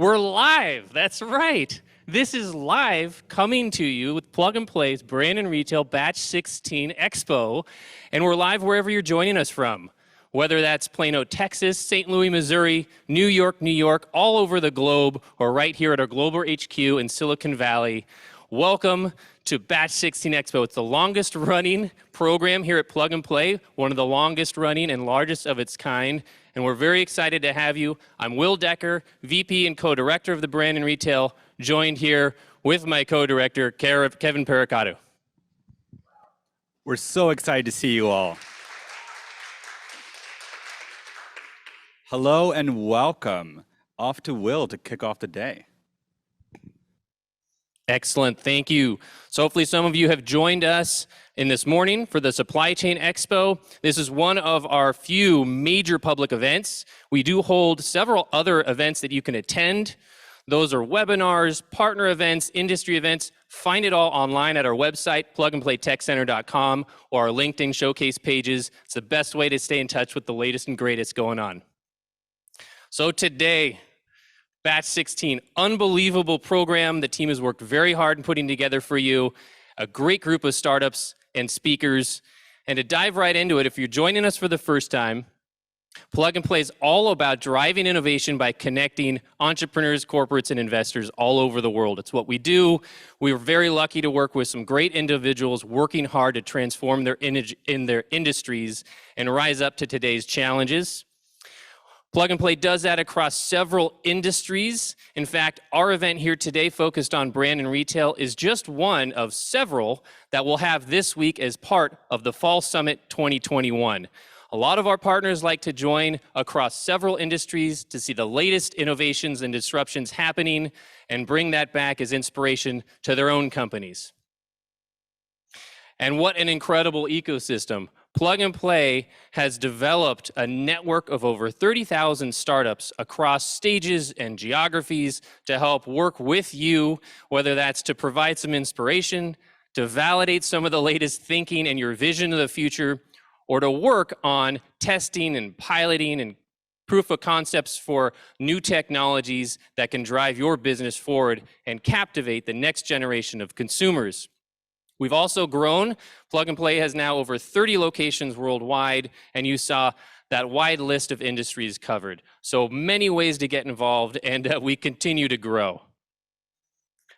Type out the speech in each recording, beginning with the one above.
We're live, that's right. This is live coming to you with Plug and Play's Brand and Retail Batch 16 Expo, and we're live wherever you're joining us from. Whether that's Plano, Texas, St. Louis, Missouri, New York, all over the globe, or right here at our global HQ in Silicon Valley. Welcome to Batch 16 Expo. It's the longest running program here at Plug and Play, one of the longest running and largest of its kind, and we're very excited to have you. I'm Will Decker, VP and co-director of the Brand and Retail, joined here with my co-director, Kevin Pericato. We're so excited to see you all. Hello and welcome. Off to Will to kick off the day. Excellent, thank you. So hopefully some of you have joined us in this morning for the Supply Chain Expo. This is one of our few major public events. We do hold several other events that you can attend. Those are webinars, partner events, industry events. Find it all online at our website, plugandplaytechcenter.com, or our LinkedIn showcase pages. It's the best way to stay in touch with the latest and greatest going on. So today, Batch 16, unbelievable program. The team has worked very hard in putting together for you a great group of startups and speakers. And to dive right into it, if you're joining us for the first time, Plug and Play is all about driving innovation by connecting entrepreneurs, corporates, and investors all over the world. It's what we do. We were very lucky to work with some great individuals working hard to transform their industries and rise up to today's challenges. Plug and Play does that across several industries. In fact, our event here today focused on brand and retail is just one of several that we'll have this week as part of the Fall Summit 2021. A lot of our partners like to join across several industries to see the latest innovations and disruptions happening and bring that back as inspiration to their own companies. And what an incredible ecosystem. Plug and Play has developed a network of over 30,000 startups across stages and geographies to help work with you, whether that's to provide some inspiration, to validate some of the latest thinking and your vision of the future, or to work on testing and piloting and proof of concepts for new technologies that can drive your business forward and captivate the next generation of consumers. We've also grown. Plug and Play has now over 30 locations worldwide, and you saw that wide list of industries covered. So many ways to get involved, and we continue to grow.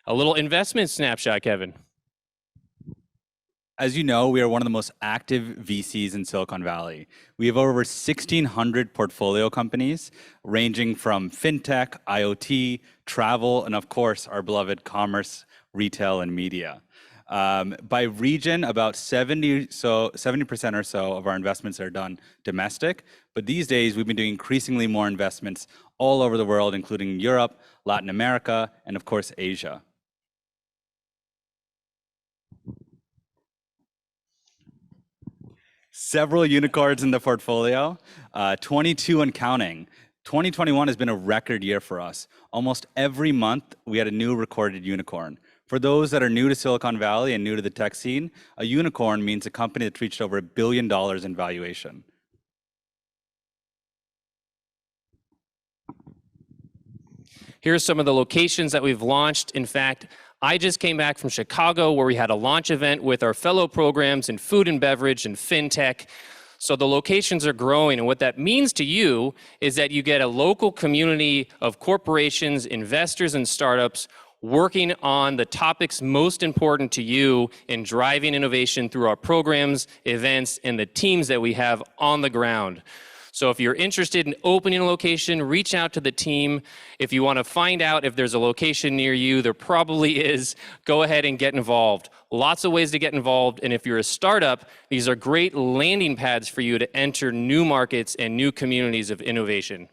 A little investment snapshot, Kevin. As you know, we are one of the most active VCs in Silicon Valley. We have over 1,600 portfolio companies, ranging from fintech, IoT, travel, and of course, our beloved commerce, retail, and media. By region, about 70% or so of our investments are done domestic, but these days we've been doing increasingly more investments all over the world, including Europe, Latin America, and of course, Asia. Several unicorns in the portfolio, 22 and counting. 2021 has been a record year for us. Almost every month, we had a new recorded unicorn. For those that are new to Silicon Valley and new to the tech scene, a unicorn means a company that's reached over $1 billion in valuation. Here's some of the locations that we've launched. In fact, I just came back from Chicago where we had a launch event with our fellow programs in food and beverage and fintech. So the locations are growing, and what that means to you is that you get a local community of corporations, investors, and startups working on the topics most important to you in driving innovation through our programs, events, and the teams that we have on the ground. So if you're interested in opening a location, reach out to the team. If you want to find out if there's a location near you, there probably is, go ahead and get involved. Lots of ways to get involved, and if you're a startup, these are great landing pads for you to enter new markets and new communities of innovation.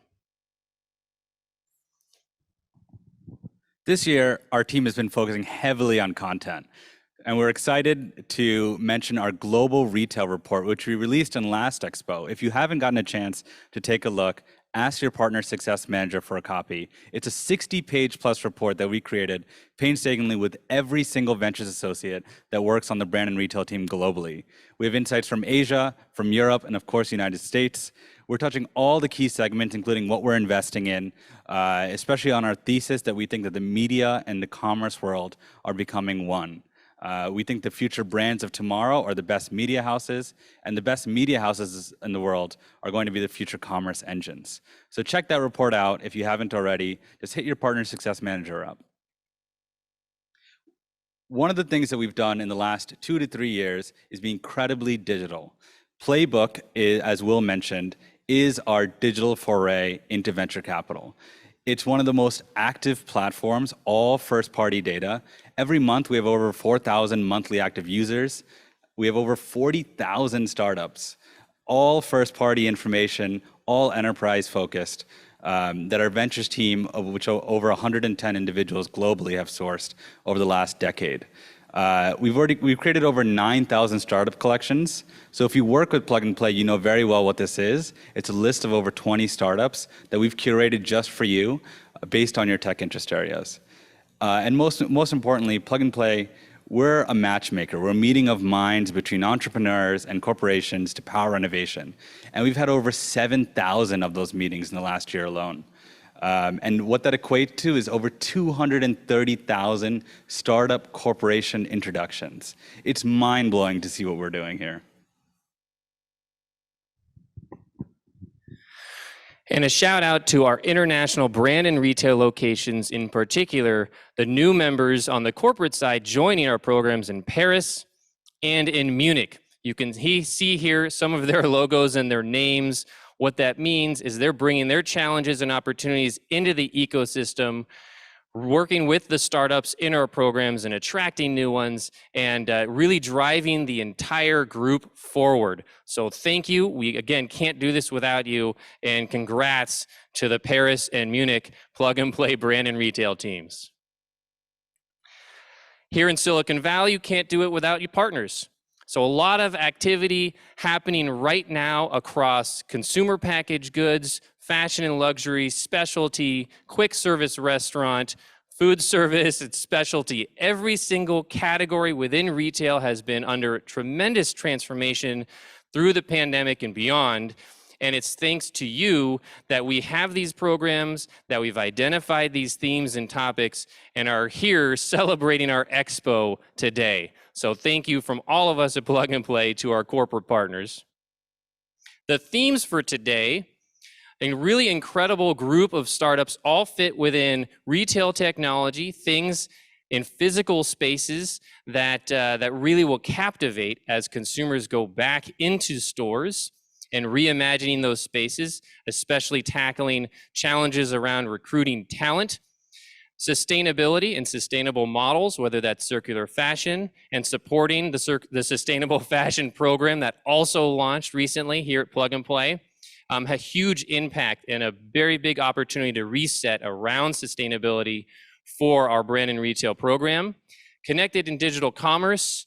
This year, our team has been focusing heavily on content, and we're excited to mention our global retail report, which we released in last Expo. If you haven't gotten a chance to take a look, ask your partner success manager for a copy. It's a 60-page plus report that we created painstakingly with every single ventures associate that works on the brand and retail team globally. We have insights from Asia, from Europe, and of course, United States. We're touching all the key segments, including what we're investing in, especially on our thesis that we think that the media and the commerce world are becoming one. We think the future brands of tomorrow are the best media houses, and the best media houses in the world are going to be the future commerce engines. So check that report out if you haven't already. Just hit your partner success manager up. One of the things that we've done in the last 2 to 3 years is be incredibly digital. Playbook, as Will mentioned, is our digital foray into venture capital. It's one of the most active platforms, all first-party data. Every month, we have over 4,000 monthly active users. We have over 40,000 startups, all first-party information, all enterprise-focused, that our ventures team, of which over 110 individuals globally have sourced over the last decade. We've created over 9,000 startup collections. So if you work with Plug and Play, you know very well what this is. It's a list of over 20 startups that we've curated just for you based on your tech interest areas. And most importantly, Plug and Play, we're a matchmaker. We're a meeting of minds between entrepreneurs and corporations to power innovation. And we've had over 7,000 of those meetings in the last year alone. And what that equates to is over 230,000 startup corporation introductions. It's mind-blowing to see what we're doing here. And a shout out to our international brand and retail locations, in particular, the new members on the corporate side joining our programs in Paris and in Munich. You can see here some of their logos and their names. What that means is they're bringing their challenges and opportunities into the ecosystem, working with the startups in our programs and attracting new ones, and really driving the entire group forward. So thank you. We, again, can't do this without you, and congrats to the Paris and Munich Plug and Play brand and retail teams. Here in Silicon Valley, you can't do it without your partners. So a lot of activity happening right now across consumer packaged goods, fashion and luxury, specialty, quick service restaurant, food service, and specialty. Every single category within retail has been under tremendous transformation through the pandemic and beyond. And it's thanks to you that we have these programs, that we've identified these themes and topics, and are here celebrating our expo today. So thank you from all of us at Plug and Play to our corporate partners. The themes for today, a really incredible group of startups all fit within retail technology, things in physical spaces that really will captivate as consumers go back into stores and reimagining those spaces, especially tackling challenges around recruiting talent, sustainability and sustainable models, whether that's circular fashion, and supporting the sustainable fashion program that also launched recently here at Plug and Play. A huge impact and a very big opportunity to reset around sustainability for our brand and retail program. Connected and digital commerce,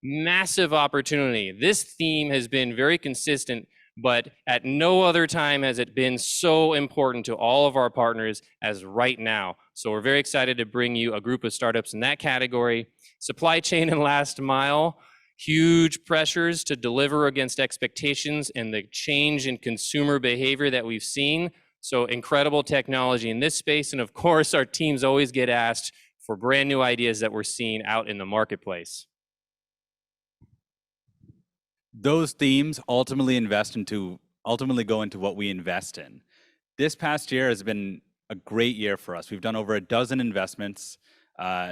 massive opportunity. This theme has been very consistent, but at no other time has it been so important to all of our partners as right now. So we're very excited to bring you a group of startups in that category. Supply chain and last mile, huge pressures to deliver against expectations and the change in consumer behavior that we've seen. So incredible technology in this space. And of course, our teams always get asked for brand new ideas that we're seeing out in the marketplace. Those themes ultimately go into what we invest in. This past year has been a great year for us. We've done over a dozen investments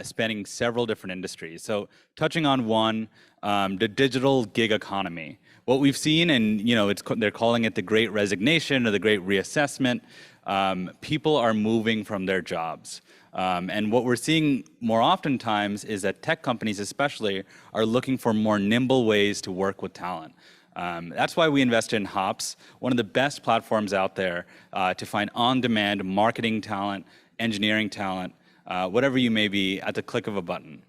spanning several different industries. So touching on one, the digital gig economy. What we've seen, and they're calling it the Great Resignation or the Great Reassessment. People are moving from their jobs. And what we're seeing more oftentimes is that tech companies especially are looking for more nimble ways to work with talent. That's why we invest in Hops, one of the best platforms out there to find on-demand marketing talent, engineering talent, whatever you may be, at the click of a button.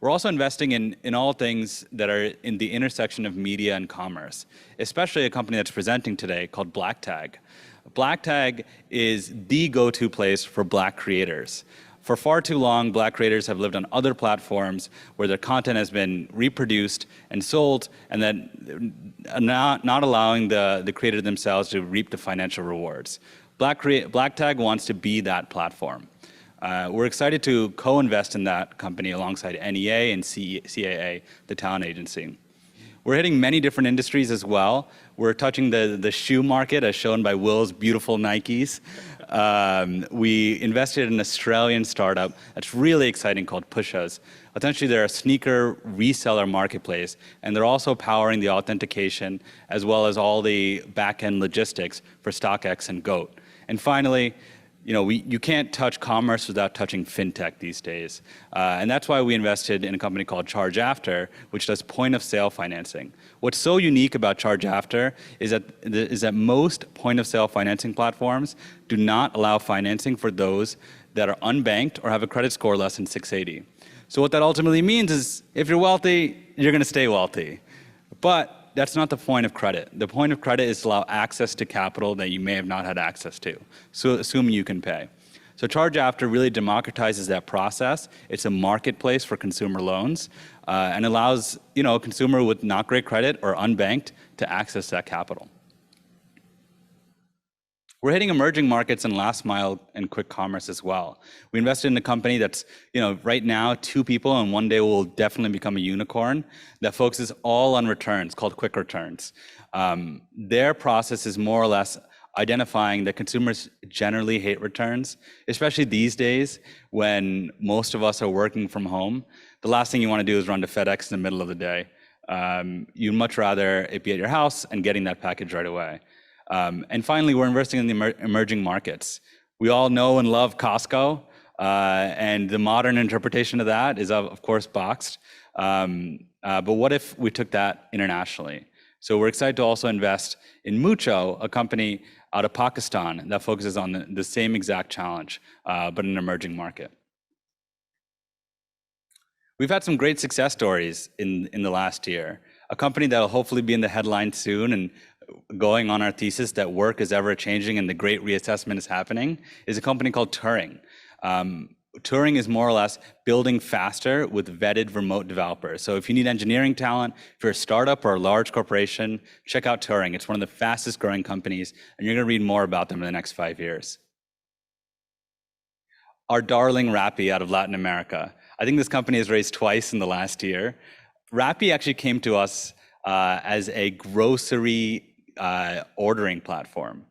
We're also investing in all things that are in the intersection of media and commerce, especially a company that's presenting today called Blacktag. Blacktag is the go-to place for Black creators. For far too long, Black creators have lived on other platforms where their content has been reproduced and sold, and then not allowing the creator themselves to reap the financial rewards. Blacktag wants to be that platform. We're excited to co-invest in that company alongside NEA and CAA, the talent agency. We're hitting many different industries as well. We're touching the shoe market, as shown by Will's beautiful Nikes. We invested in an Australian startup that's really exciting called Pushas. Essentially, they're a sneaker reseller marketplace, and they're also powering the authentication as well as all the back-end logistics for StockX and GOAT. And finally, you can't touch commerce without touching fintech these days. And that's why we invested in a company called Charge After, which does point-of-sale financing. What's so unique about Charge After is that most point-of-sale financing platforms do not allow financing for those that are unbanked or have a credit score less than 680. So what that ultimately means is if you're wealthy, you're going to stay wealthy. But that's not the point of credit. The point of credit is to allow access to capital that you may have not had access to, so assuming you can pay. So Charge After really democratizes that process. It's a marketplace for consumer loans and allows a consumer with not great credit or unbanked to access that capital. We're hitting emerging markets and last mile and quick commerce as well. We invested in a company that's, right now 2 people and one day will definitely become a unicorn that focuses all on returns called Quick Returns. Their process is more or less identifying that consumers generally hate returns, especially these days when most of us are working from home. The last thing you want to do is run to FedEx in the middle of the day. You'd much rather it be at your house and getting that package right away. And finally, we're investing in the emerging markets. We all know and love Costco, and the modern interpretation of that is, of course, boxed. But what if we took that internationally? So we're excited to also invest in Mucho, a company out of Pakistan that focuses on the same exact challenge, but in an emerging market. We've had some great success stories in the last year. A company that will hopefully be in the headlines soon and going on our thesis that work is ever changing and the great reassessment is happening is a company called Turing. Turing is more or less building faster with vetted remote developers. So if you need engineering talent, if you're a startup or a large corporation, check out Turing. It's one of the fastest growing companies, and you're going to read more about them in the next 5 years. Our darling Rappi out of Latin America. I think this company has raised twice in the last year. Rappi actually came to us as a grocery ordering platform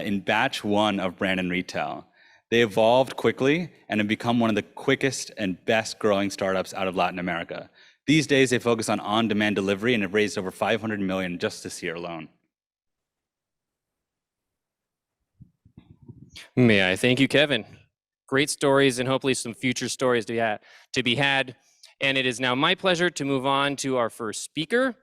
in batch 1 of brand and retail. They evolved quickly and have become one of the quickest and best growing startups out of Latin America. These days, they focus on on-demand delivery and have raised over $500 million just this year alone. May I thank you, Kevin. Great stories and hopefully some future stories to be had. And it is now my pleasure to move on to our first speaker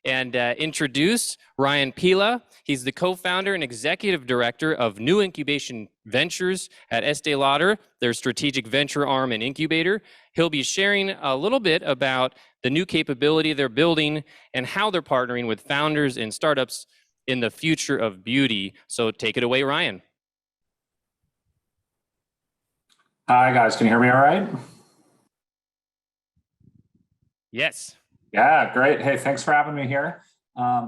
and introduce Ryan Piela. He's the co-founder and executive director of New Incubation Ventures at Estée Lauder, their strategic venture arm and incubator. He'll be sharing a little bit about the new capability they're building and how they're partnering with founders and startups in the future of beauty. So take it away, Ryan. Hi, guys. Can you hear me all right? Yes. Yeah, great. Hey, thanks for having me here.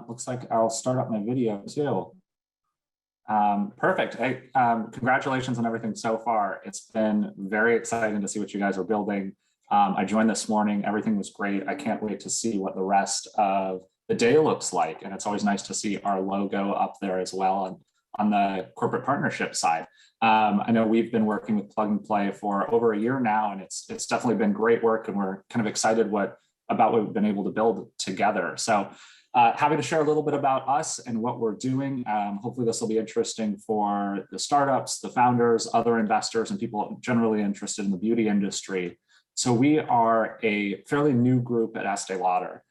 Looks like I'll start up my video too. Perfect. Hey, congratulations on everything so far. It's been very exciting to see what you guys are building. I joined this morning. Everything was great. I can't wait to see what the rest of the day looks like. And it's always nice to see our logo up there as well on the corporate partnership side. I know we've been working with Plug and Play for over a year now, and it's definitely been great work, and we're kind of excited about what we've been able to build together. So happy to share a little bit about us and what we're doing. Hopefully this will be interesting for the startups, the founders, other investors, and people generally interested in the beauty industry. So we are a fairly new group at Estée Lauder.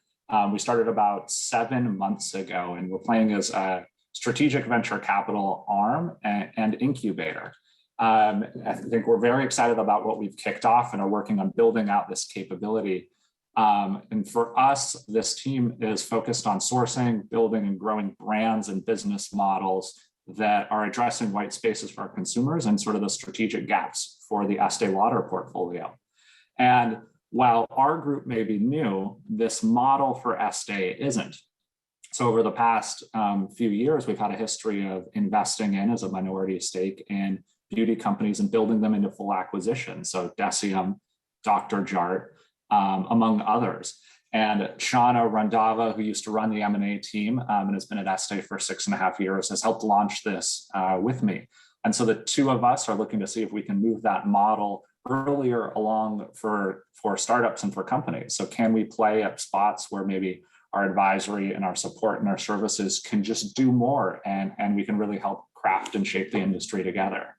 We started about 7 months ago, and we're playing as a strategic venture capital arm and incubator. I think we're very excited about what we've kicked off and are working on building out this capability. And for us, this team is focused on sourcing, building, and growing brands and business models that are addressing white spaces for our consumers and sort of the strategic gaps for the Estée Lauder portfolio. And while our group may be new, this model for Estée isn't. So over the past few years, we've had a history of investing in as a minority stake in beauty companies and building them into full acquisition. So Decium, Dr. Jart, among others. And Shauna Randava, who used to run the M&A team and has been at Estée for 6.5 years, has helped launch this with me. And so the two of us are looking to see if we can move that model earlier along for startups and for companies. So can we play at spots where maybe our advisory and our support and our services can just do more, and we can really help craft and shape the industry together.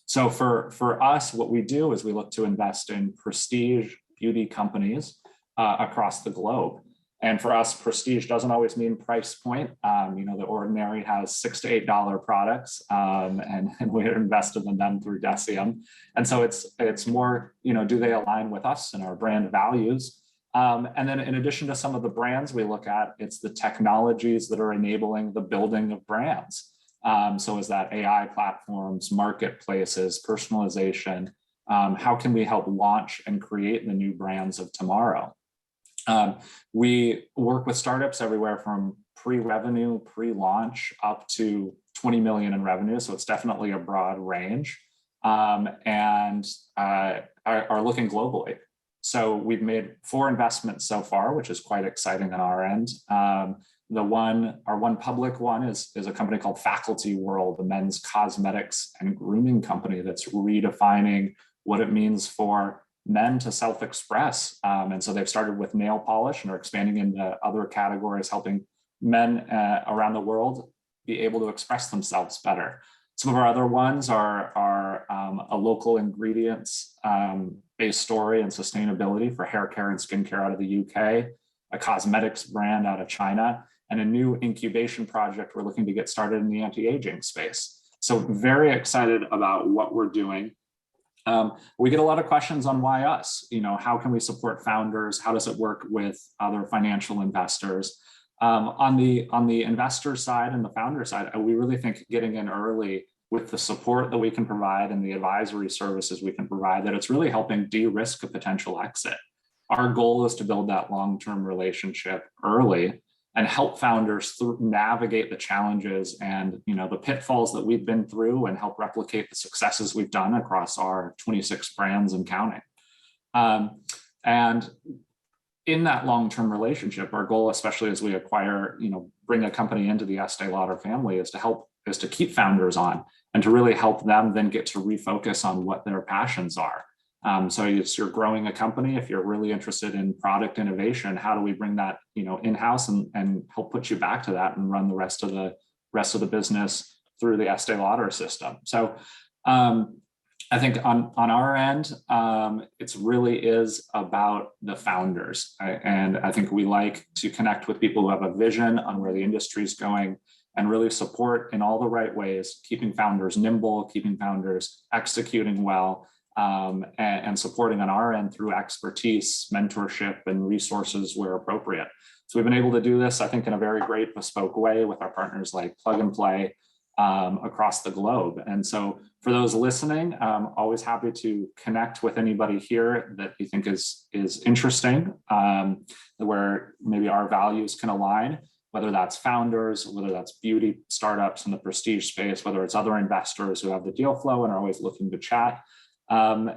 So for us, what we do is we look to invest in prestige beauty companies across the globe. And for us, prestige doesn't always mean price point. The Ordinary has $6 to $8 products, and we're invested in them through Decium. And so it's more, do they align with us and our brand values? And then in addition to some of the brands we look at, it's the technologies that are enabling the building of brands. So is that AI platforms, marketplaces, personalization? How can we help launch and create the new brands of tomorrow? We work with startups everywhere from pre-revenue, pre-launch up to 20 million in revenue. So it's definitely a broad range, and are looking globally. So we've made 4 investments so far, which is quite exciting on our end. Our one public one is a company called Faculty World, a men's cosmetics and grooming company that's redefining what it means for men to self-express. And so they've started with nail polish and are expanding into other categories, helping men around the world be able to express themselves better. Some of our other ones are a local ingredients based story and sustainability for hair care and skincare out of the UK, a cosmetics brand out of China, and a new incubation project we're looking to get started in the anti-aging space. So very excited about what we're doing. We get a lot of questions on why us. How can we support founders? How does it work with other financial investors? On the investor side and the founder side, we really think getting in early with the support that we can provide and the advisory services we can provide, that it's really helping de-risk a potential exit. Our goal is to build that long-term relationship early and help founders navigate the challenges and the pitfalls that we've been through, and help replicate the successes we've done across our 26 brands and counting. And in that long-term relationship, our goal, especially as we acquire, bring a company into the Estée Lauder family, is to keep founders on and to really help them then get to refocus on what their passions are. So you're growing a company. If you're really interested in product innovation, how do we bring that, in-house and help put you back to that and run the rest of the business through the Estée Lauder system? So I think on our end, it really is about the founders. And I think we like to connect with people who have a vision on where the industry is going, and really support in all the right ways, keeping founders nimble, keeping founders executing well, and supporting on our end through expertise, mentorship, and resources where appropriate. So we've been able to do this, I think, in a very great bespoke way with our partners like Plug and Play across the globe. And so for those listening, always happy to connect with anybody here that you think is interesting, where maybe our values can align, whether that's founders, whether that's beauty startups in the prestige space, whether it's other investors who have the deal flow and are always looking to chat. I'm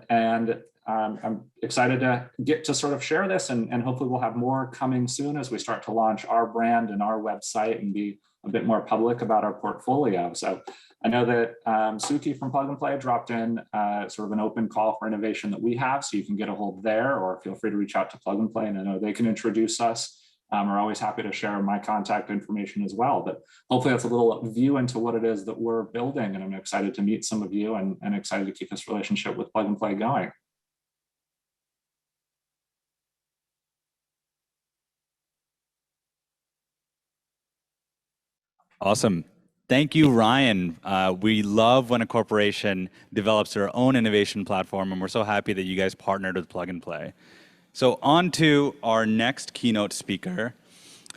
excited to get to sort of share this, and hopefully we'll have more coming soon as we start to launch our brand and our website and be a bit more public about our portfolio. So I know that Suki from Plug and Play dropped in sort of an open call for innovation that we have, so you can get a hold there, or feel free to reach out to Plug and Play, and I know they can introduce us. We're always happy to share my contact information as well. But hopefully that's a little view into what it is that we're building, and I'm excited to meet some of you and excited to keep this relationship with Plug and Play going. Awesome. Thank you, Ryan. We love when a corporation develops their own innovation platform, and we're so happy that you guys partnered with Plug and Play. So on to our next keynote speaker.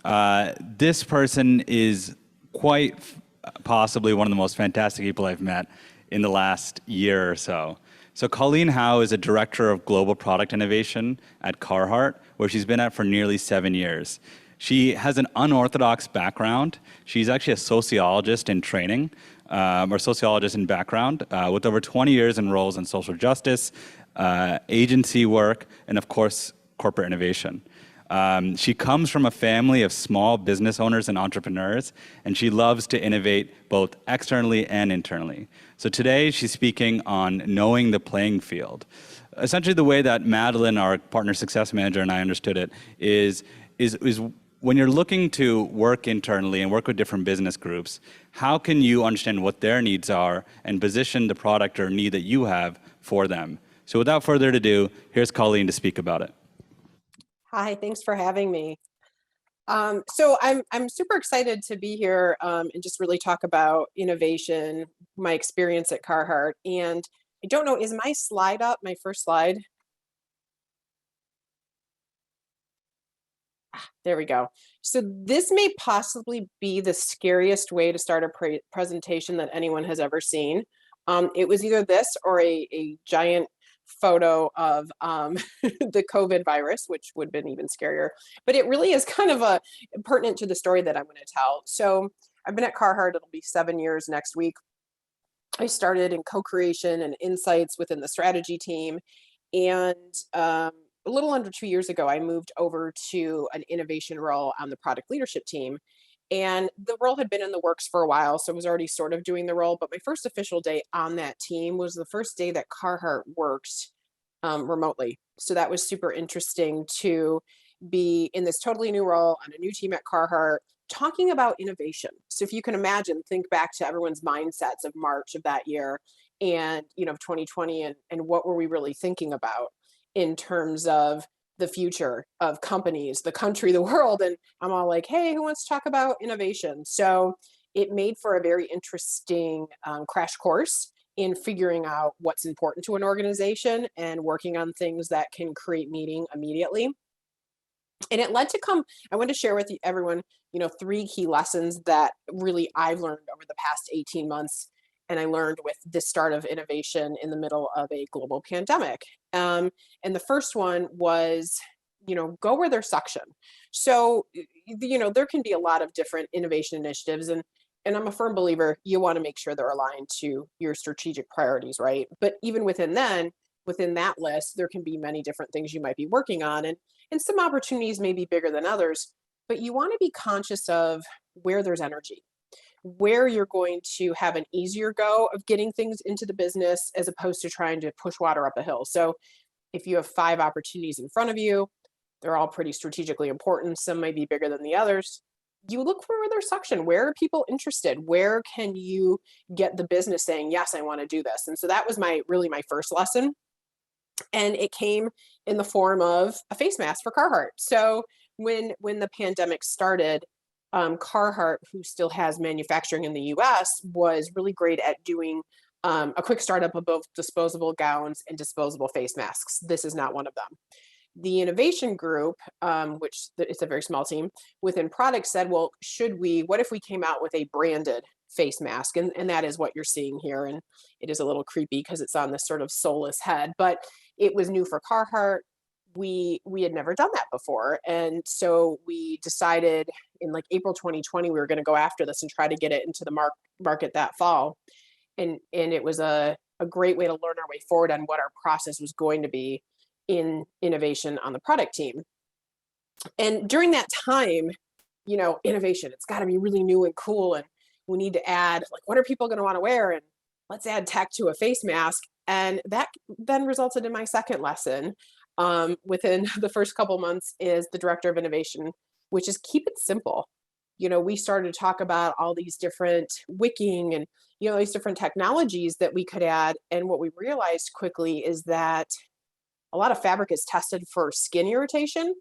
This person is quite possibly one of the most fantastic people I've met in the last year or so. So Colleen Howe is a director of global product innovation at Carhartt, where she's been at for nearly 7 years. She has an unorthodox background. She's actually a sociologist in training, or sociologist in background, with over 20 years in roles in social justice, agency work, and of course, corporate innovation. She comes from a family of small business owners and entrepreneurs, and she loves to innovate both externally and internally. So today, she's speaking on knowing the playing field. Essentially, the way that Madeline, our partner success manager, and I understood it is when you're looking to work internally and work with different business groups, how can you understand what their needs are and position the product or need that you have for them? So without further ado, here's Colleen to speak about it. Hi, thanks for having me. So I'm super excited to be here and just really talk about innovation, my experience at Carhartt. And I don't know, is my slide up, my first slide? There we go. So this may possibly be the scariest way to start a presentation that anyone has ever seen. It was either this or a giant photo of the COVID virus, which would have been even scarier. But it really is kind of pertinent to the story that I'm going to tell. So I've been at Carhartt, it'll be 7 years next week. I started in co-creation and insights within the strategy team. And a little under 2 years ago, I moved over to an innovation role on the product leadership team. And the role had been in the works for a while, so I was already sort of doing the role. But my first official day on that team was the first day that Carhartt worked remotely. So that was super interesting to be in this totally new role on a new team at Carhartt, talking about innovation. So if you can imagine, think back to everyone's mindsets of March of that year and 2020 and what were we really thinking about in terms of the future of companies, the country, the world. And I'm all like, hey, who wants to talk about innovation? So it made for a very interesting crash course in figuring out what's important to an organization and working on things that can create meaning immediately. And it led to I want to share with everyone, 3 key lessons that really I've learned over the past 18 months. And I learned with this start of innovation in the middle of a global pandemic. And the first one was, go where there's suction. So, there can be a lot of different innovation initiatives. And I'm a firm believer, you want to make sure they're aligned to your strategic priorities, right? But even within that list, there can be many different things you might be working on. And some opportunities may be bigger than others, but you want to be conscious of where there's energy, where you're going to have an easier go of getting things into the business as opposed to trying to push water up a hill. So if you have 5 opportunities in front of you, they're all pretty strategically important. Some may be bigger than the others. You look for where there's suction. Where are people interested? Where can you get the business saying, yes, I want to do this? And so that was really my first lesson. And it came in the form of a face mask for Carhartt. So when the pandemic started, Carhartt, who still has manufacturing in the US, was really great at doing a quick startup of both disposable gowns and disposable face masks. This is not one of them. The innovation group, which it's a very small team within product, said, well, what if we came out with a branded face mask? And that is what you're seeing here. And it is a little creepy because it's on this sort of soulless head, but it was new for Carhartt. We had never done that before. And so we decided in like April 2020, we were going to go after this and try to get it into the market that fall. And it was a great way to learn our way forward on what our process was going to be in innovation on the product team. And during that time, innovation, it's got to be really new and cool. And we need to add, like, what are people going to want to wear? And let's add tech to a face mask. And that then resulted in my second lesson within the first couple months is the director of innovation, which is keep it simple. We started to talk about all these different wicking and, these different technologies that we could add. And what we realized quickly is that a lot of fabric is tested for skin irritation,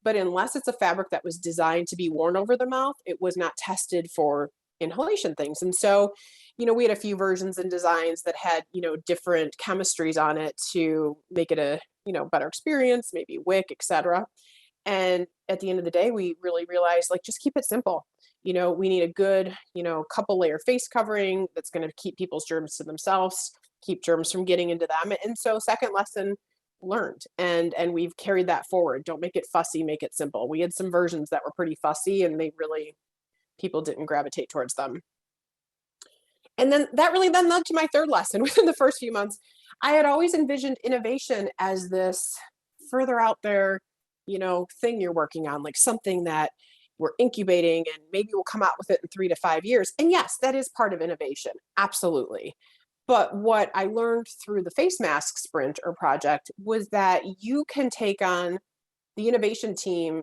but unless it's a fabric that was designed to be worn over the mouth, it was not tested for inhalation things. And so, we had a few versions and designs that had, different chemistries on it to make it a, better experience, maybe wick, etc. And at the end of the day, we really realized, like, just keep it simple. We need a good, couple layer face covering that's going to keep people's germs to themselves. keep germs from getting into them. And so second lesson learned, and we've carried that forward. Don't make it fussy, make it simple. We had some versions that were pretty fussy and people didn't gravitate towards them. And then that really then led to my third lesson within the first few months. I had always envisioned innovation as this further out there, thing you're working on, like something that we're incubating and maybe we'll come out with it in 3 to 5 years. And yes, that is part of innovation. Absolutely. But what I learned through the face mask sprint or project was that you can take on the innovation team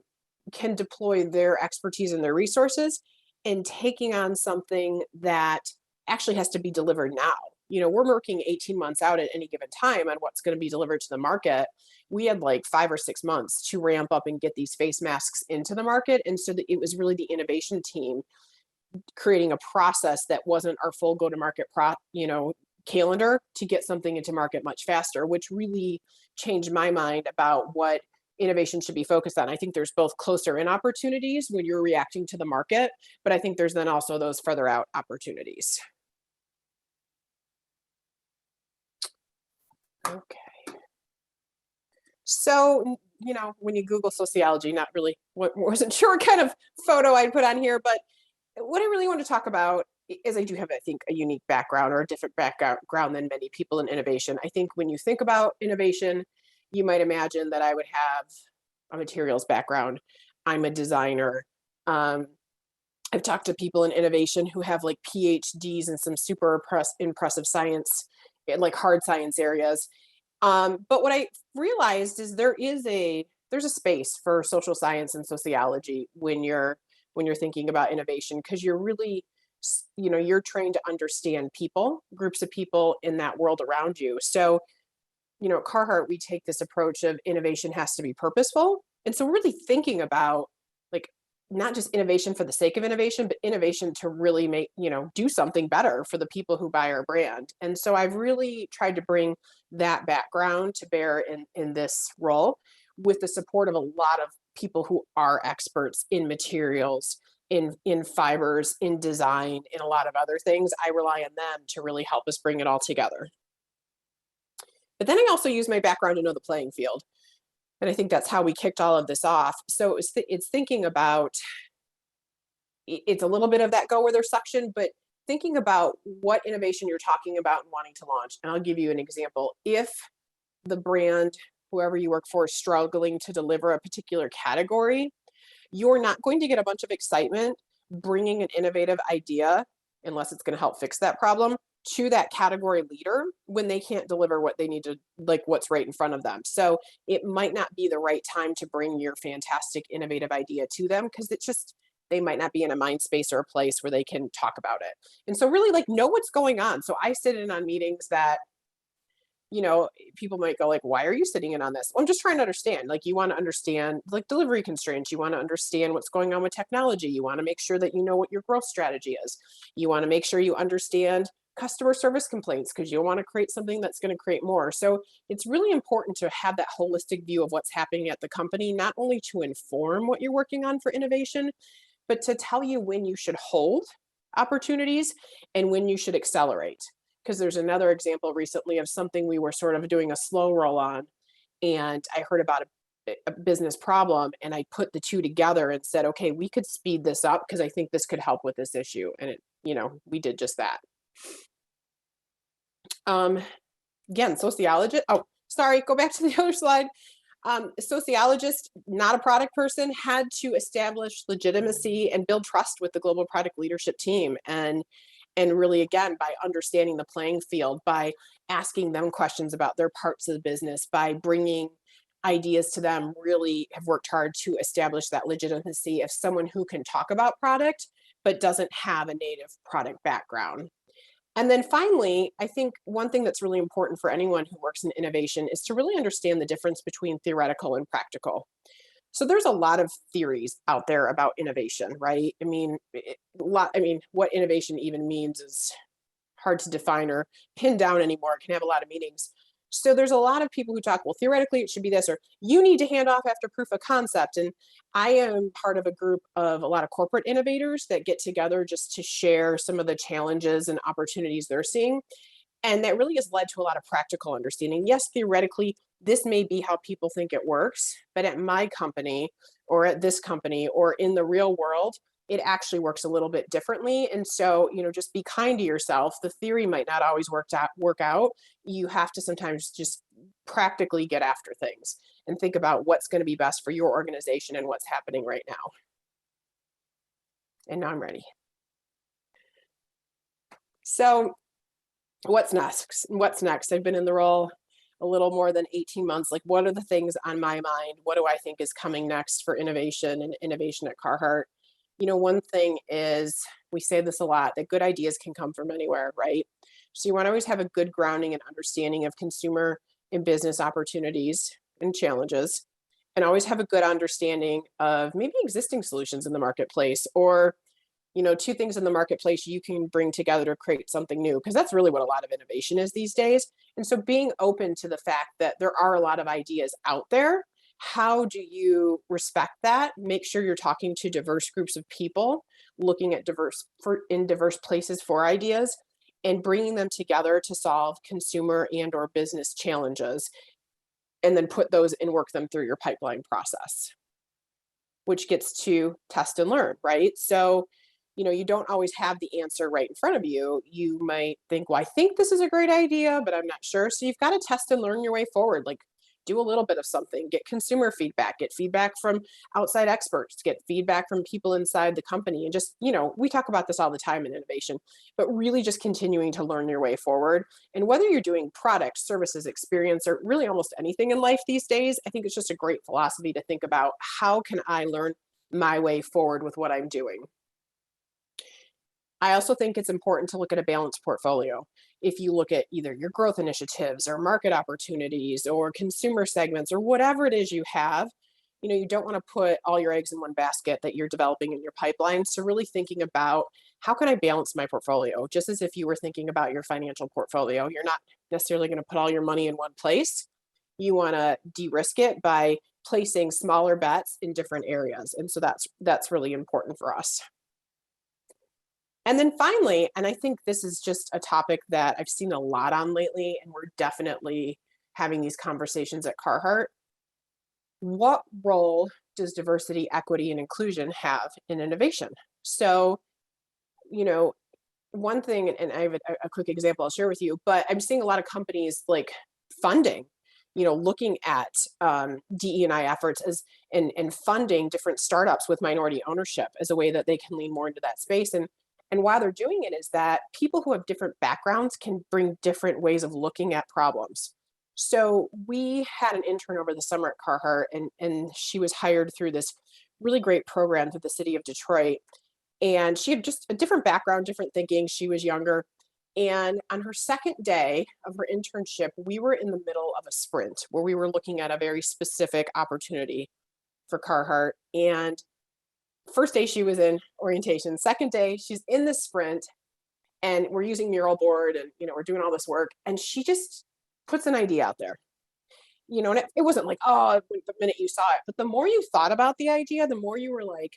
can deploy their expertise and their resources in taking on something that actually has to be delivered now. We're working 18 months out at any given time on what's going to be delivered to the market. We had like 5 or 6 months to ramp up and get these face masks into the market. And so it was really the innovation team creating a process that wasn't our full go-to-market calendar to get something into market much faster, which really changed my mind about what innovation should be focused on. I think there's both closer in opportunities when you're reacting to the market, but I think there's then also those further out opportunities. Okay. So, when you Google sociology, wasn't sure what kind of photo I'd put on here, but what I really want to talk about is I do have, I think, a unique background or a different background than many people in innovation. I think when you think about innovation, you might imagine that I would have a materials background. I'm a designer. I've talked to people in innovation who have like PhDs in some super impressive science, like hard science areas. But what I realized is there's a space for social science and sociology when you're thinking about innovation, because you're really, you're trained to understand people, groups of people in that world around you. So, at Carhartt, we take this approach of innovation has to be purposeful. And so we're really thinking about not just innovation for the sake of innovation, but innovation to really make, do something better for the people who buy our brand. And so I've really tried to bring that background to bear in this role with the support of a lot of people who are experts in materials, in fibers, in design, in a lot of other things. I rely on them to really help us bring it all together. But then I also use my background to know the playing field. And I think that's how we kicked all of this off. So it's thinking about, it's a little bit of that go where there's suction, but thinking about what innovation you're talking about and wanting to launch. And I'll give you an example. If the brand, whoever you work for, is struggling to deliver a particular category, you're not going to get a bunch of excitement bringing an innovative idea, unless it's going to help fix that problem, to that category leader when they can't deliver what they need to, like what's right in front of them. So it might not be the right time to bring your fantastic innovative idea to them, because they might not be in a mind space or a place where they can talk about it. And so really know what's going on. So I sit in on meetings that, people might go why are you sitting in on this? Well, I'm just trying to understand. You want to understand delivery constraints. You want to understand what's going on with technology. You want to make sure that you know what your growth strategy is. You want to make sure you understand customer service complaints, because you'll want to create something that's going to create more. So it's really important to have that holistic view of what's happening at the company, not only to inform what you're working on for innovation, but to tell you when you should hold opportunities and when you should accelerate. Because there's another example recently of something we were sort of doing a slow roll on, and I heard about a business problem, and I put the two together and said, okay, we could speed this up because I think this could help with this issue. And we did just that. Again, sociologist. Oh, sorry, go back to the other slide. A sociologist, not a product person, had to establish legitimacy and build trust with the global product leadership team. And really, again, by understanding the playing field, by asking them questions about their parts of the business, by bringing ideas to them, really have worked hard to establish that legitimacy of someone who can talk about product, but doesn't have a native product background. And then finally, I think one thing that's really important for anyone who works in innovation is to really understand the difference between theoretical and practical. So there's a lot of theories out there about innovation, right? What innovation even means is hard to define or pin down anymore. It can have a lot of meanings. So there's a lot of people who talk, well, theoretically it should be this, or you need to hand off after proof of concept. And I am part of a group of a lot of corporate innovators that get together just to share some of the challenges and opportunities they're seeing. And that really has led to a lot of practical understanding. Yes, theoretically, this may be how people think it works, but at my company or at this company or in the real world, it actually works a little bit differently. And so, just be kind to yourself. The theory might not always work out. You have to sometimes just practically get after things and think about what's going to be best for your organization and what's happening right now. And now I'm ready. So what's next? I've been in the role a little more than 18 months. Like, what are the things on my mind? What do I think is coming next for innovation and innovation at Carhartt? One thing is, we say this a lot, that good ideas can come from anywhere, right? So you want to always have a good grounding and understanding of consumer and business opportunities and challenges, and always have a good understanding of maybe existing solutions in the marketplace, or two things in the marketplace you can bring together to create something new, because that's really what a lot of innovation is these days. And so being open to the fact that there are a lot of ideas out there, how do you respect that? Make sure you're talking to diverse groups of people, looking at diverse places for ideas, and bringing them together to solve consumer and or business challenges, and then put those and work them through your pipeline process, which gets to test and learn, right? So you don't always have the answer right in front of you. You might think, well, I think this is a great idea, but I'm not sure. So you've got to test and learn your way forward. Like, do a little bit of something, get consumer feedback, get feedback from outside experts, get feedback from people inside the company. And just, we talk about this all the time in innovation, but really just continuing to learn your way forward. And whether you're doing products, services, experience, or really almost anything in life these days, I think it's just a great philosophy to think about, how can I learn my way forward with what I'm doing? I also think it's important to look at a balanced portfolio. If you look at either your growth initiatives or market opportunities or consumer segments or whatever it is you have, you don't want to put all your eggs in one basket that you're developing in your pipeline. So really thinking about, how can I balance my portfolio? Just as if you were thinking about your financial portfolio, you're not necessarily going to put all your money in one place. You want to de-risk it by placing smaller bets in different areas. And so that's really important for us. And then finally, and I think this is just a topic that I've seen a lot on lately, and we're definitely having these conversations at Carhartt, what role does diversity, equity, and inclusion have in innovation? So, one thing, and I have a quick example I'll share with you, but I'm seeing a lot of companies like funding, looking at DE&I efforts and funding different startups with minority ownership as a way that they can lean more into that space. And why they're doing it is that people who have different backgrounds can bring different ways of looking at problems. So we had an intern over the summer at Carhartt, and she was hired through this really great program through the city of Detroit. And she had just a different background, different thinking. She was younger. And on her second day of her internship, we were in the middle of a sprint where we were looking at a very specific opportunity for Carhartt. And first day she was in orientation, second day she's in the sprint, and we're using mural board, and we're doing all this work, and she just puts an idea out there, and it wasn't like, oh, the minute you saw it, but the more you thought about the idea, the more you were like,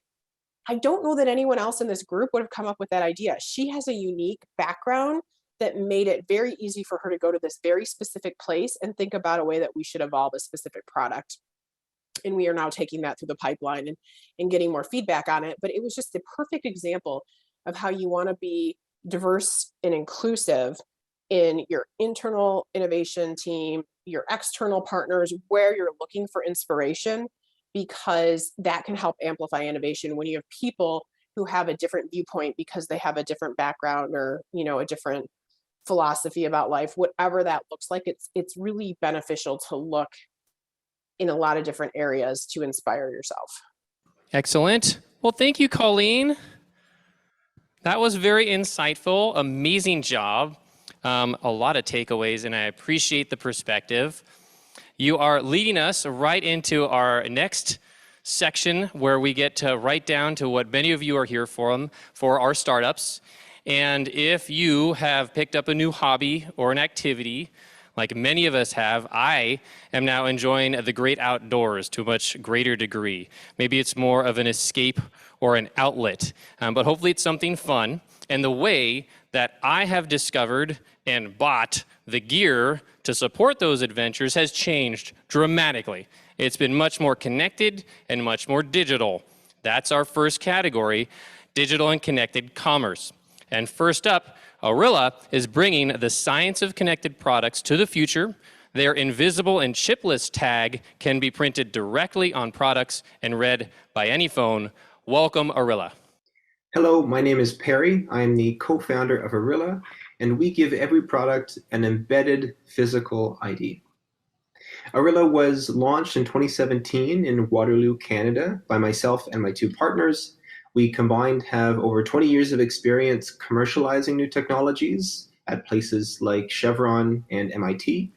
I don't know that anyone else in this group would have come up with that idea. She has a unique background that made it very easy for her to go to this very specific place and think about a way that we should evolve a specific product. And we are now taking that through the pipeline and getting more feedback on it. But it was just a perfect example of how you want to be diverse and inclusive in your internal innovation team, your external partners, where you're looking for inspiration, because that can help amplify innovation when you have people who have a different viewpoint because they have a different background or, a different philosophy about life. Whatever that looks like, it's really beneficial to look in a lot of different areas to inspire yourself. Excellent. Well, thank you, Colleen. That was very insightful. Amazing job. A lot of takeaways, and I appreciate the perspective. You are leading us right into our next section where we get to write down to what many of you are here for our startups. And if you have picked up a new hobby or an activity, Like many of us have, I am now enjoying the great outdoors to a much greater degree. Maybe it's more of an escape or an outlet, but hopefully it's something fun. And the way that I have discovered and bought the gear to support those adventures has changed dramatically. It's been much more connected and much more digital. That's our first category, digital and connected commerce. And first up, Arylla is bringing the science of connected products to the future. Their invisible and chipless tag can be printed directly on products and read by any phone. Welcome, Arylla. Hello, my name is Perry. I'm the co-founder of Arylla, and we give every product an embedded physical ID. Arylla was launched in 2017 in Waterloo, Canada by myself and my two partners. We combined have over 20 years of experience commercializing new technologies at places like Chevron and MIT.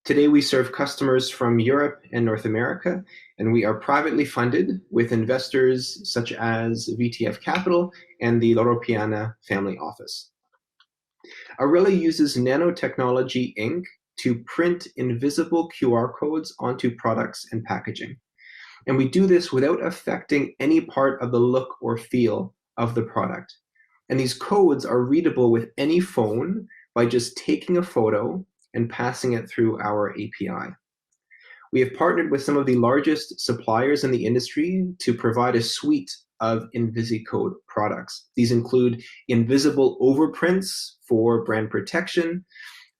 Today we serve customers from Europe and North America, and we are privately funded with investors such as VTF Capital and the LokoAI family office. Arylla uses nanotechnology ink to print invisible QR codes onto products and packaging. And we do this without affecting any part of the look or feel of the product. And these codes are readable with any phone by just taking a photo and passing it through our API. We have partnered with some of the largest suppliers in the industry to provide a suite of InvisiCode products. These include invisible overprints for brand protection,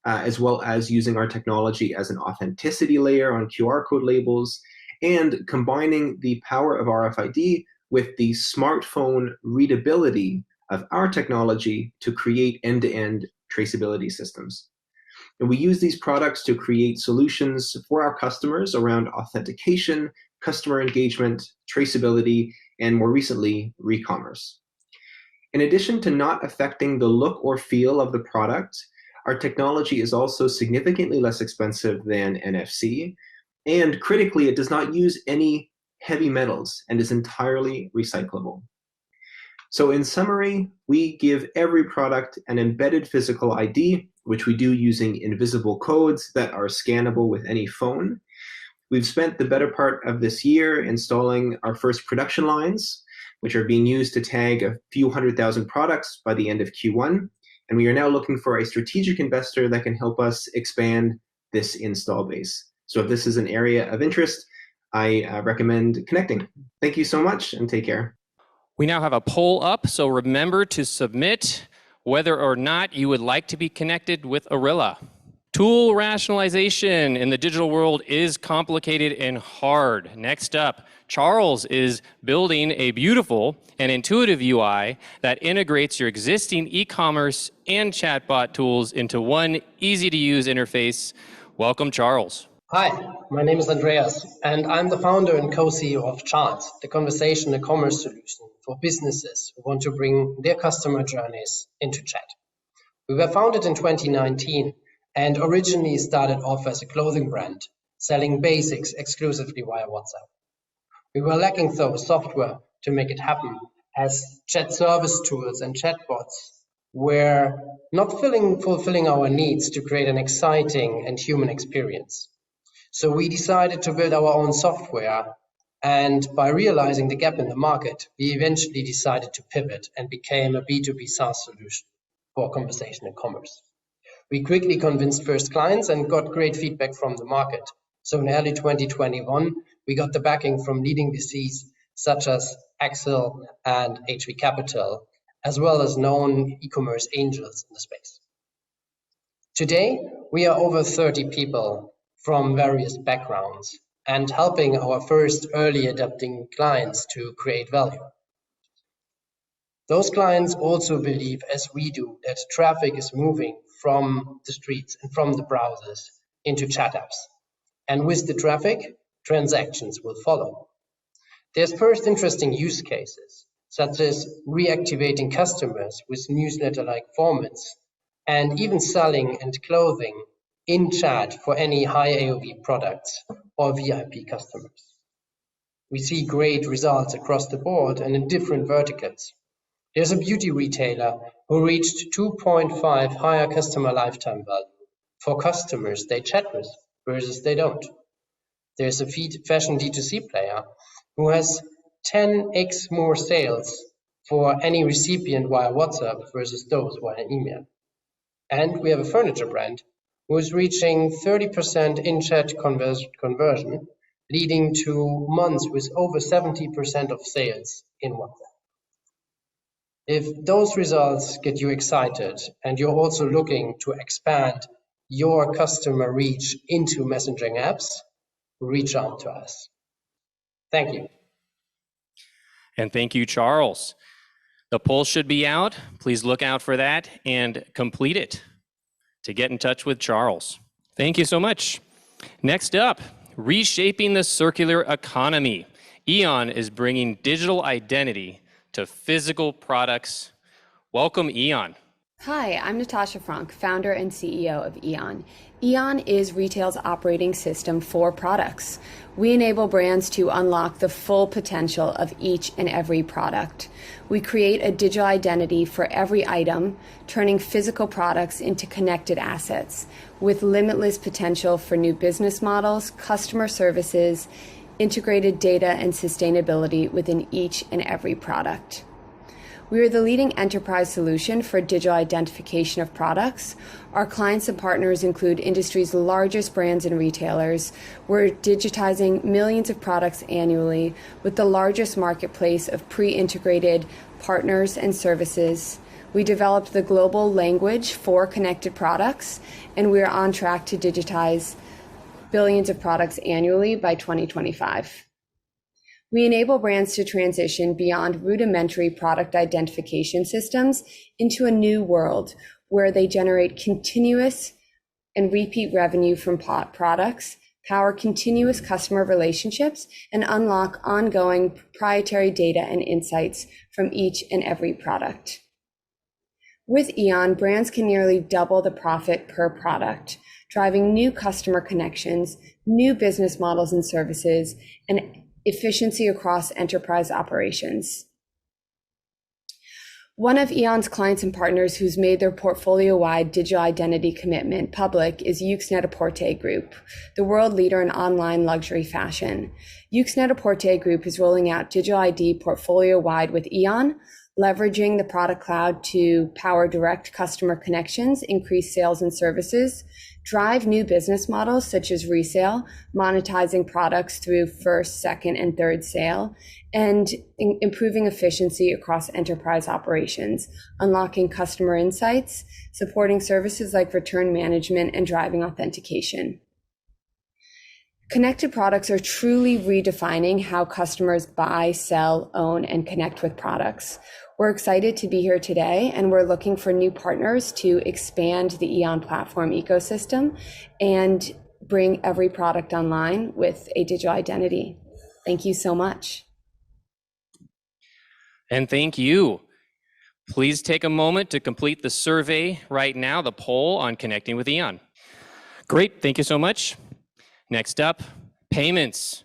as well as using our technology as an authenticity layer on QR code labels, and combining the power of RFID with the smartphone readability of our technology to create end-to-end traceability systems. And we use these products to create solutions for our customers around authentication, customer engagement, traceability, and more recently, re-commerce. In addition to not affecting the look or feel of the product, our technology is also significantly less expensive than NFC, and critically, it does not use any heavy metals and is entirely recyclable. So in summary, we give every product an embedded physical ID, which we do using invisible codes that are scannable with any phone. We've spent the better part of this year installing our first production lines, which are being used to tag a few 100,000 products by the end of Q1. And we are now looking for a strategic investor that can help us expand this install base. So if this is an area of interest, I recommend connecting. Thank you so much and take care. We now have a poll up, so remember to submit whether or not you would like to be connected with Arylla. Tool rationalization in the digital world is complicated and hard. Next up, Charles is building a beautiful and intuitive UI that integrates your existing e-commerce and chatbot tools into one easy-to-use interface. Welcome, Charles. Hi, my name is Andreas, and I'm the founder and co-CEO of Chart, the conversational commerce solution for businesses who want to bring their customer journeys into chat. We were founded in 2019 and originally started off as a clothing brand, selling basics exclusively via WhatsApp. We were lacking though software to make it happen, as chat service tools and chatbots were not fulfilling our needs to create an exciting and human experience. So we decided to build our own software, and by realizing the gap in the market, we eventually decided to pivot and became a B2B SaaS solution for conversational commerce. We quickly convinced first clients and got great feedback from the market. So in early 2021, we got the backing from leading VCs such as Accel and HV Capital, as well as known e-commerce angels in the space. Today, we are over 30 people from various backgrounds and helping our first early adopting clients to create value. Those clients also believe, as we do, that traffic is moving from the streets and from the browsers into chat apps. And with the traffic, transactions will follow. There's first interesting use cases, such as reactivating customers with newsletter-like formats, and even selling and clothing in chat for any high AOV products or VIP customers. We see great results across the board and in different verticals. There's a beauty retailer who reached 2.5 higher customer lifetime value for customers they chat with versus they don't. There's a fashion D2C player who has 10x more sales for any recipient via WhatsApp versus those via email. And we have a furniture brand who is reaching 30% in-chat conversion, leading to months with over 70% of sales in WhatsApp. If those results get you excited and you're also looking to expand your customer reach into messaging apps, reach out to us. Thank you. And thank you, Charles. The poll should be out. Please look out for that and complete it to get in touch with Charles. Thank you so much. Next up, reshaping the circular economy. Eon is bringing digital identity to physical products. Welcome, Eon. Hi, I'm Natasha Frank, founder and CEO of Eon. Eon is retail's operating system for products. We enable brands to unlock the full potential of each and every product. We create a digital identity for every item, turning physical products into connected assets with limitless potential for new business models, customer services, integrated data, and sustainability within each and every product. We are the leading enterprise solution for digital identification of products. Our clients and partners include industry's largest brands and retailers. We're digitizing millions of products annually with the largest marketplace of pre-integrated partners and services. We developed the global language for connected products, and we are on track to digitize billions of products annually by 2025. We enable brands to transition beyond rudimentary product identification systems into a new world where they generate continuous and repeat revenue from products, power continuous customer relationships, and unlock ongoing proprietary data and insights from each and every product. With Eon, brands can nearly double the profit per product, driving new customer connections, new business models and services, and efficiency across enterprise operations. One of Eon's clients and partners who's made their portfolio-wide digital identity commitment public is Yoox Net-a-Porter Group, the world leader in online luxury fashion. Yoox Net-a-Porter Group is rolling out digital ID portfolio-wide with Eon, leveraging the product cloud to power direct customer connections, increase sales and services, drive new business models such as resale, monetizing products through first, second, and third sale, and improving efficiency across enterprise operations, unlocking customer insights, supporting services like return management, and driving authentication. Connected products are truly redefining how customers buy, sell, own, and connect with products. We're excited to be here today, and we're looking for new partners to expand the Eon platform ecosystem and bring every product online with a digital identity. Thank you so much. And thank you. Please take a moment to complete the survey right now, the poll on connecting with Eon. Great, thank you so much. Next up, payments.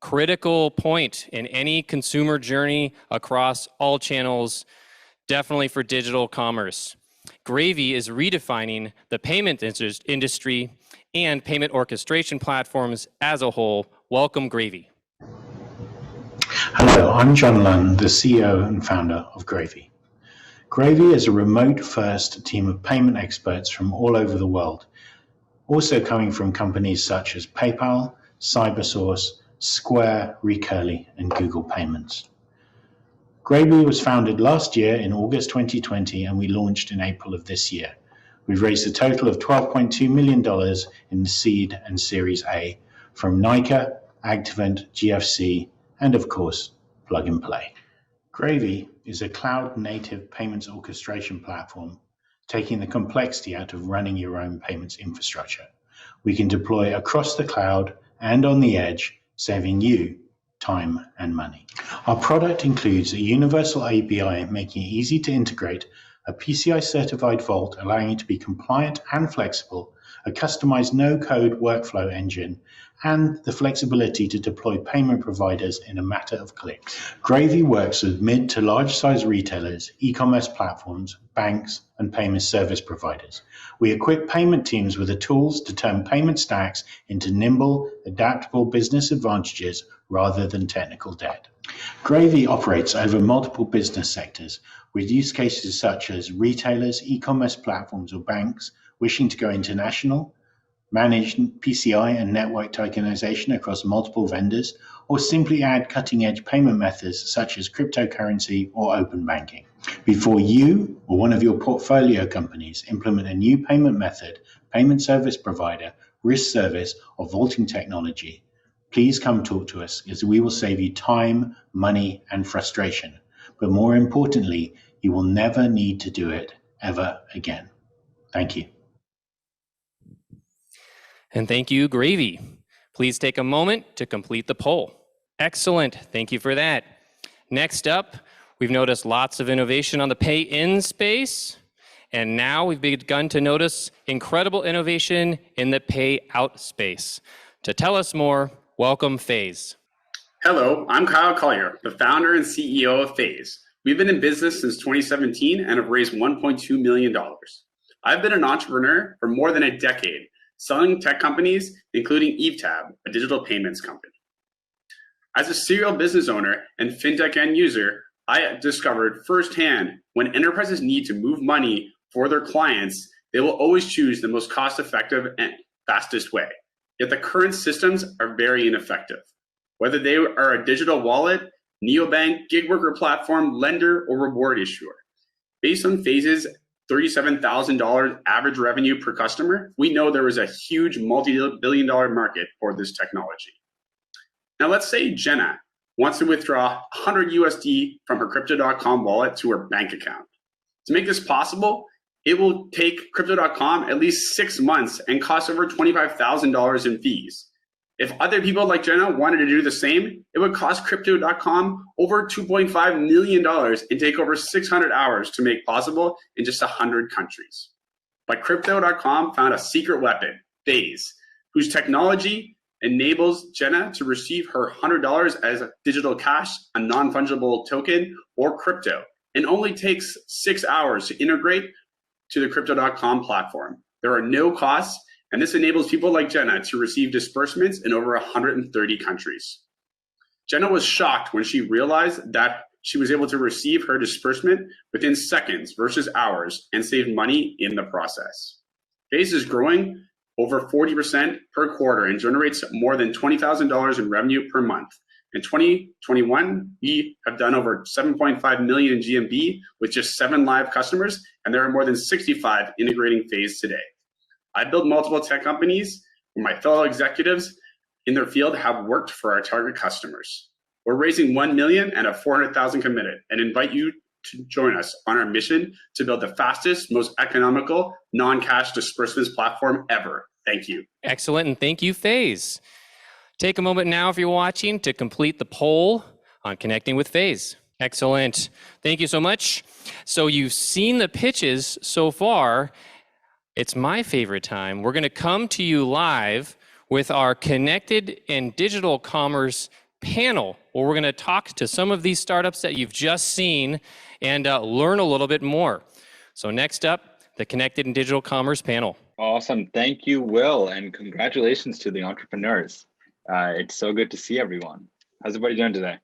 Critical point in any consumer journey across all channels, definitely for digital commerce. Gravy is redefining the payment industry and payment orchestration platforms as a whole. Welcome, Gravy. Hello, I'm John Lunn, the CEO and founder of Gravy. Gravy is a remote-first team of payment experts from all over the world, also coming from companies such as PayPal, Cybersource, Square, Recurate, and Google Payments. Gravy was founded last year in August 2020, and we launched in April of this year. We've raised a total of $12.2 million in the seed and Series A from Nika, Activant, GFC, and of course, Plug and Play. Gravy is a cloud-native payments orchestration platform, taking the complexity out of running your own payments infrastructure. We can deploy across the cloud and on the edge, saving you time and money. Our product includes a universal API, making it easy to integrate, a PCI certified vault, allowing you to be compliant and flexible, a customized no-code workflow engine, and the flexibility to deploy payment providers in a matter of clicks. Gravy works with mid to large-size retailers, e-commerce platforms, banks, and payment service providers. We equip payment teams with the tools to turn payment stacks into nimble, adaptable business advantages rather than technical debt. Gravy operates over multiple business sectors, with use cases such as retailers, e-commerce platforms, or banks wishing to go international, manage PCI and network tokenization across multiple vendors, or simply add cutting-edge payment methods such as cryptocurrency or open banking. Before you or one of your portfolio companies implement a new payment method, payment service provider, risk service, or vaulting technology, please come talk to us, as we will save you time, money, and frustration. But more importantly, you will never need to do it ever again. Thank you. And thank you, Gravy. Please take a moment to complete the poll. Excellent. Thank you for that. Next up, we've noticed lots of innovation on the pay-in space. And now we've begun to notice incredible innovation in the pay-out space. To tell us more, welcome Phaze. Hello, I'm Kyle Collier, the founder and CEO of Phaze. We've been in business since 2017 and have raised $1.2 million. I've been an entrepreneur for more than a decade, selling tech companies, including EveTab, a digital payments company. As a serial business owner and fintech end user, I discovered firsthand when enterprises need to move money for their clients, they will always choose the most cost-effective and fastest way. Yet the current systems are very ineffective. Whether they are a digital wallet, neobank, gig worker platform, lender, or reward issuer. Based on Phaze's $37,000 average revenue per customer, we know there is a huge multi-billion-dollar market for this technology. Now let's say Jenna wants to withdraw 100 USD from her Crypto.com wallet to her bank account. To make this possible, it will take Crypto.com at least 6 months and cost over $25,000 in fees. If other people like Jenna wanted to do the same, it would cost Crypto.com over $2.5 million and take over 600 hours to make possible in just 100 countries. But Crypto.com found a secret weapon, Phaze, whose technology enables Jenna to receive her $100 as a digital cash, a non-fungible token, or crypto, and only takes 6 hours to integrate to the Crypto.com platform. There are no costs, and this enables people like Jenna to receive disbursements in over 130 countries. Jenna was shocked when she realized that she was able to receive her disbursement within seconds versus hours and save money in the process. Phaze is growing over 40% per quarter and generates more than $20,000 in revenue per month. In 2021, we have done over 7.5 million in GMV with just 7 live customers, and there are more than 65 integrating Phaze today. I built multiple tech companies where my fellow executives in their field have worked for our target customers. We're raising 1 million and have 400,000 committed, and invite you to join us on our mission to build the fastest, most economical, non-cash disbursements platform ever. Thank you. Excellent, and thank you, Phaze. Take a moment now, if you're watching, to complete the poll on connecting with Phaze. Excellent. Thank you so much. So you've seen the pitches so far. It's my favorite time. We're going to come to you live with our Connected and Digital Commerce panel, where we're going to talk to some of these startups that you've just seen and learn a little bit more. So next up, the Connected and Digital Commerce panel. Awesome. Thank you, Will, and congratulations to the entrepreneurs. It's so good to see everyone. How's everybody doing today?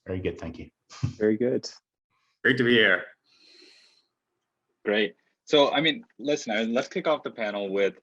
Very good, thank you. Very good. Great to be here. Great. So, I mean, listen, let's kick off the panel with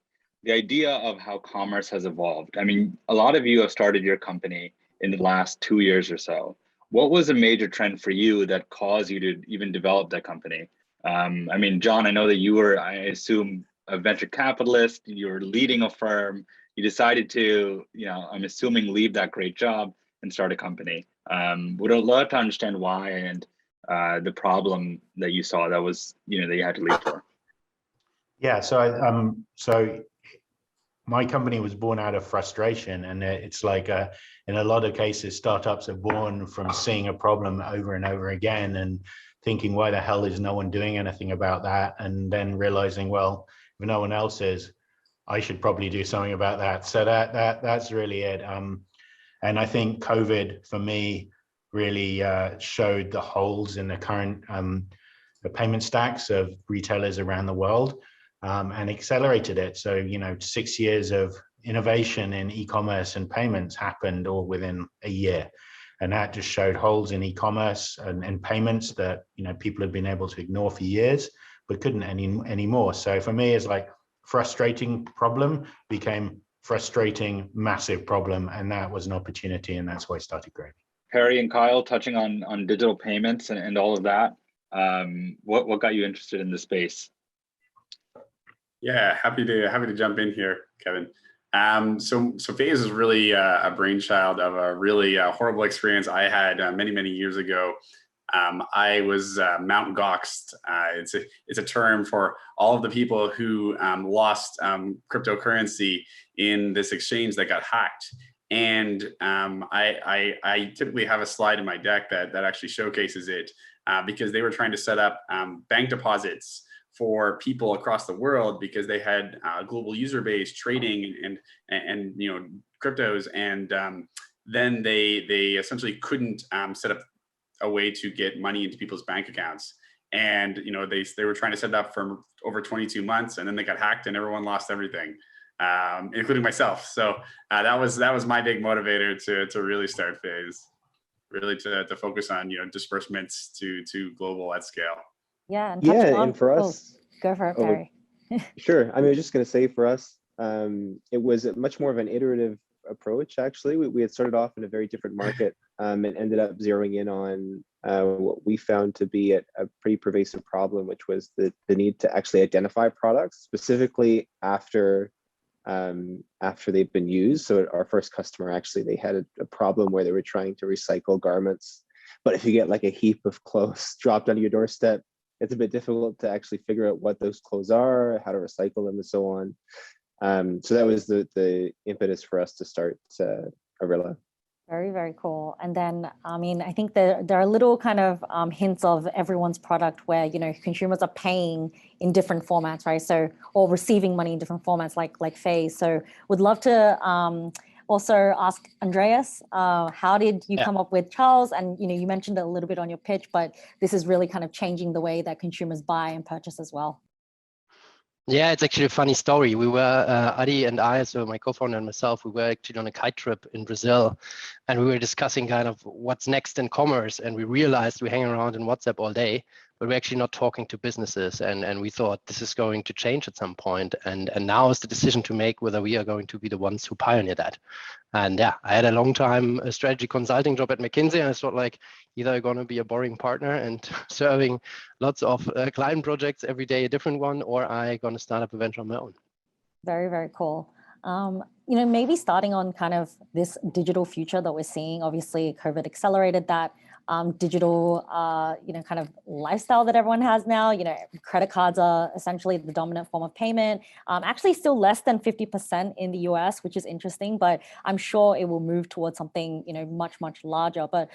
the idea of how commerce has evolved. I mean, a lot of you have started your company in the last 2 years or so. What was a major trend for you that caused you to even develop that company? I mean, John, I know that you were, I assume, a venture capitalist, you were leading a firm, you decided to, I'm assuming, leave that great job and start a company. Would love to understand why and the problem that you saw that was, that you had to leave for. Yeah, so my company was born out of frustration, and it's like in a lot of cases, startups are born from seeing a problem over and over again and thinking, why the hell is no one doing anything about that? And then realizing, well, if no one else is, I should probably do something about that. So that's really it. And I think COVID for me really showed the holes in the current the payment stacks of retailers around the world, and accelerated it. So, 6 years of innovation in e-commerce and payments happened all within a year. And that just showed holes in e-commerce and payments that, people have been able to ignore for years, but couldn't anymore. So for me, it's like frustrating problem became frustrating, massive problem. And that was an opportunity. And that's why I started Gravy. Perry and Kyle, touching on digital payments and all of that, what got you interested in the space? Yeah, happy to jump in here, Kevin. So Phaze is really a brainchild of a really horrible experience I had many years ago. I was Mount Goxed. It's a term for all of the people who lost cryptocurrency in this exchange that got hacked. And I typically have a slide in my deck that actually showcases it because they were trying to set up bank deposits for people across the world because they had a global user base trading and cryptos, and then they essentially couldn't set up a way to get money into people's bank accounts, and they were trying to set it up for over 22 months, and then they got hacked and everyone lost everything, including myself. So that was my big motivator to really start Phaze, really to focus on disbursements to global at scale. Yeah, and for us, go for it, Perry. Sure. I was just going to say for us, it was much more of an iterative approach. Actually, we had started off in a very different market and ended up zeroing in on what we found to be a pretty pervasive problem, which was the need to actually identify products specifically after they've been used. So our first customer, actually, they had a problem where they were trying to recycle garments, but if you get like a heap of clothes dropped on your doorstep, it's a bit difficult to actually figure out what those clothes are, how to recycle them, and so on. So that was the impetus for us to start Arylla. Very, very cool. And then, I think there are little kind of hints of everyone's product where, consumers are paying in different formats, right? So, or receiving money in different formats like Phaze. So would love to also ask Andreas, how did you come up with Charles? And, you mentioned it a little bit on your pitch, but this is really kind of changing the way that consumers buy and purchase as well. Yeah, it's actually a funny story. We were, Adi and I, so my co-founder and myself, we were actually on a kite trip in Brazil, and we were discussing kind of what's next in commerce. And we realized we hang around in WhatsApp all day, but we're actually not talking to businesses. And we thought this is going to change at some point. And now is the decision to make whether we are going to be the ones who pioneer that. And yeah, I had a long time strategy consulting job at McKinsey, and I thought like, either I'm going to be a boring partner and serving lots of client projects every day, a different one, or I'm going to start up a venture on my own. Very, very cool. Maybe starting on kind of this digital future that we're seeing. Obviously, COVID accelerated that digital, kind of lifestyle that everyone has now. Credit cards are essentially the dominant form of payment. Actually, still less than 50% in the US, which is interesting, but I'm sure it will move towards something, much, much larger. But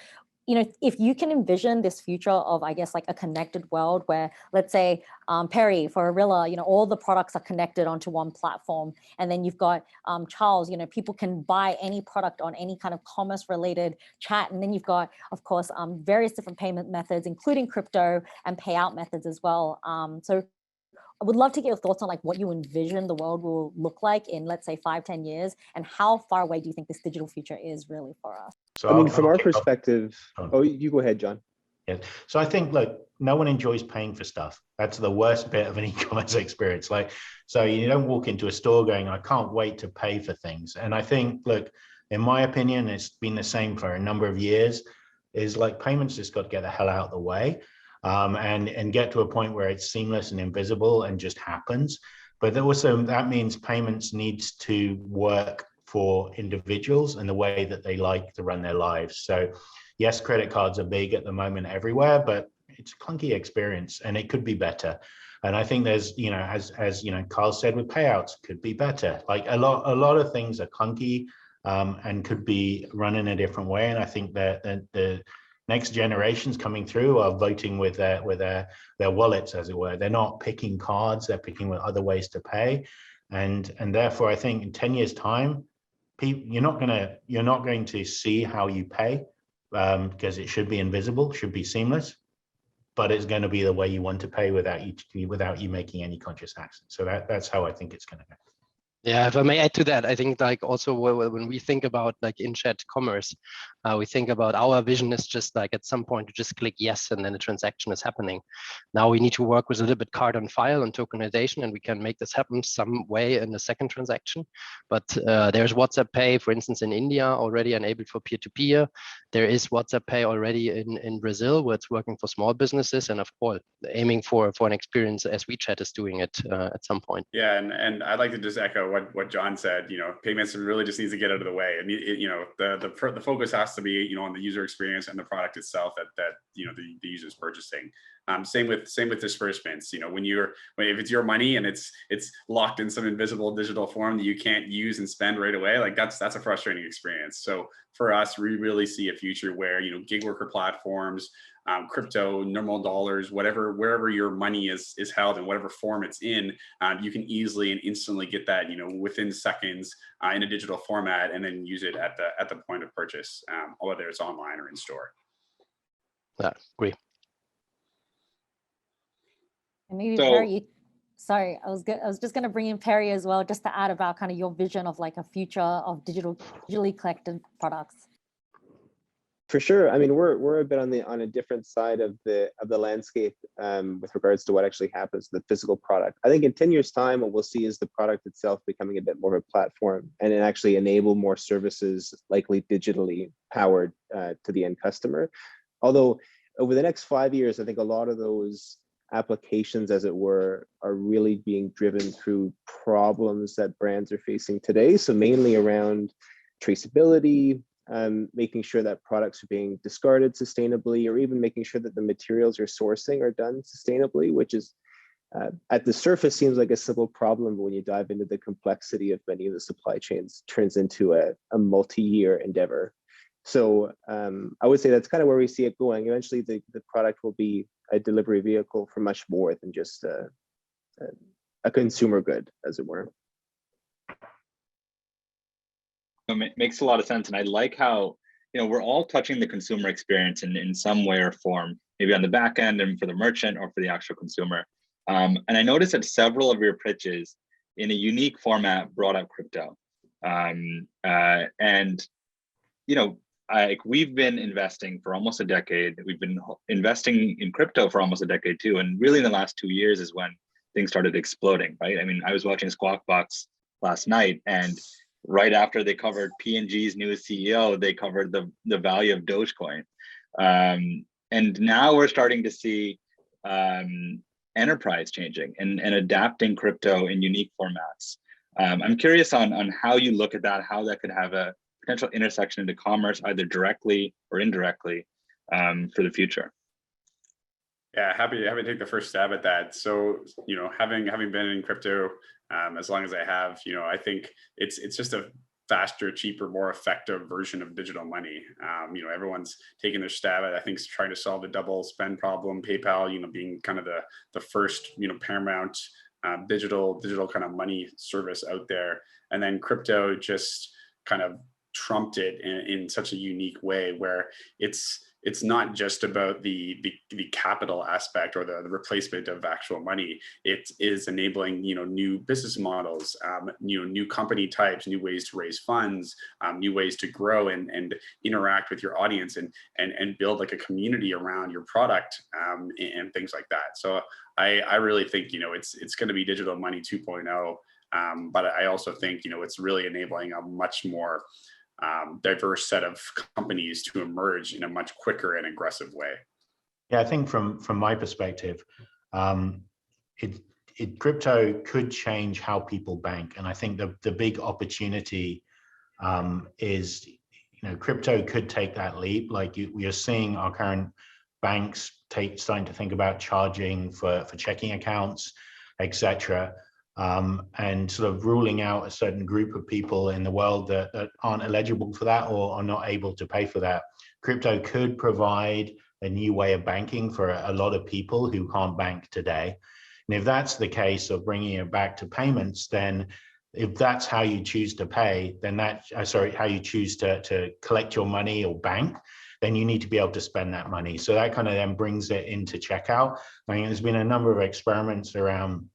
if you can envision this future of, I guess, like a connected world where, let's say, Perry, for Arylla, all the products are connected onto one platform. And then you've got Charles, people can buy any product on any kind of commerce related chat. And then you've got, of course, various different payment methods, including crypto and payout methods as well. So I would love to get your thoughts on like what you envision the world will look like in, let's say, 5-10 years, and how far away do you think this digital future is really for us? So from our perspective, you go ahead, John. Yeah. So I think, look, no one enjoys paying for stuff. That's the worst bit of an e-commerce experience. So you don't walk into a store going, I can't wait to pay for things. And I think, look, in my opinion, it's been the same for a number of years, is like payments just got to get the hell out of the way. And get to a point where it's seamless and invisible and just happens. But also that means payments needs to work for individuals and the way that they like to run their lives. So yes, credit cards are big at the moment everywhere, but it's a clunky experience and it could be better. And I think there's, as Carl said with payouts, could be better. Like a lot of things are clunky and could be run in a different way. And I think that next generations coming through are voting with their wallets, as it were. They're not picking cards, they're picking with other ways to pay. And therefore, I think in 10 years' time, you're not going to see how you pay, because it should be invisible, should be seamless, but it's going to be the way you want to pay without you making any conscious action. So that's how I think it's going to go. Yeah, if I may add to that, I think like also when we think about like in-chat commerce, we think about our vision is just like at some point you just click yes and then the transaction is happening. Now we need to work with a little bit card on file and tokenization, and we can make this happen some way in the second transaction. But there's WhatsApp Pay, for instance, in India already enabled for peer-to-peer. There is WhatsApp Pay already in Brazil, where it's working for small businesses, and of course aiming for an experience as WeChat is doing it at some point. Yeah, and I'd like to just echo what John said. Payments really just needs to get out of the way. I mean, the focus has to be on the user experience and the product itself that the user's purchasing. Same with disbursements. If it's your money and it's locked in some invisible digital form that you can't use and spend right away, like that's a frustrating experience. So for us, we really see a future where gig worker platforms, crypto, normal dollars, wherever your money is held in whatever form it's in, you can easily and instantly get that within seconds in a digital format, and then use it at the point of purchase, whether it's online or in store. Yeah, agree. And maybe Perry, sorry, I was just going to bring in Perry as well, just to add about kind of your vision of like a future of digitally collected products. For sure. I mean, we're a bit on a different side of the landscape with regards to what actually happens to the physical product. I think in 10 years' time, what we'll see is the product itself becoming a bit more of a platform, and it actually enable more services, likely digitally powered to the end customer. Although over the next 5 years, I think a lot of those applications, as it were, are really being driven through problems that brands are facing today. So mainly around traceability, making sure that products are being discarded sustainably, or even making sure that the materials you're sourcing are done sustainably, which is at the surface seems like a simple problem, but when you dive into the complexity of many of the supply chains, turns into a multi-year endeavor. So I would say that's kind of where we see it going. Eventually, the product will be a delivery vehicle for much more than just a consumer good, as it were. It makes a lot of sense, and I like how we're all touching the consumer experience in some way or form, maybe on the back end and for the merchant or for the actual consumer. And I noticed that several of your pitches, in a unique format, brought up crypto. We've been investing for almost a decade. We've been investing in crypto for almost a decade too, and really in the last 2 years is when things started exploding, right? I mean, I was watching Squawk Box last night, and right after they covered P&G's newest CEO, they covered the value of Dogecoin. And now we're starting to see enterprise changing and adapting crypto in unique formats. I'm curious on how you look at that, how that could have a potential intersection into commerce, either directly or indirectly, for the future. Yeah, happy to take the first stab at that. So, having been in crypto as long as I have, I think it's just a faster, cheaper, more effective version of digital money. Everyone's taking their stab at, I think, trying to solve the double spend problem. PayPal, being kind of the first, paramount digital kind of money service out there, and then crypto just kind of trumped it in such a unique way, where it's not just about the capital aspect or the replacement of actual money. It is enabling new business models, new company types, new ways to raise funds, new ways to grow and interact with your audience and build like a community around your product, and things like that. So I really think it's going to be digital money 2.0, but I also think it's really enabling a much more diverse set of companies to emerge in a much quicker and aggressive way. Yeah, I think from my perspective, crypto could change how people bank, and I think the big opportunity is crypto could take that leap. Like we are seeing our current banks starting to think about charging for checking accounts, etc. and sort of ruling out a certain group of people in the world that aren't eligible for that or are not able to pay for that. Crypto could provide a new way of banking for a lot of people who can't bank today. And if that's the case of bringing it back to payments, then if that's how you choose to pay, then how you choose to collect your money or bank, then you need to be able to spend that money. So that kind of then brings it into checkout. I mean, there's been a number of experiments around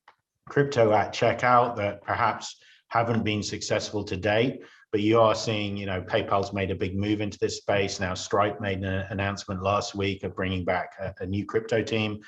crypto at checkout that perhaps haven't been successful to date, but you are seeing, PayPal's made a big move into this space. Now Stripe made an announcement last week of bringing back a new crypto team.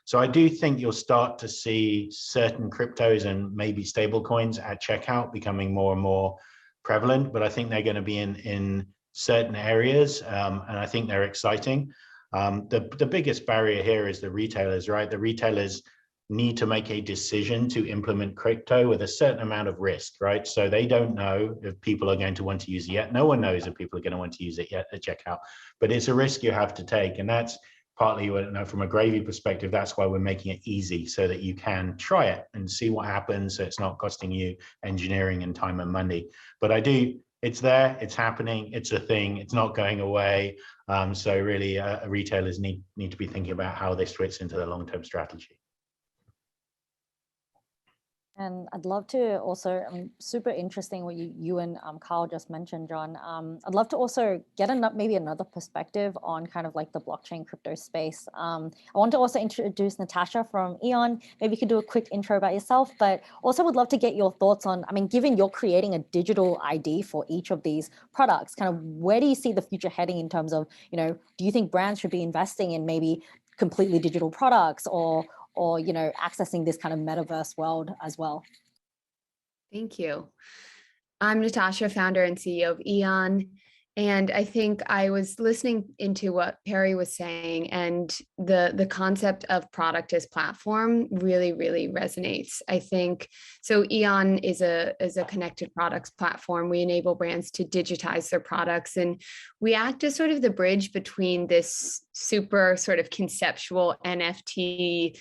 So I do think you'll start to see certain cryptos and maybe stable coins at checkout becoming more and more prevalent, but I think they're going to be in certain areas, and I think they're exciting. The biggest barrier here is the retailers, right? The retailers need to make a decision to implement crypto with a certain amount of risk, right? So they don't know if people are going to want to use it yet. No one knows if people are going to want to use it yet at checkout, but it's a risk you have to take. And that's partly, from a Gravy perspective, that's why we're making it easy so that you can try it and see what happens. So it's not costing you engineering and time and money. But it's there, it's happening, it's a thing, it's not going away. So really, retailers need to be thinking about how this fits into their long-term strategy. And I'd love to also, super interesting what you and Carl just mentioned, John. I'd love to also get maybe another perspective on kind of like the blockchain crypto space. I want to also introduce Natasha from Eon. Maybe you could do a quick intro about yourself, but also would love to get your thoughts on, given you're creating a digital ID for each of these products, kind of where do you see the future heading in terms of, do you think brands should be investing in maybe completely digital products or accessing this kind of metaverse world as well? Thank you. I'm Natasha, founder and CEO of Eon. And I think I was listening into what Perry was saying, and the concept of product as platform really, really resonates. I think so. Eon is a connected products platform. We enable brands to digitize their products, and we act as sort of the bridge between this super sort of conceptual NFT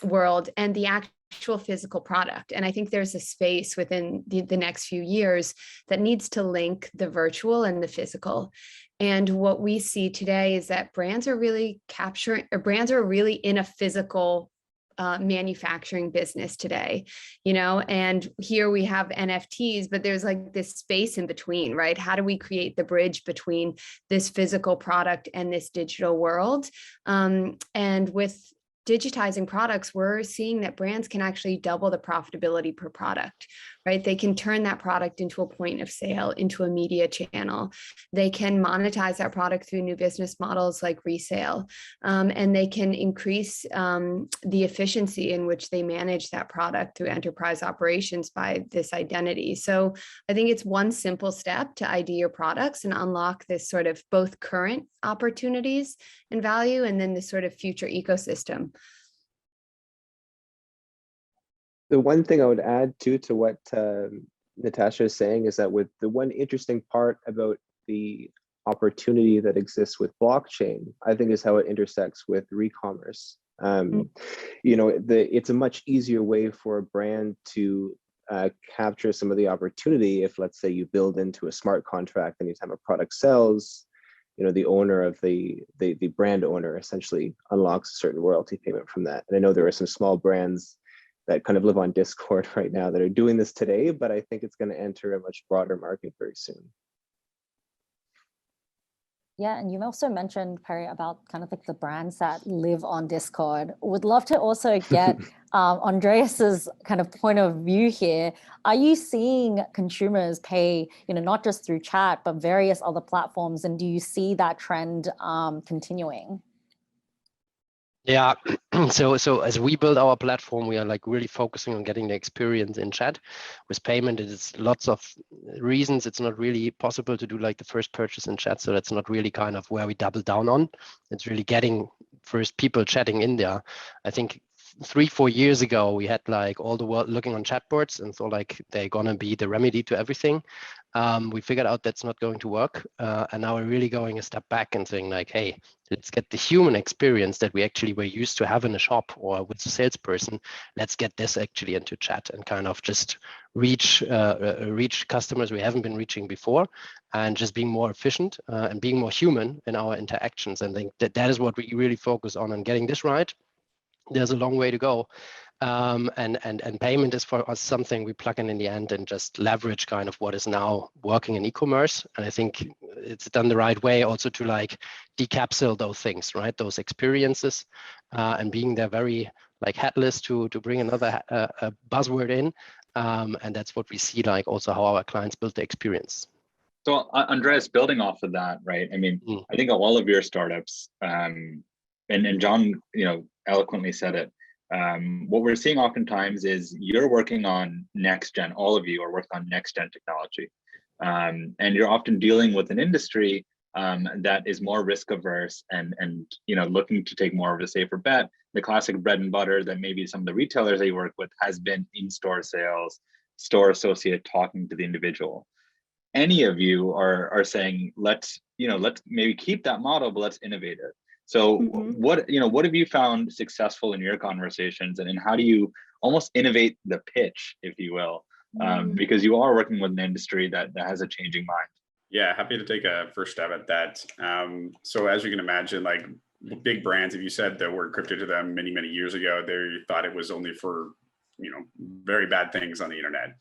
world and the actual physical product. And I think there's a space within the next few years that needs to link the virtual and the physical. And what we see today is that brands are really in a physical manufacturing business today, and here we have NFTs, but there's like this space in between, right? How do we create the bridge between this physical product and this digital world? And with digitizing products, we're seeing that brands can actually double the profitability per product, right? They can turn that product into a point of sale, into a media channel. They can monetize that product through new business models like resale, and they can increase the efficiency in which they manage that product through enterprise operations by this identity. So I think it's one simple step to ID your products and unlock this sort of both current opportunities and value, and then this sort of future ecosystem. The one thing I would add to what Natasha is saying is that with the one interesting part about the opportunity that exists with blockchain, I think is how it intersects with re-commerce. It's a much easier way for a brand to capture some of the opportunity if, let's say, you build into a smart contract anytime a product sells, the owner of the brand owner essentially unlocks a certain royalty payment from that. And I know there are some small brands that kind of live on Discord right now that are doing this today, but I think it's going to enter a much broader market very soon. Yeah, and you also mentioned, Perry, about kind of like the brands that live on Discord. Would love to also get Andreas's kind of point of view here. Are you seeing consumers pay, not just through chat, but various other platforms? And do you see that trend continuing? Yeah, so as we build our platform, we are like really focusing on getting the experience in chat. With payment, it is lots of reasons it's not really possible to do like the first purchase in chat. So that's not really kind of where we double down on. It's really getting first people chatting in there. I think 3-4 years ago, we had like all the world looking on chatbots and thought like they're gonna be the remedy to everything. We figured out that's not going to work, and now we're really going a step back and saying like, hey, let's get the human experience that we actually were used to have in a shop or with a salesperson. Let's get this actually into chat and kind of just reach customers we haven't been reaching before, and just being more efficient and being more human in our interactions. And I think that is what we really focus on, and getting this right. There's a long way to go. And payment is for us something we plug in the end and just leverage kind of what is now working in e-commerce. And I think it's done the right way also to like decapsule those things, right? Those experiences, and being there very like headless to bring another buzzword in. And that's what we see like also how our clients build the experience. So Andreas, building off of that, right? I mean, I think all of your startups, and John, eloquently said it. What we're seeing oftentimes is you're working on next gen. All of you are working on next gen technology, and you're often dealing with an industry that is more risk averse and looking to take more of a safer bet. The classic bread and butter that maybe some of the retailers that you work with has been in-store sales, store associate talking to the individual. Any of you are saying let's maybe keep that model, but let's innovate it. So what have you found successful in your conversations, and how do you almost innovate the pitch, if you will, because you are working with an industry that has a changing mind? Yeah, happy to take a first stab at that. So as you can imagine, like big brands, if you said the word crypto to them many, many years ago, they thought it was only for very bad things on the internet.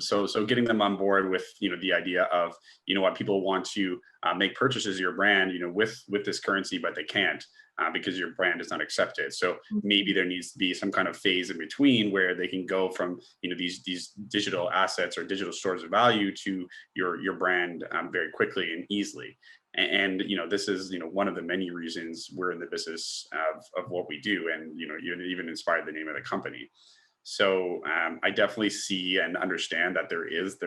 So getting them on board with the idea of what people want to make purchases of your brand with this currency, but they can't because your brand is not accepted. So maybe there needs to be some kind of phase in between where they can go from these digital assets or digital stores of value to your brand very quickly and easily. And this is one of the many reasons we're in the business of what we do, and you even inspired the name of the company. So I definitely see and understand that there is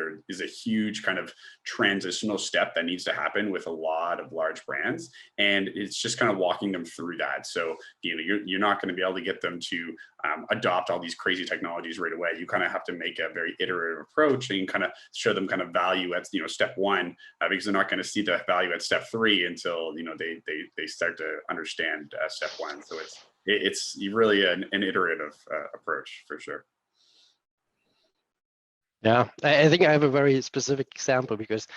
a huge kind of transitional step that needs to happen with a lot of large brands, and it's just kind of walking them through that. So you're not going to be able to get them to adopt all these crazy technologies right away. You kind of have to make a very iterative approach and kind of show them kind of value at step one, because they're not going to see the value at step 3 until they start to understand step 1. So it's really an iterative approach for sure. Yeah, I think I have a very specific example, because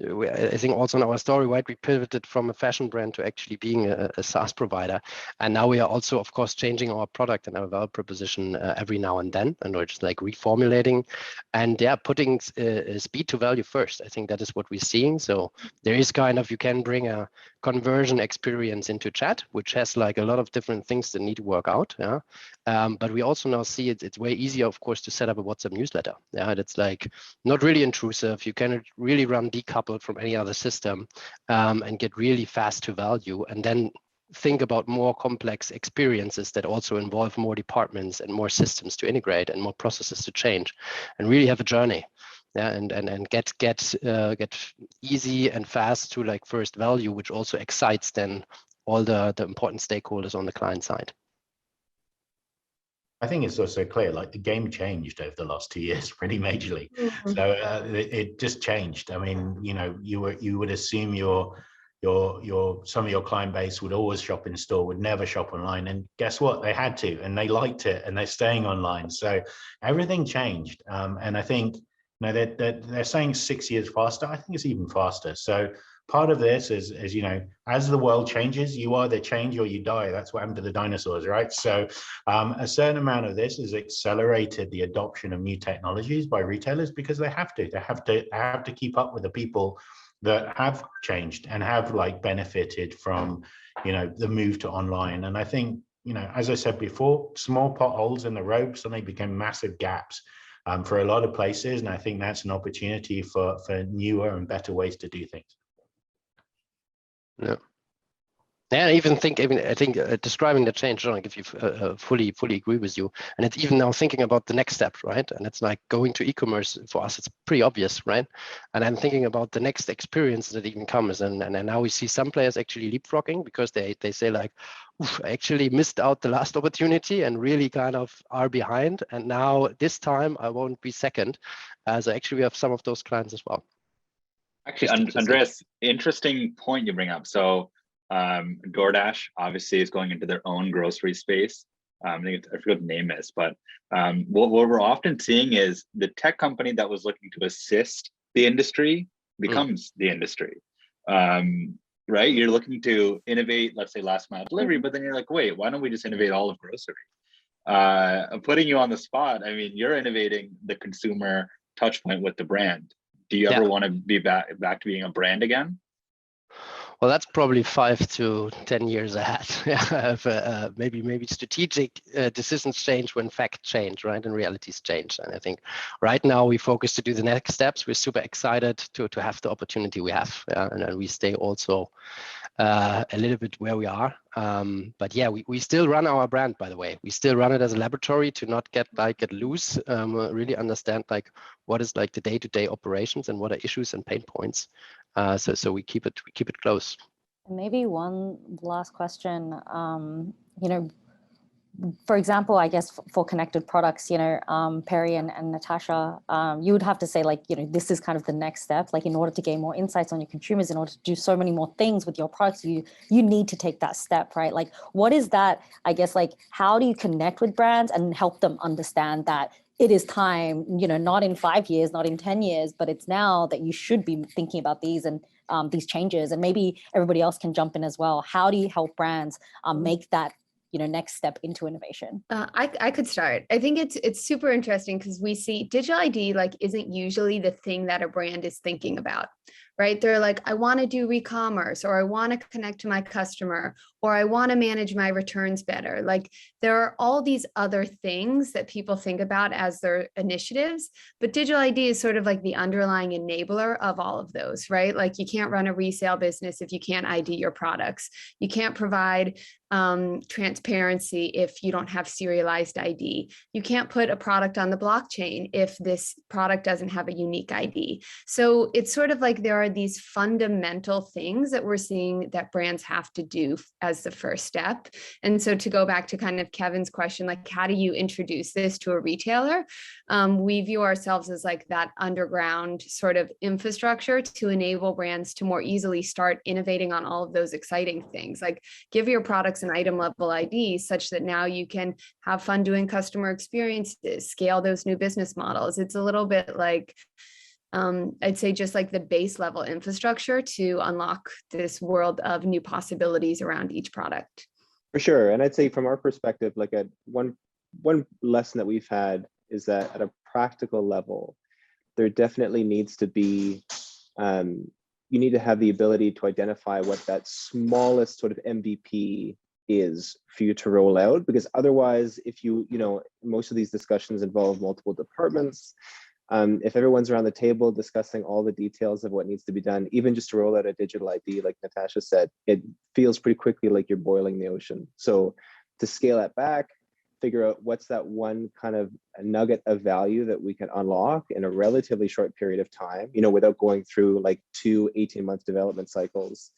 I think also in our story, right, we pivoted from a fashion brand to actually being a SaaS provider. And now we are also, of course, changing our product and our value proposition every now and then. And we're just like reformulating and putting speed to value first. I think that is what we're seeing. So there is kind of, you can bring a conversion experience into chat, which has like a lot of different things that need to work out. Yeah. But we also now see it's way easier, of course, to set up a WhatsApp newsletter. Yeah, it's like not really intrusive. You can really run decoupled from any other system and get really fast to value, and then think about more complex experiences that also involve more departments and more systems to integrate and more processes to change, and really have a journey. Yeah, and get easy and fast to like first value, which also excites then all the important stakeholders on the client side. I think it's also clear, like the game changed over the last 2 years pretty majorly. So it just changed. I mean, you would assume some of your client base would always shop in store, would never shop online. And guess what? They had to, and they liked it, and they're staying online. So everything changed. And I think they're saying 6 years faster. I think it's even faster. So part of this is as the world changes, you either change or you die. That's what happened to the dinosaurs, right? So a certain amount of this has accelerated the adoption of new technologies by retailers, because they have to keep up with the people that have changed and have like benefited from the move to online. And I think as I said before, small potholes in the road suddenly became massive gaps for a lot of places, and I think that's an opportunity for newer and better ways to do things. Yeah. Yeah, I think describing the change, John, if you fully agree with you. And it's even now thinking about the next step, right? And it's like going to e-commerce for us, it's pretty obvious, right? And I'm thinking about the next experience that even comes. And now we see some players actually leapfrogging because they say like, oof, I actually missed out the last opportunity and really kind of are behind. And now this time I won't be second. So actually we have some of those clients as well. Actually, Andreas, interesting point you bring up. So DoorDash obviously is going into their own grocery space. I forget what the name is, but what we're often seeing is the tech company that was looking to assist the industry becomes the industry. Right? You're looking to innovate, let's say last mile delivery, but then you're like, wait, why don't we just innovate all of grocery? Putting you on the spot, I mean, you're innovating the consumer touch point with the brand. Do you ever want to be back to being a brand again? Well, that's probably 5 to 10 years ahead. Maybe strategic decisions change when facts change, right? And realities change. And I think right now we focus to do the next steps. We're super excited to have the opportunity we have, and we stay also a little bit where we are. But yeah, we still run our brand, by the way. We still run it as a laboratory to not get loose, really understand like what is like the day-to-day operations and what are issues and pain points. So we keep it close. Maybe one last question. For example, I guess for connected products, Perry and Natasha, you would have to say like, this is kind of the next step. Like in order to gain more insights on your consumers, in order to do so many more things with your products, you need to take that step, right? Like, what is that? I guess like, how do you connect with brands and help them understand that it is time, not in 5 years, not in 10 years, but it's now that you should be thinking about these and these changes, and maybe everybody else can jump in as well. How do you help brands make that next step into innovation? I could start. I think it's super interesting because we see digital ID like isn't usually the thing that a brand is thinking about, right? They're like, I want to do e-commerce, or I want to connect to my customer, or I want to manage my returns better. Like there are all these other things that people think about as their initiatives, but digital ID is sort of like the underlying enabler of all of those, right? Like you can't run a resale business if you can't ID your products. You can't provide transparency if you don't have serialized ID. You can't put a product on the blockchain if this product doesn't have a unique ID. So it's sort of like there are these fundamental things that we're seeing that brands have to do as the first step. And so to go back to kind of Kevin's question, like how do you introduce this to a retailer? We view ourselves as like that underground sort of infrastructure to enable brands to more easily start innovating on all of those exciting things. Like give your products an item level ID such that now you can have fun doing customer experiences, scale those new business models. It's a little bit like, I'd say just like the base level infrastructure to unlock this world of new possibilities around each product. For sure. And I'd say from our perspective, like one lesson that we've had is that at a practical level, there definitely needs to be, you need to have the ability to identify what that smallest sort of MVP is for you to roll out, because otherwise, if most of these discussions involve multiple departments. If everyone's around the table discussing all the details of what needs to be done, even just to roll out a digital ID, like Natasha said, it feels pretty quickly like you're boiling the ocean. So to scale it back, figure out what's that one kind of nugget of value that we can unlock in a relatively short period of time, without going through like 2 18-month development cycles.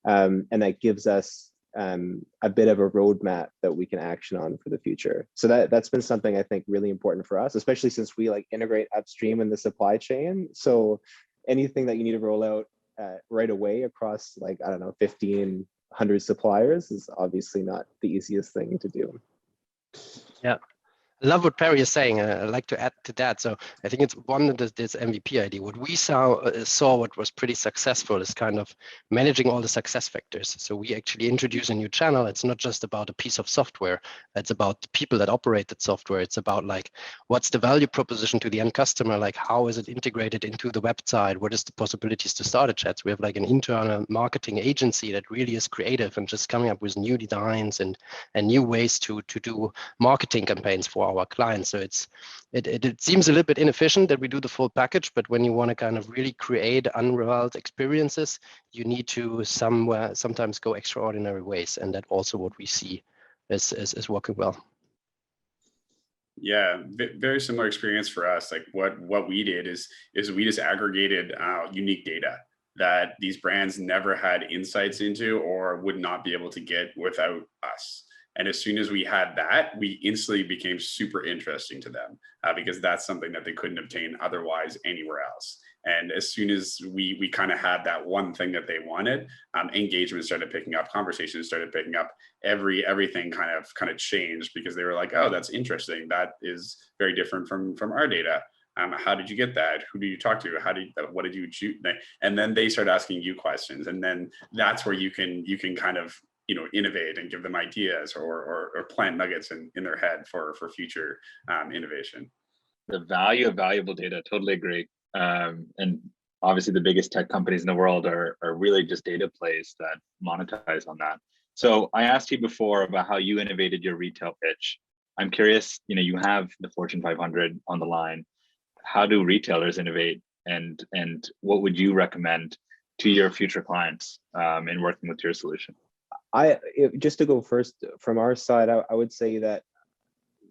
And that gives us a bit of a roadmap that we can action on for the future. So that's been something I think really important for us, especially since we like integrate upstream in the supply chain. So anything that you need to roll out right away across like, 1,500 suppliers is obviously not the easiest thing to do. Yeah. I love what Perry is saying. I'd like to add to that. So I think it's one of this MVP idea. What we saw what was pretty successful is kind of managing all the success factors. So we actually introduce a new channel. It's not just about a piece of software. It's about the people that operate that software. It's about like, what's the value proposition to the end customer? Like, how is it integrated into the website? What is the possibilities to start a chat? So we have like an internal marketing agency that really is creative and just coming up with new designs and new ways to do marketing campaigns for our clients. So it seems a little bit inefficient that we do the full package, but when you want to kind of really create unrivaled experiences, you need to sometimes go extraordinary ways, and that also what we see is working well. Yeah, very similar experience for us. Like what we did is we just aggregated unique data that these brands never had insights into or would not be able to get without us. And as soon as we had that, we instantly became super interesting to them because that's something that they couldn't obtain otherwise anywhere else. And as soon as we kind of had that one thing that they wanted, engagement started picking up, conversations started picking up, everything kind of changed because they were like, oh, that's interesting. That is very different from our data. How did you get that? Who did you talk to? What did you choose? And then they start asking you questions, and then that's where you can kind of innovate and give them ideas or plant nuggets in their head for future innovation. The value of valuable data, totally agree. And obviously the biggest tech companies in the world are really just data plays that monetize on that. So I asked you before about how you innovated your retail pitch. I'm curious, you have the Fortune 500 on the line. How do retailers innovate, and what would you recommend to your future clients in working with your solution? Just to go first from our side, I would say that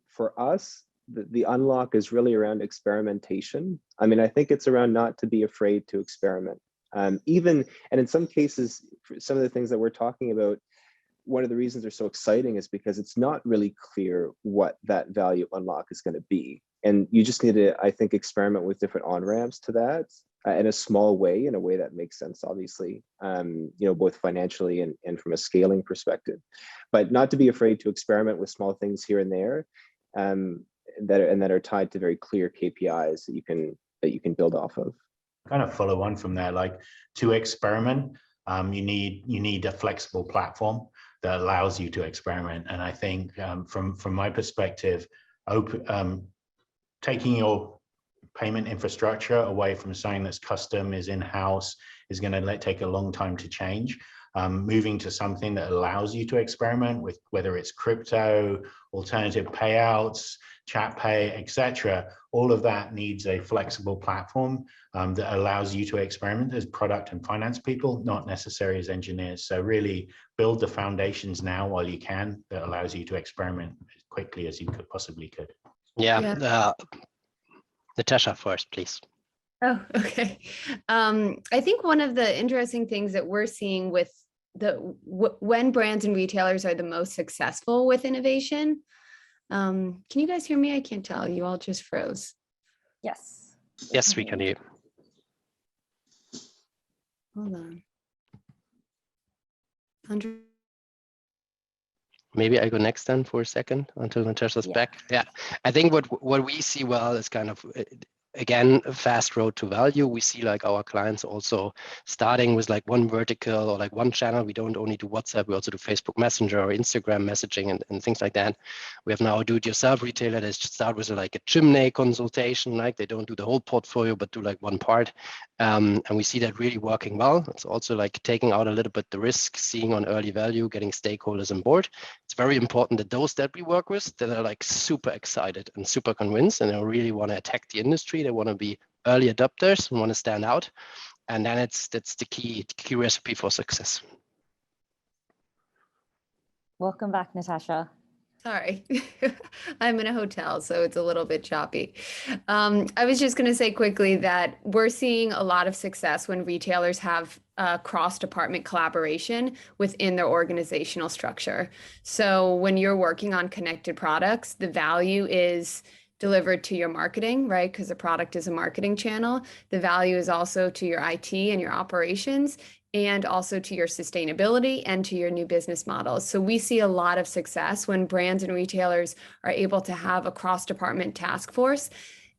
for us, the unlock is really around experimentation. I mean, I think it's around not to be afraid to experiment. And in some cases, some of the things that we're talking about, one of the reasons they're so exciting is because it's not really clear what that value unlock is going to be. And you just need to, I think, experiment with different on-ramps to that in a small way, in a way that makes sense, obviously, both financially and from a scaling perspective. But not to be afraid to experiment with small things here and there that are tied to very clear KPIs that you can build off of. Kind of follow on from there, like to experiment, you need a flexible platform that allows you to experiment. And I think from my perspective, taking your payment infrastructure away from something that's custom, is in-house, is going to take a long time to change. Moving to something that allows you to experiment with, whether it's crypto, alternative payouts, chat pay, etc. All of that needs a flexible platform that allows you to experiment as product and finance people, not necessarily as engineers. So really build the foundations now while you can that allows you to experiment as quickly as you possibly could. Yeah. Natasha first, please. Oh, okay. I think one of the interesting things that we're seeing with when brands and retailers are the most successful with innovation. Can you guys hear me? I can't tell. You all just froze. Yes. Yes, we can hear you. Hold on. 100. Maybe I go next then for a second until Natasha's back. Yeah, I think what we see well is kind of, again, a fast road to value. We see like our clients also starting with like one vertical or like one channel. We don't only do WhatsApp, we also do Facebook Messenger or Instagram messaging and things like that. We have now a do-it-yourself retailer that just start with like a chimney consultation, like they don't do the whole portfolio, but do like one part. And we see that really working well. It's also like taking out a little bit the risk, seeing on early value, getting stakeholders on board. It's very important that those that we work with that are like super excited and super convinced and they really want to attack the industry. They want to be early adopters and want to stand out. And then that's the key recipe for success. Welcome back, Natasha. Sorry, I'm in a hotel, so it's a little bit choppy. I was just going to say quickly that we're seeing a lot of success when retailers have cross-department collaboration within their organizational structure. So when you're working on connected products, the value is delivered to your marketing, right? Because the product is a marketing channel. The value is also to your IT and your operations, and also to your sustainability and to your new business models. So we see a lot of success when brands and retailers are able to have a cross-department task force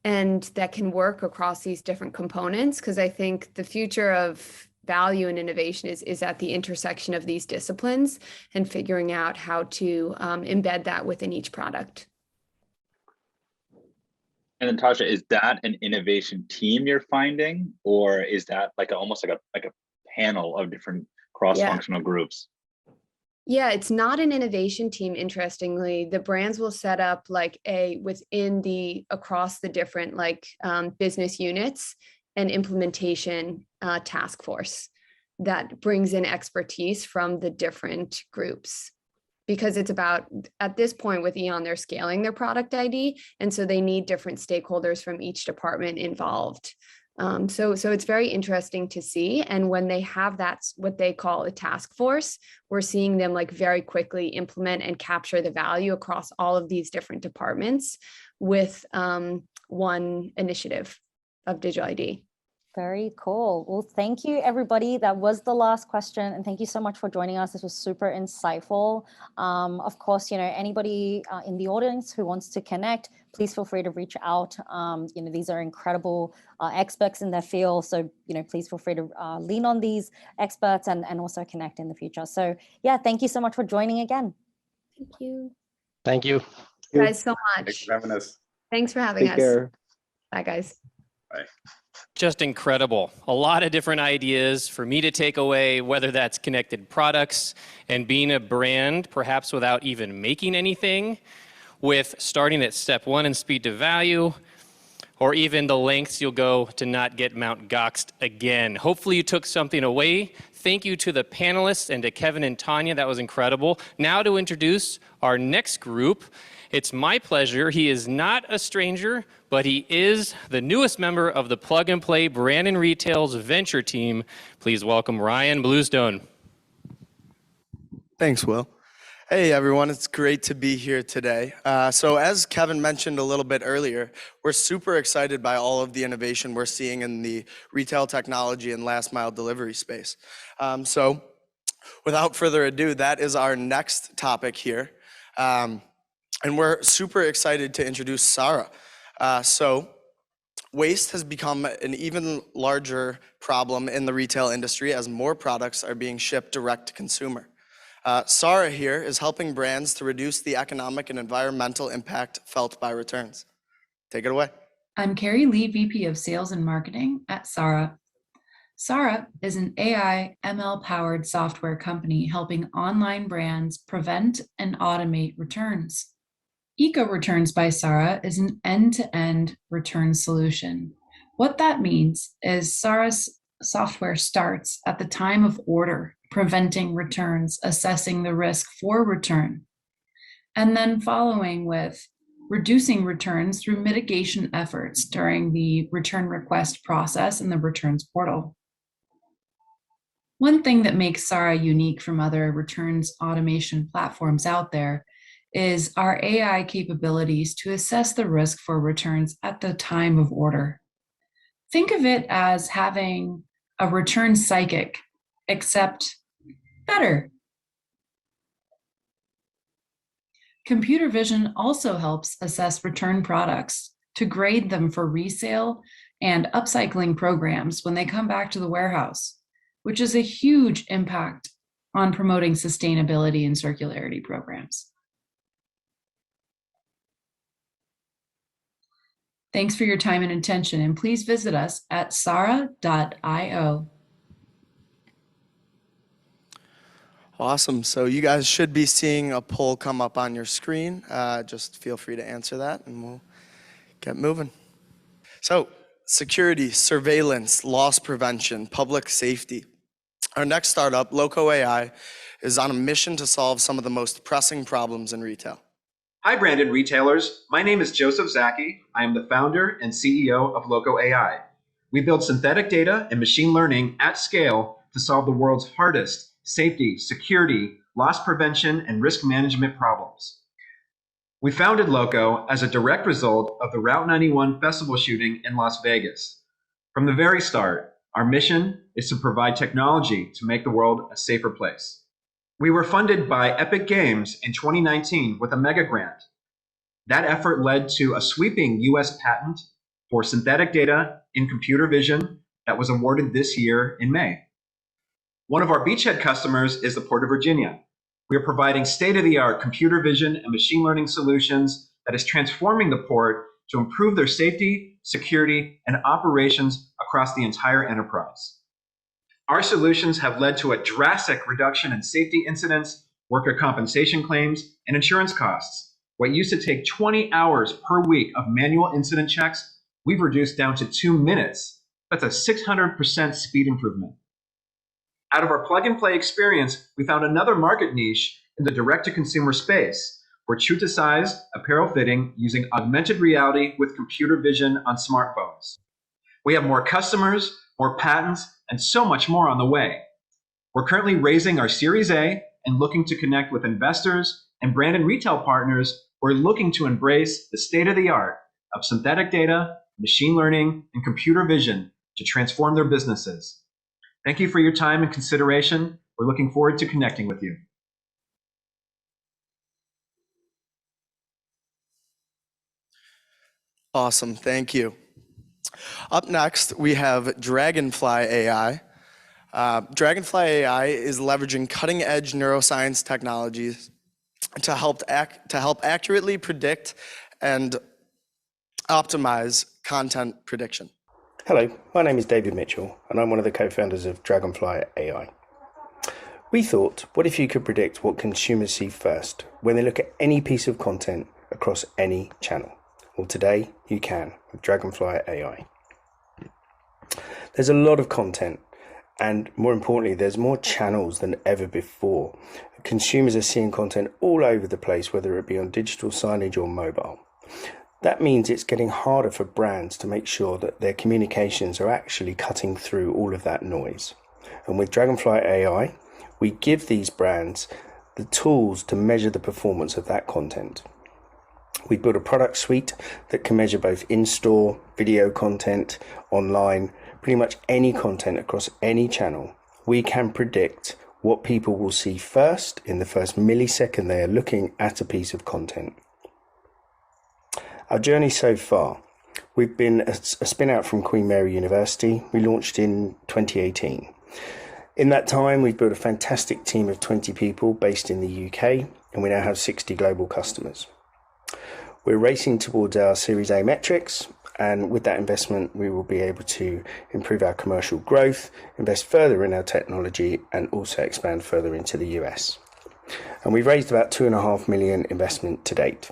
and that can work across these different components, because I think the future of value and innovation is at the intersection of these disciplines and figuring out how to embed that within each product. And Natasha, is that an innovation team you're finding, or is that like almost like a panel of different cross-functional groups? Yeah, it's not an innovation team, interestingly. The brands will set up like across the different business units and implementation task force that brings in expertise from the different groups. Because it's about, at this point with Eon, they're scaling their product ID. And so they need different stakeholders from each department involved. So it's very interesting to see. And when they have that, what they call a task force, we're seeing them like very quickly implement and capture the value across all of these different departments with one initiative of digital ID. Very cool. Well, thank you, everybody. That was the last question. And thank you so much for joining us. This was super insightful. Of course, anybody in the audience who wants to connect, please feel free to reach out. These are incredible experts in their field. So, please feel free to lean on these experts and also connect in the future. So yeah, thank you so much for joining again. Thank you. Thank you. Guys, so much. Thanks for having us. Thanks for having us. Take care. Bye, guys. Bye. Just incredible. A lot of different ideas for me to take away, whether that's connected products and being a brand, perhaps without even making anything, with starting at step 1 in speed to value, or even the lengths you'll go to not get Mount Goxed again. Hopefully you took something away. Thank you to the panelists and to Kevin and Tanya. That was incredible. Now to introduce our next group. It's my pleasure. He is not a stranger, but he is the newest member of the Plug and Play Brand and Retail's venture team. Please welcome Ryan Bluestone. Thanks, Will. Hey, everyone. It's great to be here today. So as Kevin mentioned a little bit earlier, we're super excited by all of the innovation we're seeing in the retail technology and last mile delivery space. So without further ado, that is our next topic here. And we're super excited to introduce Saara. So waste has become an even larger problem in the retail industry as more products are being shipped direct to consumer. Saara here is helping brands to reduce the economic and environmental impact felt by returns. Take it away. I'm Carrie Lee, VP of Sales and Marketing at Saara. Saara is an AI ML-powered software company helping online brands prevent and automate returns. Eco Returns by Saara is an end-to-end return solution. What that means is Saara's software starts at the time of order, preventing returns, assessing the risk for return, and then following with reducing returns through mitigation efforts during the return request process in the returns portal. One thing that makes Saara unique from other returns automation platforms out there is our AI capabilities to assess the risk for returns at the time of order. Think of it as having a return psychic, except better. Computer vision also helps assess return products to grade them for resale and upcycling programs when they come back to the warehouse, which is a huge impact on promoting sustainability and circularity programs. Thanks for your time and attention, and please visit us at saara.io. Awesome. So you guys should be seeing a poll come up on your screen. Just feel free to answer that and we'll get moving. So security, surveillance, loss prevention, public safety. Our next startup, LokoAI, is on a mission to solve some of the most pressing problems in retail. Hi, branded retailers. My name is Joseph Zaki. I am the founder and CEO of LokoAI. We build synthetic data and machine learning at scale to solve the world's hardest safety, security, loss prevention, and risk management problems. We founded Loko as a direct result of the Route 91 festival shooting in Las Vegas. From the very start, our mission is to provide technology to make the world a safer place. We were funded by Epic Games in 2019 with a mega grant. That effort led to a sweeping US patent for synthetic data in computer vision that was awarded this year in May. One of our beachhead customers is the Port of Virginia. We are providing state-of-the-art computer vision and machine learning solutions that is transforming the port to improve their safety, security, and operations across the entire enterprise. Our solutions have led to a drastic reduction in safety incidents worker compensation claims, and insurance costs. What used to take 20 hours per week of manual incident checks, we've reduced down to 2 minutes. That's a 600% speed improvement. Out of our plug-and-play experience, we found another market niche in the direct-to-consumer space. We're true to size apparel fitting using augmented reality with computer vision on smartphones. We have more customers, more patents, and so much more on the way. We're currently raising our Series A and looking to connect with investors and brand and retail partners who are looking to embrace the state-of-the-art of synthetic data, machine learning, and computer vision to transform their businesses. Thank you for your time and consideration. We're looking forward to connecting with you. Awesome, thank you. Up next, we have Dragonfly AI. Dragonfly AI is leveraging cutting-edge neuroscience technologies to help accurately predict and optimize content prediction. Hello, my name is David Mitchell, and I'm one of the co-founders of Dragonfly AI. We thought, what if you could predict what consumers see first when they look at any piece of content across any channel? Well, today you can with Dragonfly AI. There's a lot of content, and more importantly, there's more channels than ever before. Consumers are seeing content all over the place, whether it be on digital signage or mobile. That means it's getting harder for brands to make sure that their communications are actually cutting through all of that noise. And with Dragonfly AI, we give these brands the tools to measure the performance of that content. We built a product suite that can measure both in-store, video content, online, pretty much any content across any channel. We can predict what people will see first in the first millisecond they are looking at a piece of content. Our journey so far, we've been a spin out from Queen Mary University. We launched in 2018. In that time, we've built a fantastic team of 20 people based in the UK, and we now have 60 global customers. We're racing towards our Series A metrics, and with that investment, we will be able to improve our commercial growth, invest further in our technology, and also expand further into the US. And we've raised about $2.5 million investment to date.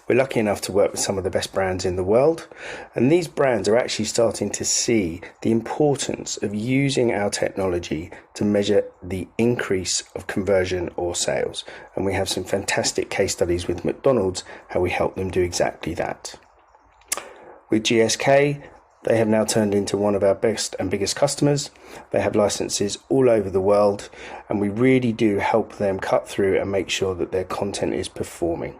We're lucky enough to work with some of the best brands in the world, and these brands are actually starting to see the importance of using our technology to measure the increase of conversion or sales. And we have some fantastic case studies with McDonald's, how we help them do exactly that. With GSK, they have now turned into one of our best and biggest customers. They have licenses all over the world, and we really do help them cut through and make sure that their content is performing.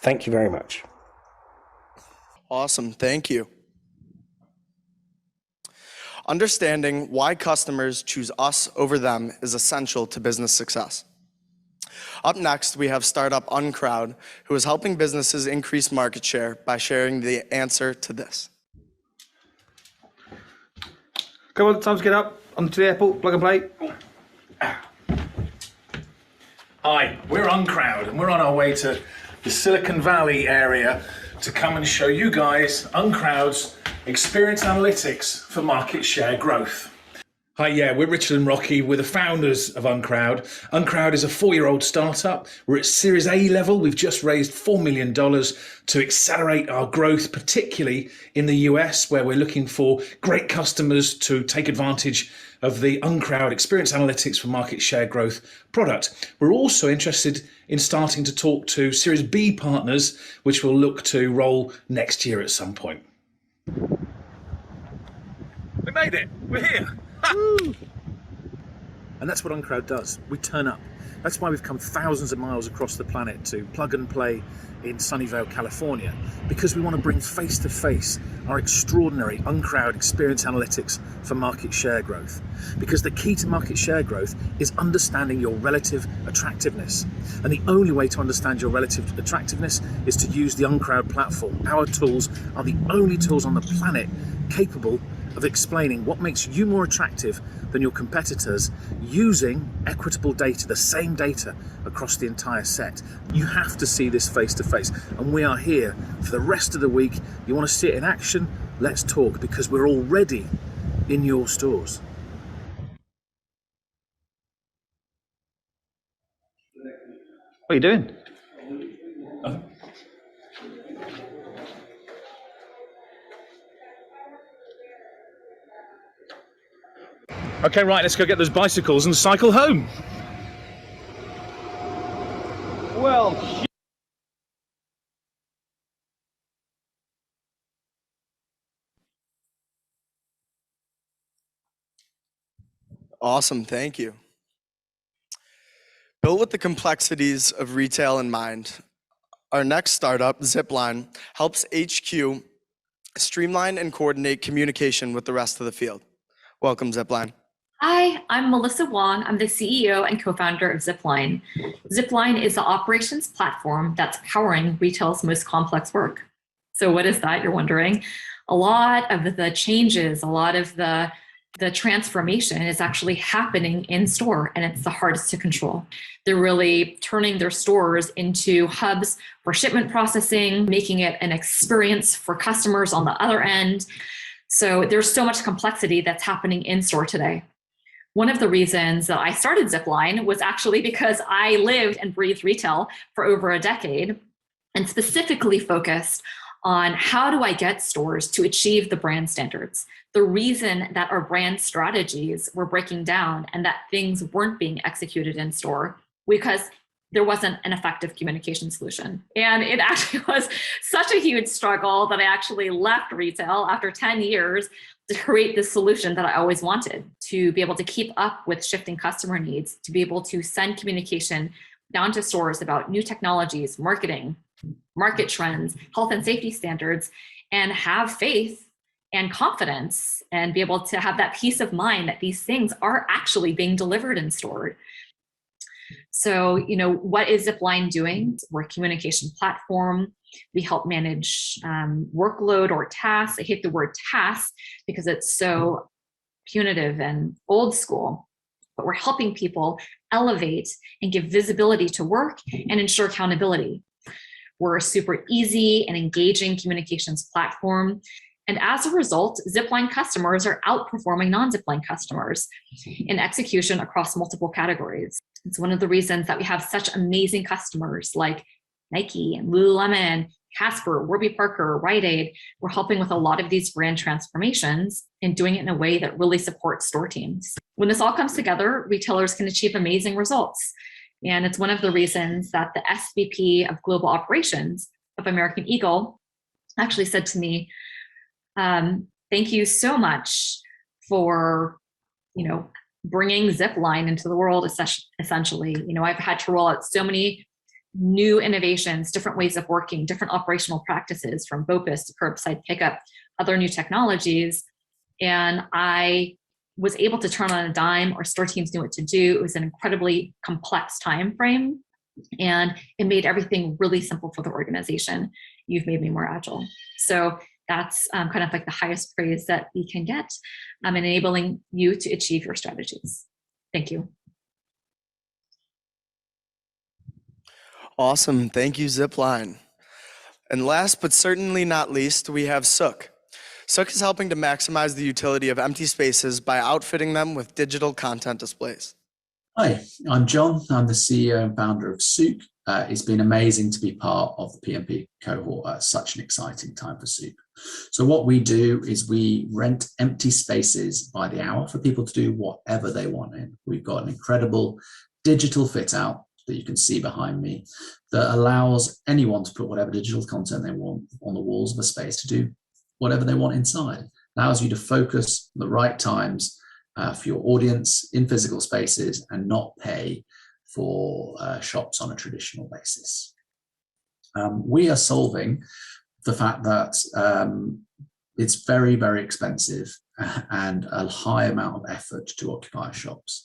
Thank you very much. Awesome, thank you. Understanding why customers choose us over them is essential to business success. Up next, we have startup Uncrowd, who is helping businesses increase market share by sharing the answer to this. Come on, time to get up. On to the airport, plug and play. Hi, we're Uncrowd, and we're on our way to the Silicon Valley area to come and show you guys Uncrowd's experience analytics for market share growth. Hi, yeah, we're Richard and Rocky. We're the founders of Uncrowd. Uncrowd is a 4-year-old startup. We're at Series A level. We've just raised $4 million to accelerate our growth, particularly in the US, where we're looking for great customers to take advantage of the Uncrowd experience analytics for market share growth product. We're also interested in starting to talk to Series B partners, which we'll look to roll next year at some point. We made it, we're here. And that's what Uncrowd does. We turn up. That's why we've come thousands of miles across the planet to plug and play in Sunnyvale, California, because we want to bring face to face our extraordinary Uncrowd experience analytics for market share growth. Because the key to market share growth is understanding your relative attractiveness. And the only way to understand your relative attractiveness is to use the Uncrowd platform. Our tools are the only tools on the planet capable of explaining what makes you more attractive than your competitors using equitable data, the same data across the entire set. You have to see this face to face, and we are here for the rest of the week. You want to see it in action? Let's talk, because we're already in your stores. What are you doing? Okay, right, let's go get those bicycles and cycle home. Well, Awesome, thank you. Built with the complexities of retail in mind, our next startup, Zipline, helps HQ streamline and coordinate communication with the rest of the field. Welcome, Zipline. Hi, I'm Melissa Wong. I'm the CEO and co-founder of Zipline. Zipline is the operations platform that's powering retail's most complex work. So what is that, you're wondering? A lot of the changes, a lot of the transformation is actually happening in store, and it's the hardest to control. They're really turning their stores into hubs for shipment processing, making it an experience for customers on the other end. So there's so much complexity that's happening in store today. One of the reasons that I started Zipline was actually because I lived and breathed retail for over a decade and specifically focused on how do I get stores to achieve the brand standards. The reason that our brand strategies were breaking down and that things weren't being executed in store because there wasn't an effective communication solution. And it actually was such a huge struggle that I actually left retail after 10 years to create this solution that I always wanted, to be able to keep up with shifting customer needs, to be able to send communication down to stores about new technologies, marketing, market trends, health and safety standards, and have faith and confidence and be able to have that peace of mind that these things are actually being delivered and stored. So, what is Zipline doing? We're a communication platform. We help manage workload or tasks. I hate the word task because it's so punitive and old school, but we're helping people elevate and give visibility to work and ensure accountability. We're a super easy and engaging communications platform. And as a result, Zipline customers are outperforming non-Zipline customers in execution across multiple categories. It's one of the reasons that we have such amazing customers like Nike and Lululemon, Casper, Warby Parker, Rite Aid. We're helping with a lot of these brand transformations and doing it in a way that really supports store teams. When this all comes together, retailers can achieve amazing results. And it's one of the reasons that the SVP of Global Operations of American Eagle actually said to me, thank you so much for, bringing Zipline into the world, essentially. I've had to roll out so many new innovations, different ways of working, different operational practices from BOPUS to curbside pickup, other new technologies. And I was able to turn on a dime. Our store teams knew what to do. It was an incredibly complex time frame, and it made everything really simple for the organization. You've made me more agile. So that's kind of like the highest praise that we can get, enabling you to achieve your strategies. Thank you. Awesome, thank you, Zipline. And last but certainly not least, we have Sook. Sook is helping to maximize the utility of empty spaces by outfitting them with digital content displays. Hi, I'm John. I'm the CEO and founder of Sook. It's been amazing to be part of the PMP cohort at such an exciting time for Sook. So what we do is we rent empty spaces by the hour for people to do whatever they want in. We've got an incredible digital fit out that you can see behind me that allows anyone to put whatever digital content they want on the walls of a space to do whatever they want inside. Allows you to focus the right times for your audience in physical spaces and not pay for shops on a traditional basis. We are solving the fact that it's very, very expensive and a high amount of effort to occupy shops.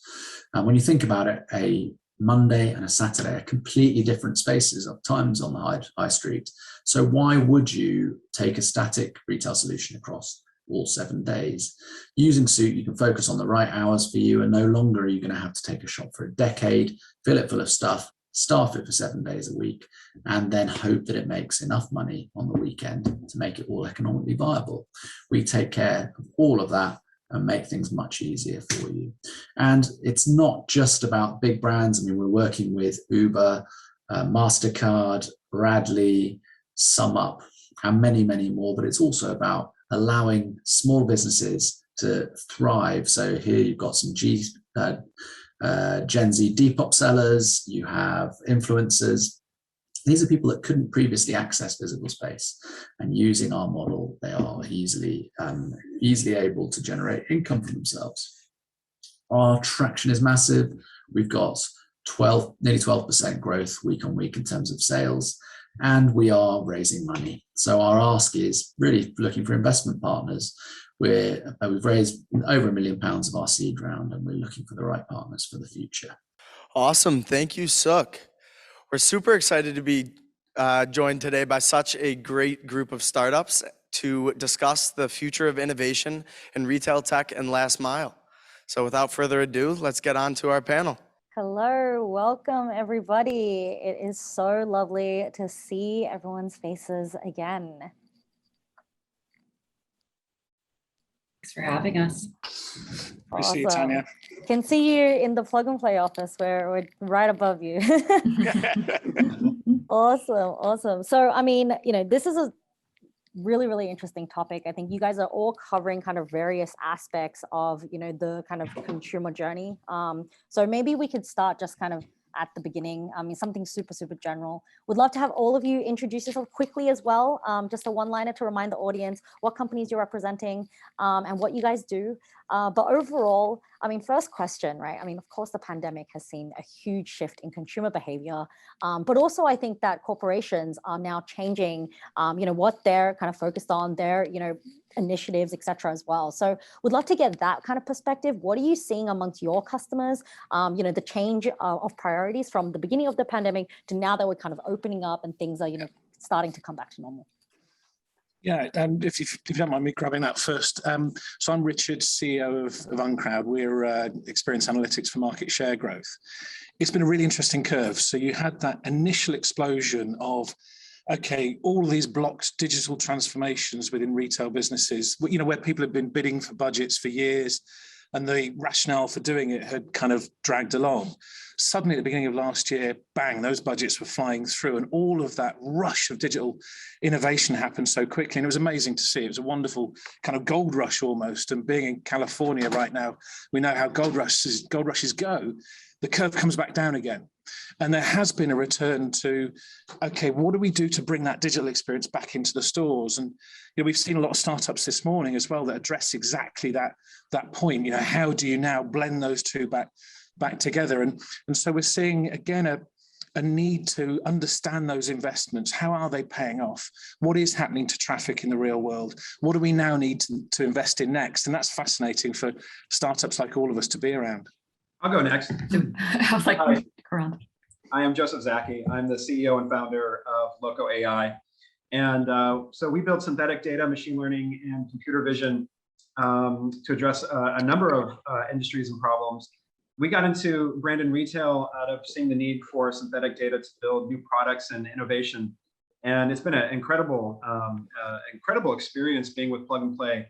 And when you think about it, a Monday and a Saturday are completely different spaces at times on the high street. So why would you take a static retail solution across all 7 days? Using Sook, you can focus on the right hours for you, and no longer are you going to have to take a shop for a decade, fill it full of stuff, staff it for 7 days a week, and then hope that it makes enough money on the weekend to make it all economically viable. We take care of all of that and make things much easier for you. And it's not just about big brands. I mean, we're working with Uber, MasterCard, Bradley, SumUp, and many, many more. But it's also about allowing small businesses to thrive. So here you've got some Gen Z Depop sellers, you have influencers. These are people that couldn't previously access physical space, and using our model, they are easily able to generate income for themselves. Our traction is massive. We've got nearly 12% growth week on week in terms of sales, and we are raising money. So our ask is really looking for investment partners. We've raised over £1 million of our seed round, and we're looking for the right partners for the future. Awesome. Thank you, Sook. We're super excited to be joined today by such a great group of startups to discuss the future of innovation in retail tech and last mile. So without further ado, let's get on to our panel. Hello, welcome everybody. It is so lovely to see everyone's faces again. Thanks for having us. We see you, Tanya. Can see you in the plug and play office where we're right above you. Awesome. So, I mean, this is a really, really interesting topic. I think you guys are all covering kind of various aspects of, the kind of consumer journey. So maybe we could start just kind of at the beginning. I mean, something super, super general. Would love to have all of you introduce yourself quickly as well. Just a one-liner to remind the audience what companies you're representing and what you guys do. But overall, I mean, first question, right? I mean, of course, the pandemic has seen a huge shift in consumer behavior, but also I think that corporations are now changing, what they're kind of focused on, their, initiatives, et cetera, as well. So would love to get that kind of perspective. What are you seeing amongst your customers? The change of priorities from the beginning of the pandemic to now that we're kind of opening up and things are, starting to come back to normal. Yeah, if you don't mind me grabbing that first. So I'm Richard, CEO of Uncrowd. We're experience analytics for market share growth. It's been a really interesting curve. So you had that initial explosion of, okay, all of these blocked digital transformations within retail businesses, where people have been bidding for budgets for years and the rationale for doing it had kind of dragged along. Suddenly at the beginning of last year, bang, those budgets were flying through and all of that rush of digital innovation happened so quickly. And it was amazing to see. It was a wonderful kind of gold rush almost. And being in California right now, we know how gold rushes go. The curve comes back down again. And there has been a return to, okay, what do we do to bring that digital experience back into the stores? And we've seen a lot of startups this morning as well that address exactly that point. How do you now blend those two back together? And so we're seeing again a need to understand those investments. How are they paying off? What is happening to traffic in the real world? What do we now need to invest in next? And that's fascinating for startups like all of us to be around. I'll go next. I was like, around. I am Joseph Zaki. I'm the CEO and founder of LokoAI. And so we build synthetic data, machine learning, and computer vision to address a number of industries and problems. We got into brand and retail out of seeing the need for synthetic data to build new products and innovation. And it's been an incredible experience being with Plug and Play.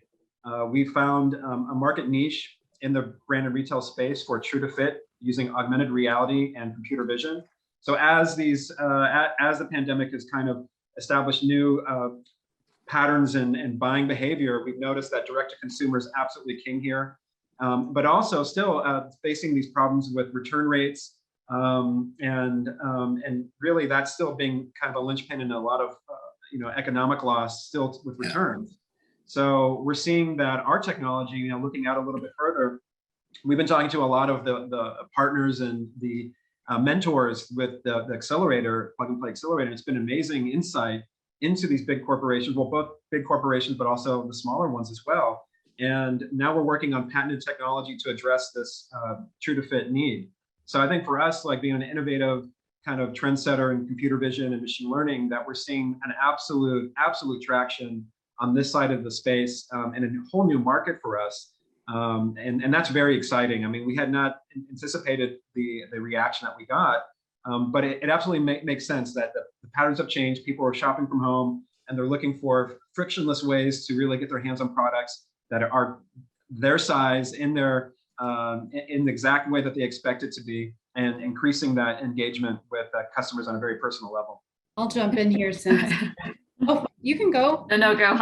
We found a market niche in the brand and retail space for true to fit using augmented reality and computer vision. So as the pandemic has kind of established new patterns and buying behavior, we've noticed that direct to consumer is absolutely king here. But also still facing these problems with return rates and really that's still being kind of a linchpin in a lot of economic loss still with returns. So we're seeing that our technology, looking out a little bit further, we've been talking to a lot of the partners and the mentors with the accelerator, Plug and Play Accelerator. It's been amazing insight into these big corporations, well, both big corporations, but also the smaller ones as well. And now we're working on patented technology to address this true to fit need. So I think for us, like being an innovative kind of trendsetter in computer vision and machine learning, that we're seeing an absolute traction on this side of the space and a whole new market for us. And that's very exciting. I mean, we had not anticipated the reaction that we got, but it absolutely makes sense that the patterns have changed. People are shopping from home and they're looking for frictionless ways to really get their hands on products that are their size in their in the exact way that they expect it to be, and increasing that engagement with customers on a very personal level. I'll jump in here since. Oh, you can go. No, go.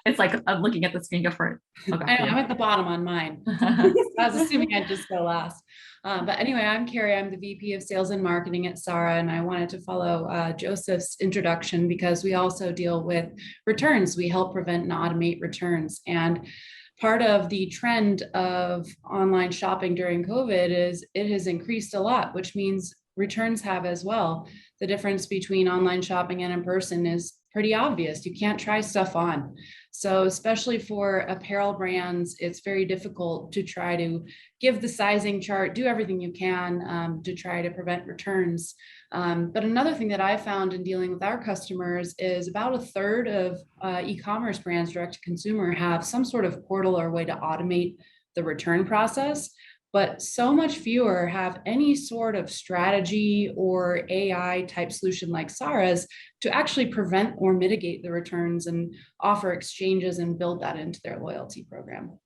It's like I'm looking at the screen. Go for it. Okay. I'm at the bottom on mine. I was assuming I'd just go last. But anyway, I'm Carrie. I'm the VP of Sales and Marketing at Saara, and I wanted to follow Joseph's introduction because we also deal with returns. We help prevent and automate returns. And part of the trend of online shopping during COVID is it has increased a lot, which means returns have as well. The difference between online shopping and in person is pretty obvious. You can't try stuff on. So especially for apparel brands, it's very difficult to try to give the sizing chart, do everything you can to try to prevent returns. But another thing that I found in dealing with our customers is about a third of e-commerce brands, direct to consumer, have some sort of portal or way to automate the return process. But so much fewer have any sort of strategy or AI type solution like Saara's to actually prevent or mitigate the returns and offer exchanges and build that into their loyalty program.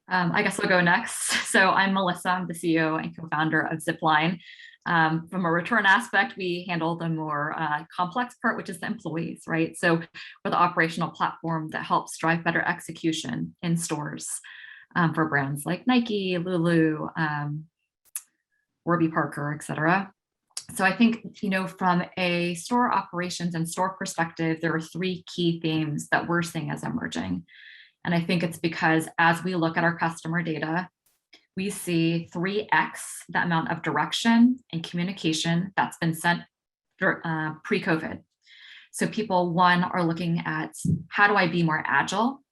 I guess I'll go next. So I'm Melissa, I'm the CEO and co-founder of Zipline. From a return aspect, we handle the more complex part, which is the employees, right? So we're the operational platform that helps drive better execution in stores for brands like Nike, Lulu, Warby Parker, et cetera. So I think, from a store operations and store perspective, there are three key themes that we're seeing as emerging. And I think it's because as we look at our customer data, we see 3x the amount of direction and communication that's been sent pre-COVID. So people, one, are looking at how do I be more agile?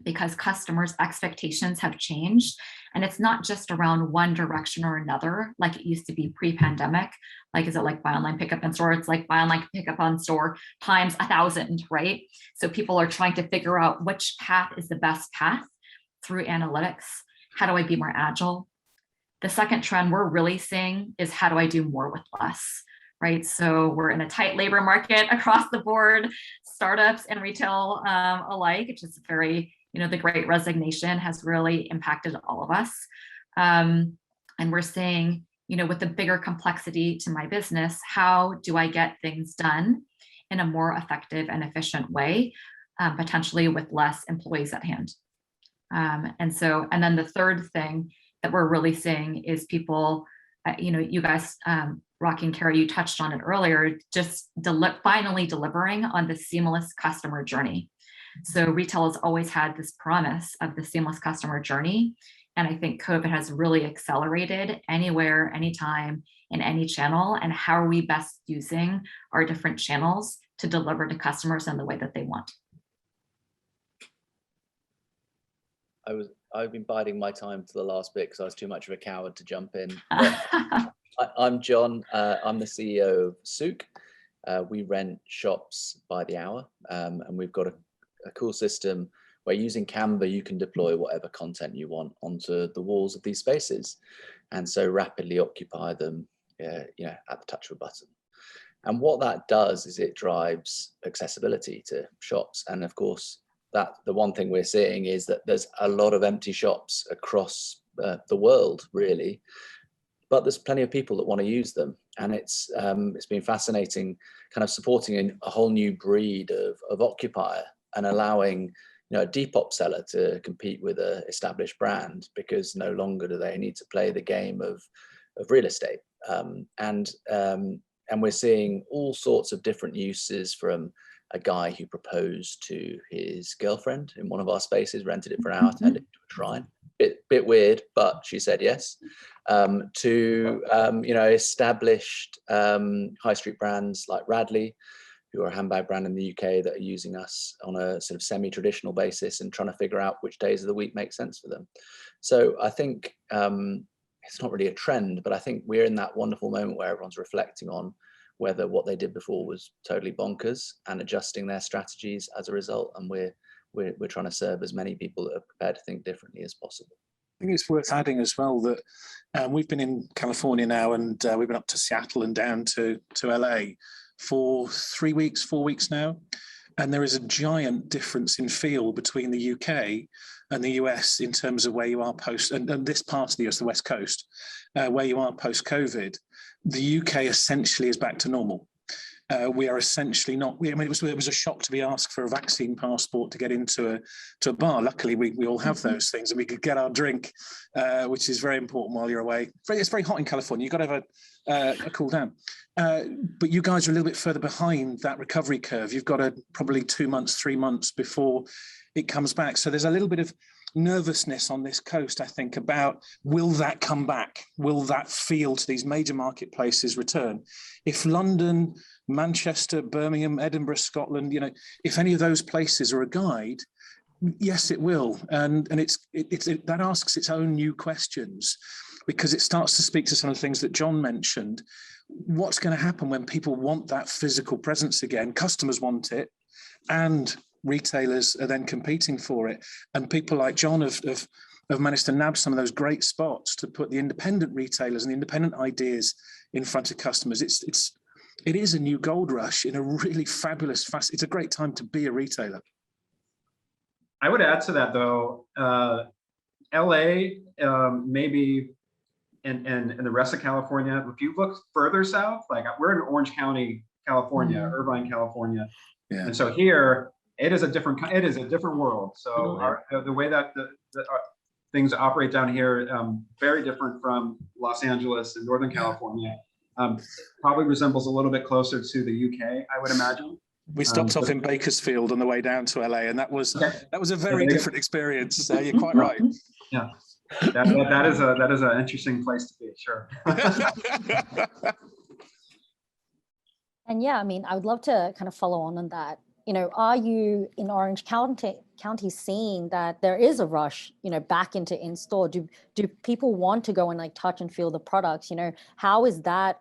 Because customers' expectations have changed. And it's not just around one direction or another, like it used to be pre-pandemic. Like, is it like buy online, pick up in store? It's like buy online, pick up on store times 1,000, right? So people are trying to figure out which path is the best path through analytics. How do I be more agile? The second trend we're really seeing is how do I do more with less, right? So we're in a tight labor market across the board, startups and retail alike, which is very, the great resignation has really impacted all of us. And we're seeing, with the bigger complexity to my business, how do I get things done in a more effective and efficient way, potentially with less employees at hand? And then the third thing that we're really seeing is people, you guys, Rocky and Kara, you touched on it earlier, just finally delivering on the seamless customer journey. So retail has always had this promise of the seamless customer journey. And I think COVID has really accelerated anywhere, anytime, in any channel. And how are we best using our different channels to deliver to customers in the way that they want? I've been biding my time to the last bit because I was too much of a coward to jump in. I'm John. I'm the CEO of Sook. We rent shops by the hour, and we've got a cool system where using Canva, you can deploy whatever content you want onto the walls of these spaces, and so rapidly occupy them, at the touch of a button. And what that does is it drives accessibility to shops, and of course, that the one thing we're seeing is that there's a lot of empty shops across the world, really, but there's plenty of people that want to use them. And it's been fascinating kind of supporting a whole new breed of occupier and allowing, a Depop seller to compete with an established brand, because no longer do they need to play the game of real estate. And we're seeing all sorts of different uses, from a guy who proposed to his girlfriend in one of our spaces, rented it for an hour, turned it into a shrine. Bit weird, but she said yes. To established high street brands like Radley, who are a handbag brand in the UK that are using us on a sort of semi-traditional basis and trying to figure out which days of the week make sense for them. So I think it's not really a trend, but I think we're in that wonderful moment where everyone's reflecting on whether what they did before was totally bonkers and adjusting their strategies as a result. And we're trying to serve as many people that are prepared to think differently as possible. I think it's worth adding as well that we've been in California now, and we've been up to Seattle and down to LA for 4 weeks now. And there is a giant difference in feel between the UK and the US in terms of where you are post, and this part of the US, the West Coast, where you are post-COVID. The UK essentially is back to normal. We are essentially not. I mean, it was a shock to be asked for a vaccine passport to get into a bar. Luckily, we all have those things, and we could get our drink, which is very important while you're away. It's very hot in California. You've got to have a cool down. But you guys are a little bit further behind that recovery curve. You've got probably 2 months, 3 months before it comes back. So there's a little bit of nervousness on this coast, I think, about will that come back? Will that feel to these major marketplaces return? If London, Manchester, Birmingham, Edinburgh, Scotland, if any of those places are a guide, yes, it will. And that asks its own new questions, because it starts to speak to some of the things that John mentioned. What's going to happen when people want that physical presence again? Customers want it, and retailers are then competing for it. And people like John have managed to nab some of those great spots to put the independent retailers and the independent ideas in front of customers. It is a new gold rush in a really fabulous, it's a great time to be a retailer. I would add to that though, LA, maybe, and the rest of California, if you look further south, like we're in Orange County, California, Irvine, California. Yeah. And so here, it is a different world. So the way that the things operate down here, very different from Los Angeles and Northern California. Probably resembles a little bit closer to the UK, I would imagine. We stopped off in Bakersfield on the way down to LA, and that was a very different experience. You're quite right. Yeah, that is an interesting place to be, sure. And yeah, I mean, I would love to kind of follow on that. Are you in Orange County seeing that there is a rush, back into in-store? Do people want to go and like touch and feel the products? How is that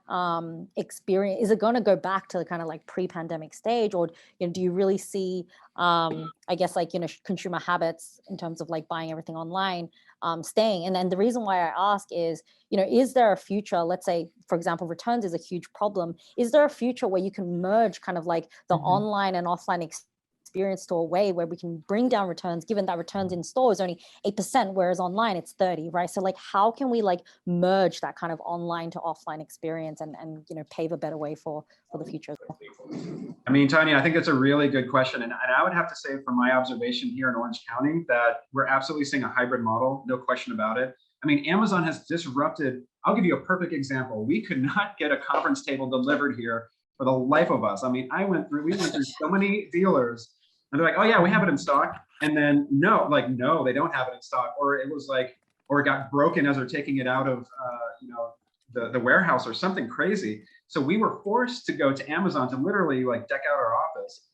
experience? Is it going to go back to the kind of like pre-pandemic stage, or do you really see, I guess, like, consumer habits in terms of like buying everything online staying? And then the reason why I ask is, is there a future, let's say, for example, returns is a huge problem. Is there a future where you can merge kind of like the online and offline experience to a way where we can bring down returns, given that returns in store is only 8%, whereas online it's 30%, right? So like, how can we like merge that kind of online to offline experience and pave a better way for the future? I mean, Tanya, I think that's a really good question. And I would have to say from my observation here in Orange County that we're absolutely seeing a hybrid model, no question about it. I mean, Amazon has disrupted. I'll give you a perfect example. We could not get a conference table delivered here for the life of us. I mean, we went through so many dealers, and they're like, oh yeah, we have it in stock. And then no, they don't have it in stock. Or it was like, or it got broken as they're taking it out of the warehouse or something crazy. So we were forced to go to Amazon to literally like deck out our office.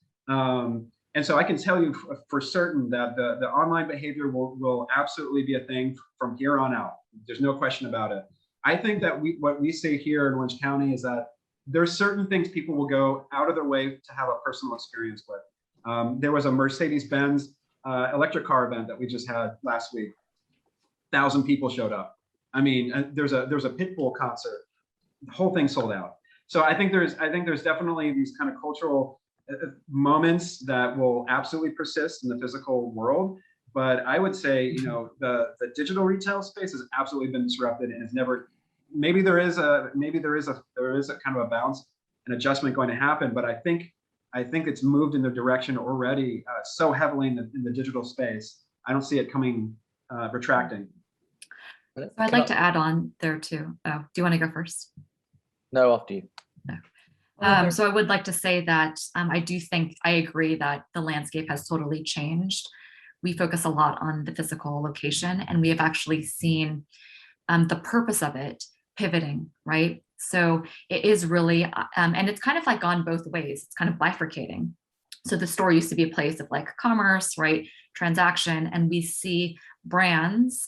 And so I can tell you for certain that the online behavior will absolutely be a thing from here on out. There's no question about it. I think that what we say here in Orange County is that there's certain things people will go out of their way to have a personal experience with. There was a Mercedes-Benz electric car event that we just had last week. 1,000 people showed up. I mean, there's a Pitbull concert. The whole thing sold out. So I think there's definitely these kind of cultural moments that will absolutely persist in the physical world. But I would say, the digital retail space has absolutely been disrupted and has never. Maybe there is a kind of a bounce, an adjustment going to happen. But I think it's moved in the direction already so heavily in the digital space. I don't see it coming retracting. So I'd like to add on there too. Oh, do you want to go first? No, after you. No. So I would like to say that I agree that the landscape has totally changed. We focus a lot on the physical location, and we have actually seen the purpose of it pivoting, right? So it is really, and it's kind of like gone both ways. It's kind of bifurcating. So the store used to be a place of like commerce, right? Transaction, and we see brands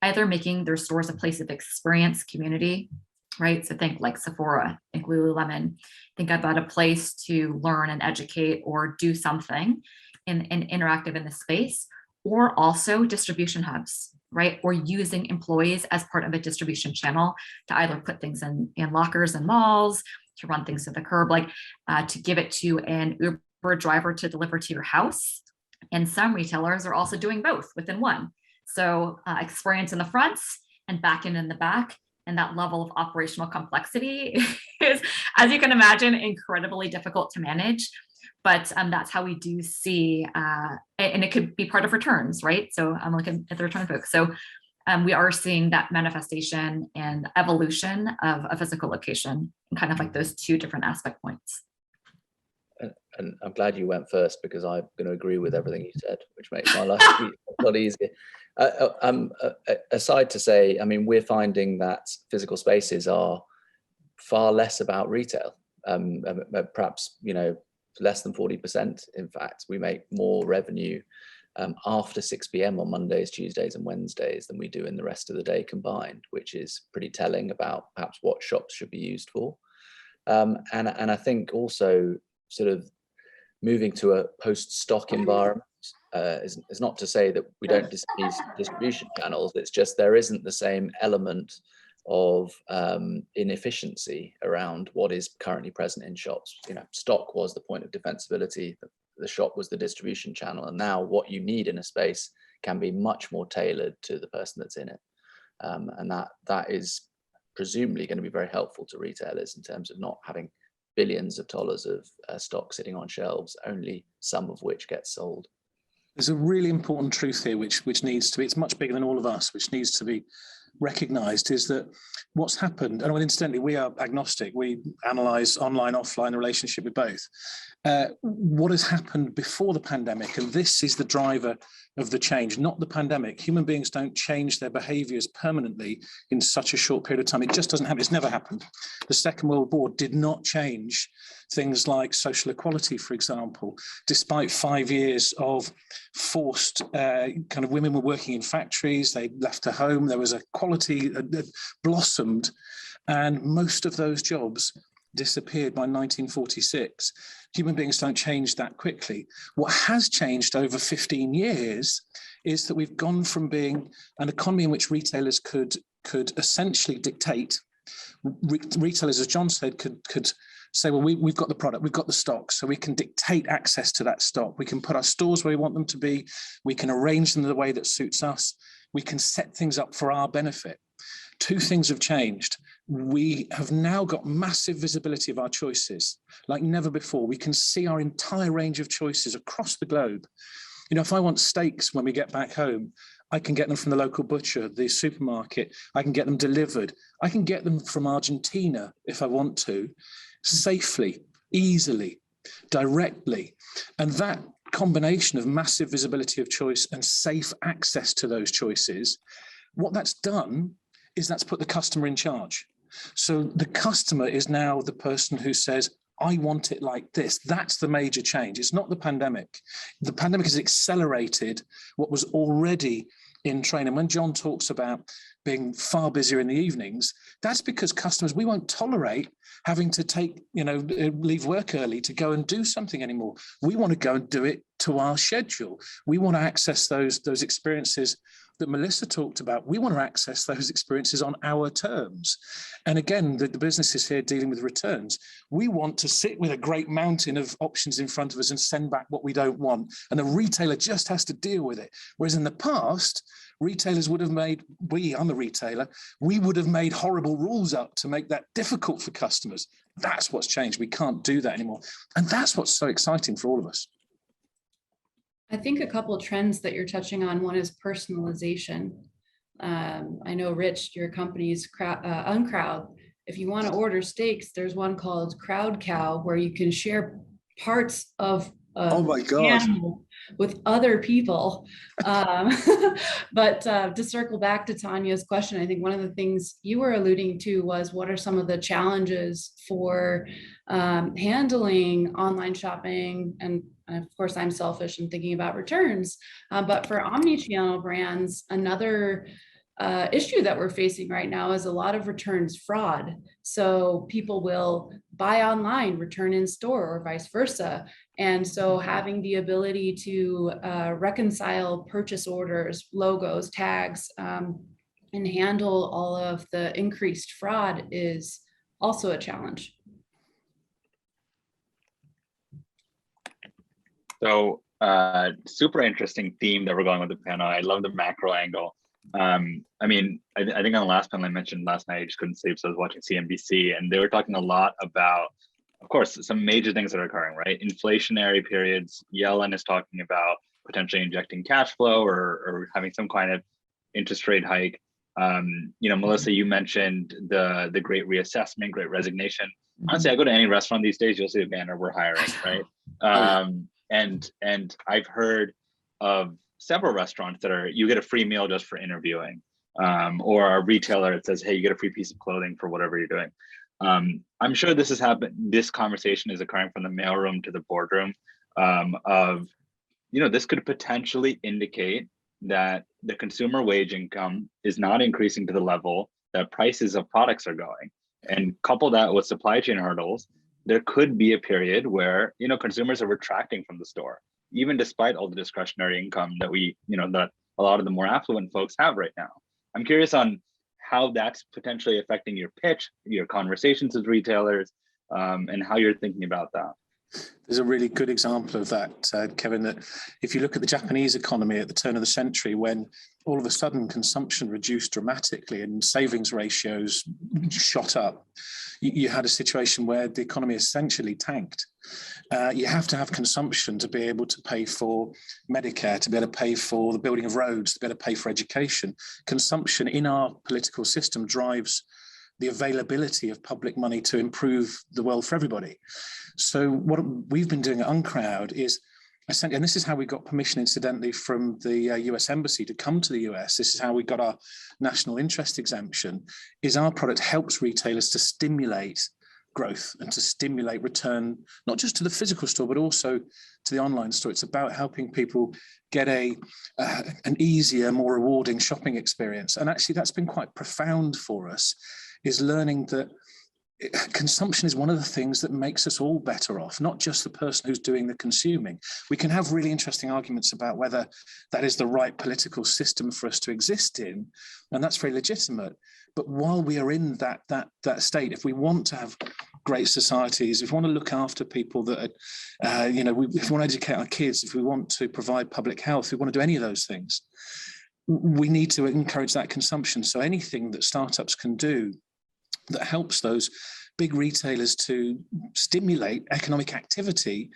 either making their stores a place of experience, community, right? So think like Sephora, think Lululemon, think about a place to learn and educate or do something in interactive in the space, or also distribution hubs, right? Or using employees as part of a distribution channel to either put things in lockers and malls, to run things to the curb, like to give it to an Uber for a driver to deliver to your house. And some retailers are also doing both within one. So experience in the fronts and back end in the back. And that level of operational complexity is, as you can imagine, incredibly difficult to manage. But that's how we do see, and it could be part of returns, right? So I'm looking at the return folks. So we are seeing that manifestation and evolution of a physical location and kind of like those two different aspect points. And I'm glad you went first, because I'm going to agree with everything you said, which makes my life a lot easier. Aside to say, I mean, we're finding that physical spaces are far less about retail. Perhaps, you know, less than 40%. In fact, we make more revenue after 6 p.m. on Mondays, Tuesdays, and Wednesdays than we do in the rest of the day combined, which is pretty telling about perhaps what shops should be used for. And I think also sort of moving to a post-stock environment is not to say that we don't use distribution channels. It's just there isn't the same element of inefficiency around what is currently present in shops. You know, stock was the point of defensibility. The shop was the distribution channel, and now what you need in a space can be much more tailored to the person that's in it, and that is presumably going to be very helpful to retailers in terms of not having billions of dollars of stock sitting on shelves, only some of which gets sold. There's a really important truth here, which needs to be, it's much bigger than all of us, which needs to be recognized, is that what's happened, and incidentally, we are agnostic. We analyze online, offline, the relationship with both. What has happened before the pandemic, and this is the driver of the change, not the pandemic. Human beings don't change their behaviors permanently in such a short period of time. It just doesn't happen. It's never happened. The Second World War did not change things like social equality, for example, despite 5 years of forced kind of women were working in factories, they left a home, there was equality that blossomed, and most of those jobs disappeared by 1946. Human beings don't change that quickly. What has changed over 15 years is that we've gone from being an economy in which retailers could essentially dictate. Retailers, as John said, could say, well, we've got the product, we've got the stock, so we can dictate access to that stock. We can put our stores where we want them to be. We can arrange them in the way that suits us. We can set things up for our benefit. Two things have changed. We have now got massive visibility of our choices like never before. We can see our entire range of choices across the globe. You know, if I want steaks when we get back home, I can get them from the local butcher, the supermarket. I can get them delivered. I can get them from Argentina if I want to, safely, easily, directly. And that combination of massive visibility of choice and safe access to those choices, what that's done is that's put the customer in charge. So the customer is now the person who says, I want it like this. That's the major change. It's not the pandemic. The pandemic has accelerated what was already in train. And when John talks about being far busier in the evenings, that's because customers, we won't tolerate having to take, leave work early to go and do something anymore. We want to go and do it to our schedule. We want to access those experiences that Melissa talked about. We want to access those experiences on our terms. And again, the businesses here dealing with returns, we want to sit with a great mountain of options in front of us and send back what we don't want. And the retailer just has to deal with it. Whereas in the past, retailers would have made, I'm the retailer, we would have made horrible rules up to make that difficult for customers. That's what's changed. We can't do that anymore. And that's what's so exciting for all of us. I think a couple of trends that you're touching on, one is personalization. I know, Rich, your company's Uncrowd. If you want to order steaks, there's one called Crowd Cow where you can share parts of oh my God, with other people. But to circle back to Tanya's question, I think one of the things you were alluding to was what are some of the challenges for handling online shopping, and of course I'm selfish in thinking about returns, but for omni-channel brands, another issue that we're facing right now is a lot of returns fraud. So people will buy online, return in store, or vice versa. And so having the ability to reconcile purchase orders, logos, tags, and handle all of the increased fraud is also a challenge. So super interesting theme that we're going with the panel. I love the macro angle. I mean, I think on the last panel I mentioned last night, I just couldn't sleep, so I was watching CNBC, and they were talking a lot about, of course, some major things that are occurring, right? Inflationary periods. Yellen is talking about potentially injecting cash flow or having some kind of interest rate hike. You know, Melissa, you mentioned the great reassessment, great resignation. Honestly, I go to any restaurant these days, you'll see a banner, we're hiring, right? And I've heard of several restaurants that are, you get a free meal just for interviewing, or a retailer that says, hey, you get a free piece of clothing for whatever you're doing. I'm sure this has happened. This conversation is occurring from the mailroom to the boardroom, of, you know, this could potentially indicate that the consumer wage income is not increasing to the level that prices of products are going. And couple that with supply chain hurdles, there could be a period where, you know, consumers are retracting from the store, even despite all the discretionary income that we, you know, that a lot of the more affluent folks have right now. I'm curious on how that's potentially affecting your pitch, your conversations with retailers, and how you're thinking about that. There's a really good example of that, Kevin, that if you look at the Japanese economy at the turn of the century, when all of a sudden consumption reduced dramatically and savings ratios shot up, you had a situation where the economy essentially tanked. You have to have consumption to be able to pay for Medicare, to be able to pay for the building of roads, to be able to pay for education. Consumption in our political system drives the availability of public money to improve the world for everybody. So what we've been doing at Uncrowd is, and this is how we got permission, incidentally, from the US Embassy to come to the US. This is how we got our national interest exemption, is our product helps retailers to stimulate growth and to stimulate return, not just to the physical store, but also to the online store. It's about helping people get an easier, more rewarding shopping experience. And actually that's been quite profound for us, is learning that consumption is one of the things that makes us all better off, not just the person who's doing the consuming. We can have really interesting arguments about whether that is the right political system for us to exist in, and that's very legitimate. But while we are in that state, if we want to have great societies, if we want to look after people that are, you know, if we want to educate our kids, if we want to provide public health, if we want to do any of those things, we need to encourage that consumption. So anything that startups can do that helps those big retailers to stimulate economic activity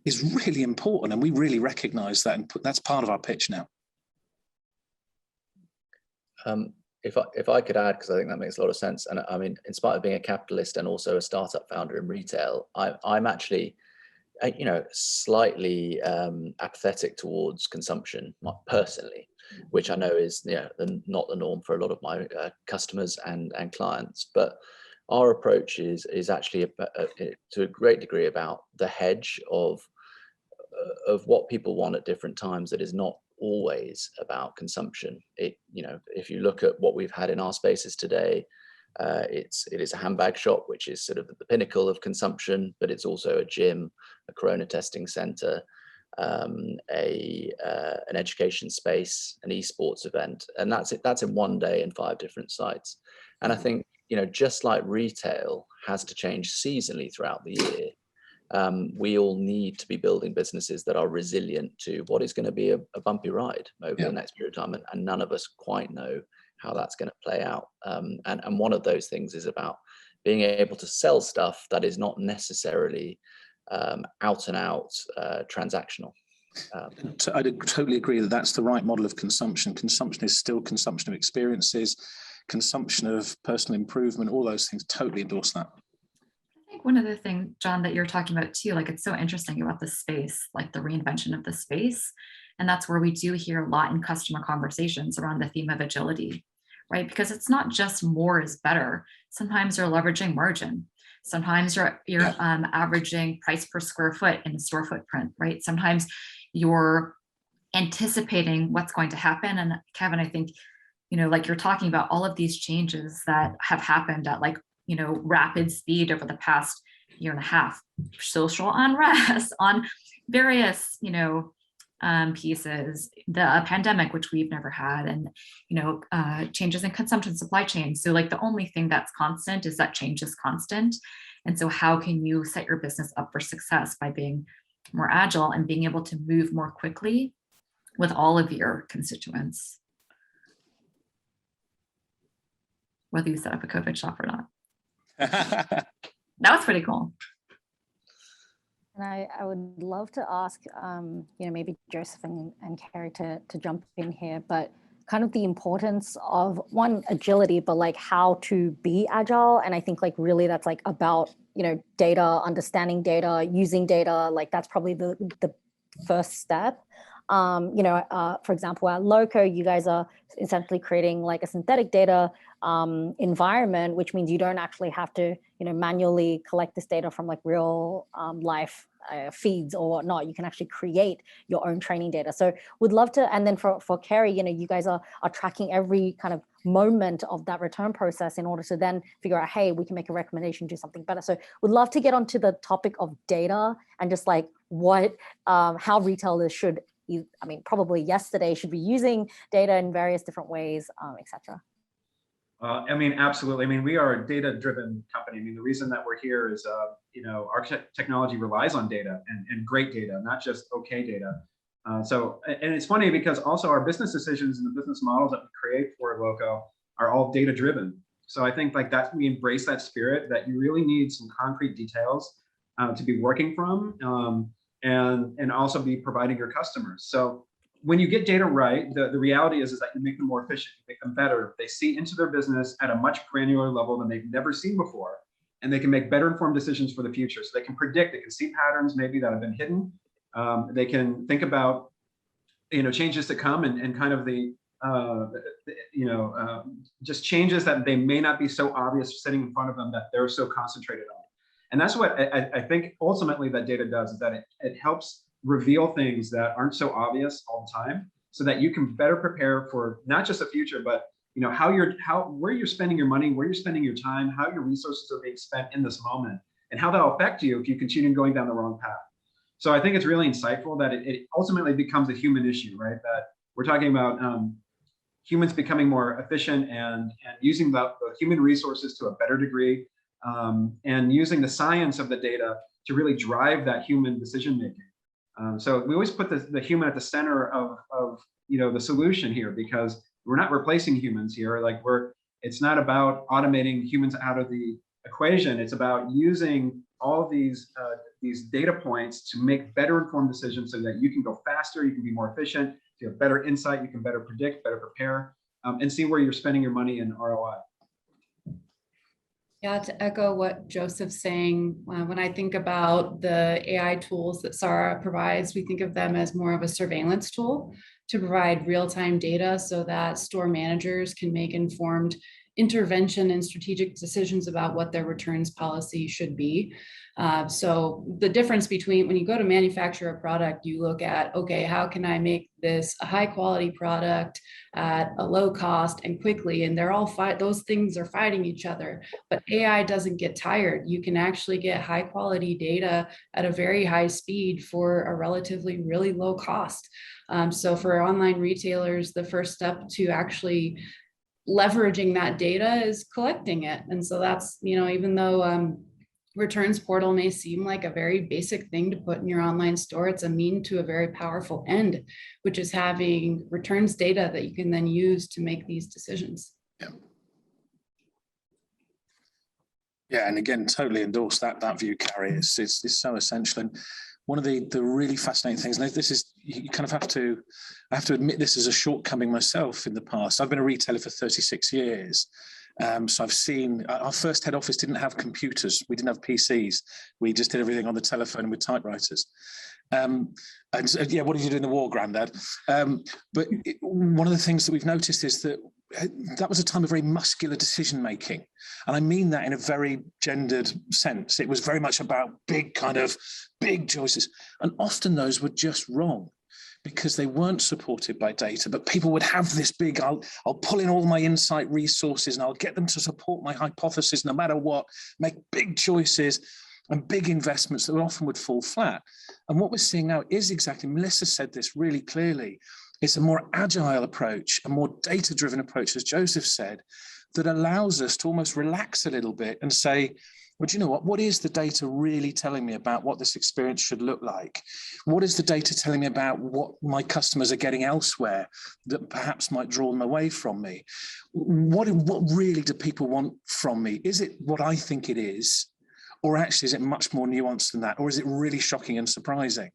is really important, and we really recognize that, and that's part of our pitch now. If I could add, because I think that makes a lot of sense, and I mean, in spite of being a capitalist and also a startup founder in retail, I'm actually, you know, slightly apathetic towards consumption personally, which I know is, you know, not the norm for a lot of my customers and clients. But our approach is actually to a great degree about the hedge of what people want at different times. That is not always about consumption. It, you know, if you look at what we've had in our spaces today, it is a handbag shop, which is sort of the pinnacle of consumption, but it's also a gym, a corona testing center, an education space, an esports event, and that's it. That's in one day in 5 different sites. And I think, you know, just like retail has to change seasonally throughout the year, we all need to be building businesses that are resilient to what is going to be a bumpy ride over the next period of time, and none of us quite know how that's going to play out. And one of those things is about being able to sell stuff that is not necessarily out and out transactional. I totally agree that that's the right model of consumption. Consumption is still consumption of experiences, consumption of personal improvement, all those things. Totally endorse that. I think one other thing, John, that you're talking about too, like, it's so interesting about the space, like the reinvention of the space. And that's where we do hear a lot in customer conversations around the theme of agility, right? Because it's not just more is better. Sometimes you're leveraging margin. Sometimes you're averaging price per square foot in the store footprint, right? Sometimes you're anticipating what's going to happen. And Kevin, I think, you know, like you're talking about all of these changes that have happened at, like, you know, rapid speed over the past year and a half, social unrest on various, you know, pieces, the pandemic, which we've never had, and, you know, changes in consumption supply chain. So like the only thing that's constant is that change is constant. And so how can you set your business up for success by being more agile, and being able to move more quickly with all of your constituents, whether you set up a COVID shop or not. That was pretty cool. And I would love to ask, maybe Joseph and Carrie to jump in here, but kind of the importance of one, agility, but like how to be agile. And I think like really that's like about, data, understanding data, using data, like that's probably the first step. For example, at Loko, you guys are essentially creating like a synthetic data environment, which means you don't actually have to, manually collect this data from like real life feeds or whatnot. You can actually create your own training data. So would love to, and then for Carrie, you guys are tracking every kind of moment of that return process in order to then figure out, hey, we can make a recommendation, do something better. So would love to get onto the topic of data and just like how retailers should, probably yesterday should be using data in various different ways, et cetera. Absolutely. We are a data-driven company. The reason that we're here is, our technology relies on data and great data, not just okay data. And it's funny because also our business decisions and the business models that we create for Loko are all data-driven. So I think like that we embrace that spirit that you really need some concrete details to be working from and also be providing your customers. So when you get data right, the reality is that you make them more efficient, you make them better. They see into their business at a much granular level than they've never seen before, and they can make better informed decisions for the future. So they can predict, they can see patterns maybe that have been hidden. They can think about, changes to come and kind of just changes that they may not be so obvious sitting in front of them that they're so concentrated on. And that's what I think ultimately that data does, is that it helps reveal things that aren't so obvious all the time, so that you can better prepare for not just the future, but where you're spending your money, where you're spending your time, how your resources are being spent in this moment, and how that'll affect you if you continue going down the wrong path. So I think it's really insightful that it ultimately becomes a human issue, right? That we're talking about humans becoming more efficient and using the human resources to a better degree, and using the science of the data to really drive that human decision making. So we always put the human at the center of the solution here, because we're not replacing humans here. It's not about automating humans out of the equation. It's about using all these data points to make better informed decisions so that you can go faster, you can be more efficient, you have better insight, you can better predict, better prepare, and see where you're spending your money in ROI. Yeah, to echo what Joseph's saying, when I think about the AI tools that Saara provides, we think of them as more of a surveillance tool to provide real-time data so that store managers can make informed intervention and strategic decisions about what their returns policy should be. So the difference between when you go to manufacture a product, you look at, okay, how can I make this a high quality product at a low cost and quickly? And they're all those things are fighting each other, but AI doesn't get tired. You can actually get high quality data at a very high speed for a relatively really low cost. So for online retailers, the first step to actually leveraging that data is collecting it. And so that's, even though returns portal may seem like a very basic thing to put in your online store, it's a mean to a very powerful end, which is having returns data that you can then use to make these decisions. Yeah, and again, totally endorse that view, Carrie. It's so essential. And one of the really fascinating things, and this is, you kind of have to admit this is a shortcoming myself in the past. I've been a retailer for 36 years. So I've seen, our first head office didn't have computers. We didn't have PCs. We just did everything on the telephone with typewriters. And yeah, what did you do in the war, Grandad? But one of the things that we've noticed is that was a time of very muscular decision making. And I mean that in a very gendered sense. It was very much about big choices. And often those were just wrong, because they weren't supported by data, but people would have this big, I'll pull in all my insight resources and I'll get them to support my hypothesis no matter what, make big choices and big investments that often would fall flat. And what we're seeing now is exactly, Melissa said this really clearly, it's a more agile approach, a more data-driven approach, as Joseph said, that allows us to almost relax a little bit and say, well, do you know what is the data really telling me about what this experience should look like? What is the data telling me about what my customers are getting elsewhere that perhaps might draw them away from me? What really do people want from me? Is it what I think it is? Or actually, is it much more nuanced than that? Or is it really shocking and surprising?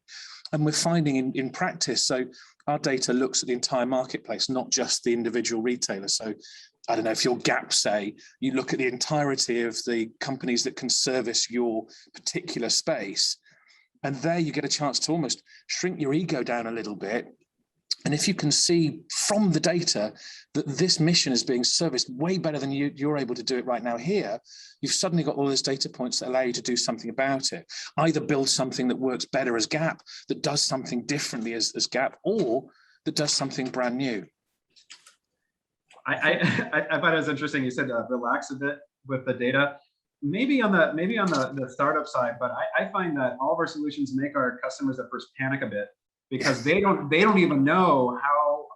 And we're finding in practice, so our data looks at the entire marketplace, not just the individual retailer. So I don't know, if you're Gap, say, you look at the entirety of the companies that can service your particular space, and there you get a chance to almost shrink your ego down a little bit. And if you can see from the data that this mission is being serviced way better than you're able to do it right now here, you've suddenly got all those data points that allow you to do something about it. Either build something that works better as Gap, that does something differently as Gap, or that does something brand new. I thought it was interesting. You said relax a bit with the data. Maybe on the startup side, but I find that all of our solutions make our customers at first panic a bit, because they don't even know how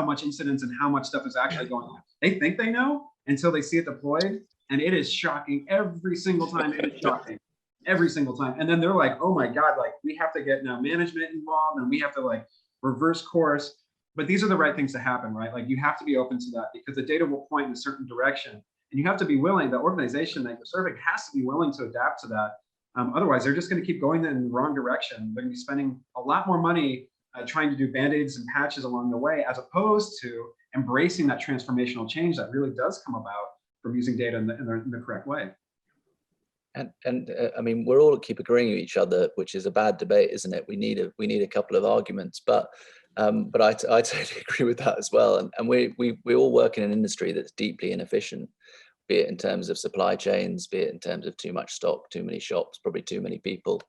much incidents and how much stuff is actually going on. They think they know until they see it deployed, and it is shocking every single time. It is shocking every single time. And then they're like, oh my God, like we have to get now management involved, and we have to like reverse course. But these are the right things to happen, right? Like you have to be open to that, because the data will point in a certain direction, and you have to be willing. The organization that you're serving has to be willing to adapt to that. Otherwise, they're just going to keep going in the wrong direction. They're going to be spending a lot more money trying to do band-aids and patches along the way, as opposed to embracing that transformational change that really does come about from using data in the correct way. And I mean, we're all keep agreeing with each other, which is a bad debate, isn't it? We need a couple of arguments, but I totally agree with that as well. And we all work in an industry that's deeply inefficient, be it in terms of supply chains, be it in terms of too much stock, too many shops, probably too many people.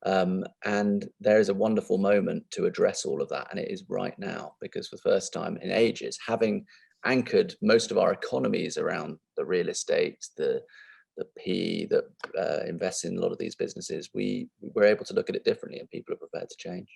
And there is a wonderful moment to address all of that, and it is right now, because for the first time in ages, having anchored most of our economies around the real estate, the P that invests in a lot of these businesses, we're able to look at it differently, and people are prepared to change.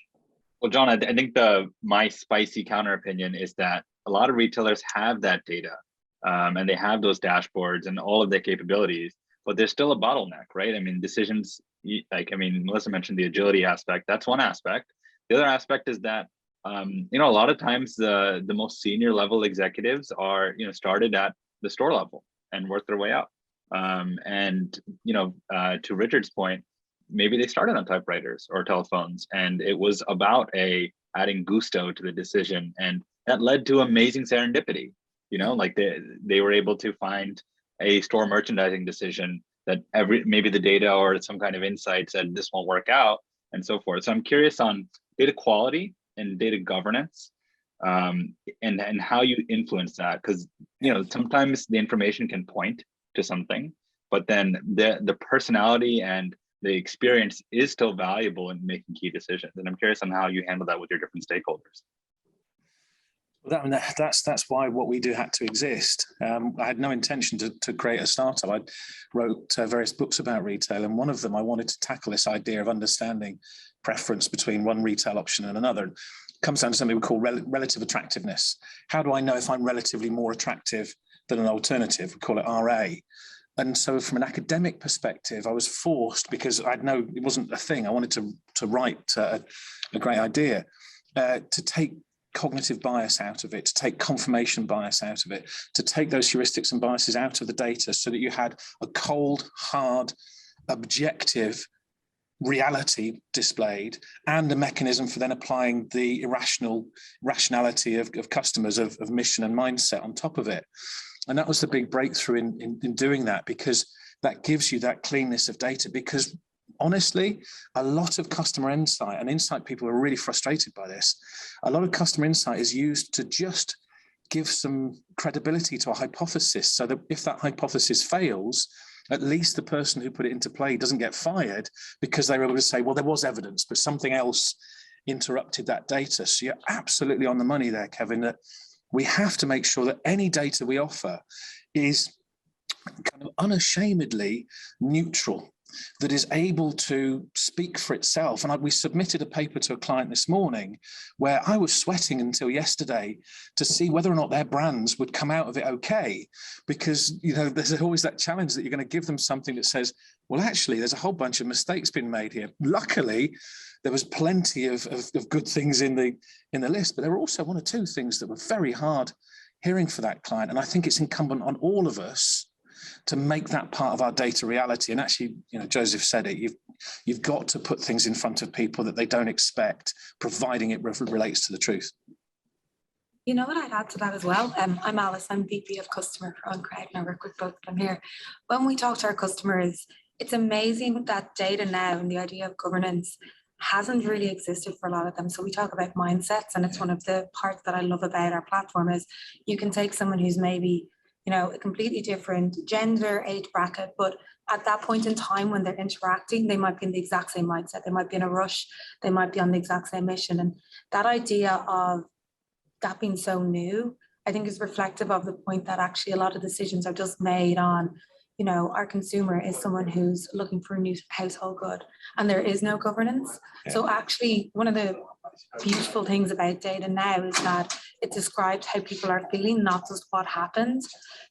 Well, John, I think my spicy counter opinion is that a lot of retailers have that data, and they have those dashboards and all of their capabilities, but there's still a bottleneck, right? I mean, decisions, Melissa mentioned the agility aspect. That's one aspect. The other aspect is that, a lot of times the most senior level executives are, started at the store level and worked their way up. To Richard's point, maybe they started on typewriters or telephones, and it was about adding gusto to the decision, and that led to amazing serendipity. Like they were able to find a store merchandising decision that maybe the data or some kind of insight said this won't work out, and so forth. So I'm curious on data quality and data governance, and how you influence that, because sometimes the information can point to something, but then the personality and the experience is still valuable in making key decisions. And I'm curious on how you handle that with your different stakeholders. That's why what we do had to exist. I had no intention to create a startup. I wrote various books about retail, and one of them I wanted to tackle this idea of understanding preference between one retail option and another. It comes down to something we call relative attractiveness. How do I know if I'm relatively more attractive than an alternative? We call it RA. And so from an academic perspective, I was forced, because I'd know it wasn't a thing. I wanted to write a great idea, to take cognitive bias out of it, to take confirmation bias out of it, to take those heuristics and biases out of the data, so that you had a cold, hard, objective reality displayed, and a mechanism for then applying the rationality of customers, of mission and mindset on top of it. And that was the big breakthrough in doing that, because that gives you that cleanness of data. Because honestly, a lot of customer insight, and insight people are really frustrated by this, a lot of customer insight is used to just give some credibility to a hypothesis, so that if that hypothesis fails, at least the person who put it into play doesn't get fired, because they were able to say, well, there was evidence, but something else interrupted that data. So you're absolutely on the money there, Kevin, that we have to make sure that any data we offer is kind of unashamedly neutral. that is able to speak for itself. And we submitted a paper to a client this morning where I was sweating until yesterday to see whether or not their brands would come out of it okay. Because, there's always that challenge that you're going to give them something that says, well, actually, there's a whole bunch of mistakes been made here. Luckily, there was plenty of good things in the list, but there were also one or two things that were very hard hearing for that client. And I think it's incumbent on all of us to make that part of our data reality. And actually, Joseph said it, you've got to put things in front of people that they don't expect, providing it relates to the truth. You know what I'd add to that as well? I'm Alice, I'm VP of Customer for Uncrowd, and I work with both of them here. When we talk to our customers, it's amazing that data now and the idea of governance hasn't really existed for a lot of them. So we talk about mindsets, and it's one of the parts that I love about our platform is you can take someone who's maybe a completely different gender, age bracket, but at that point in time when they're interacting, they might be in the exact same mindset. They might be in a rush. They might be on the exact same mission. And that idea of that being so new, I think is reflective of the point that actually a lot of decisions are just made on, our consumer is someone who's looking for a new household good and there is no governance. Yeah. So actually one of the beautiful things about data now is that it describes how people are feeling, not just what happened.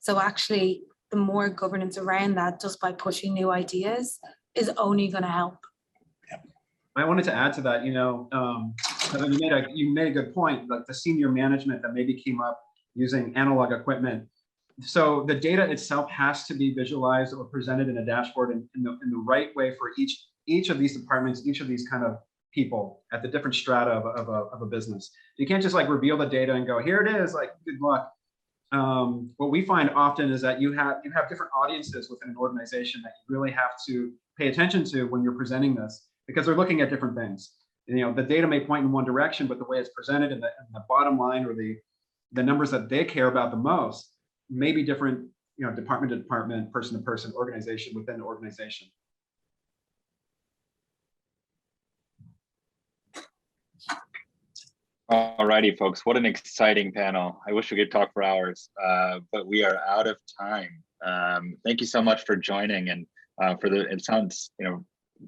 So actually the more governance around that, just by pushing new ideas, is only going to help. I wanted to add to that, you made a good point, like the senior management that maybe came up using analog equipment. So the data itself has to be visualized or presented in a dashboard in the right way for each of these departments, each of these kind of people at the different strata of a business. You can't just like reveal the data and go, here it is, like good luck. What we find often is that you have different audiences within an organization that you really have to pay attention to when you're presenting this, because they're looking at different things. The data may point in one direction, but the way it's presented in the bottom line or the numbers that they care about the most may be different, department to department, person to person, organization within organization. Alrighty, folks, what an exciting panel. I wish we could talk for hours, but we are out of time. Thank you so much for joining, and it sounds,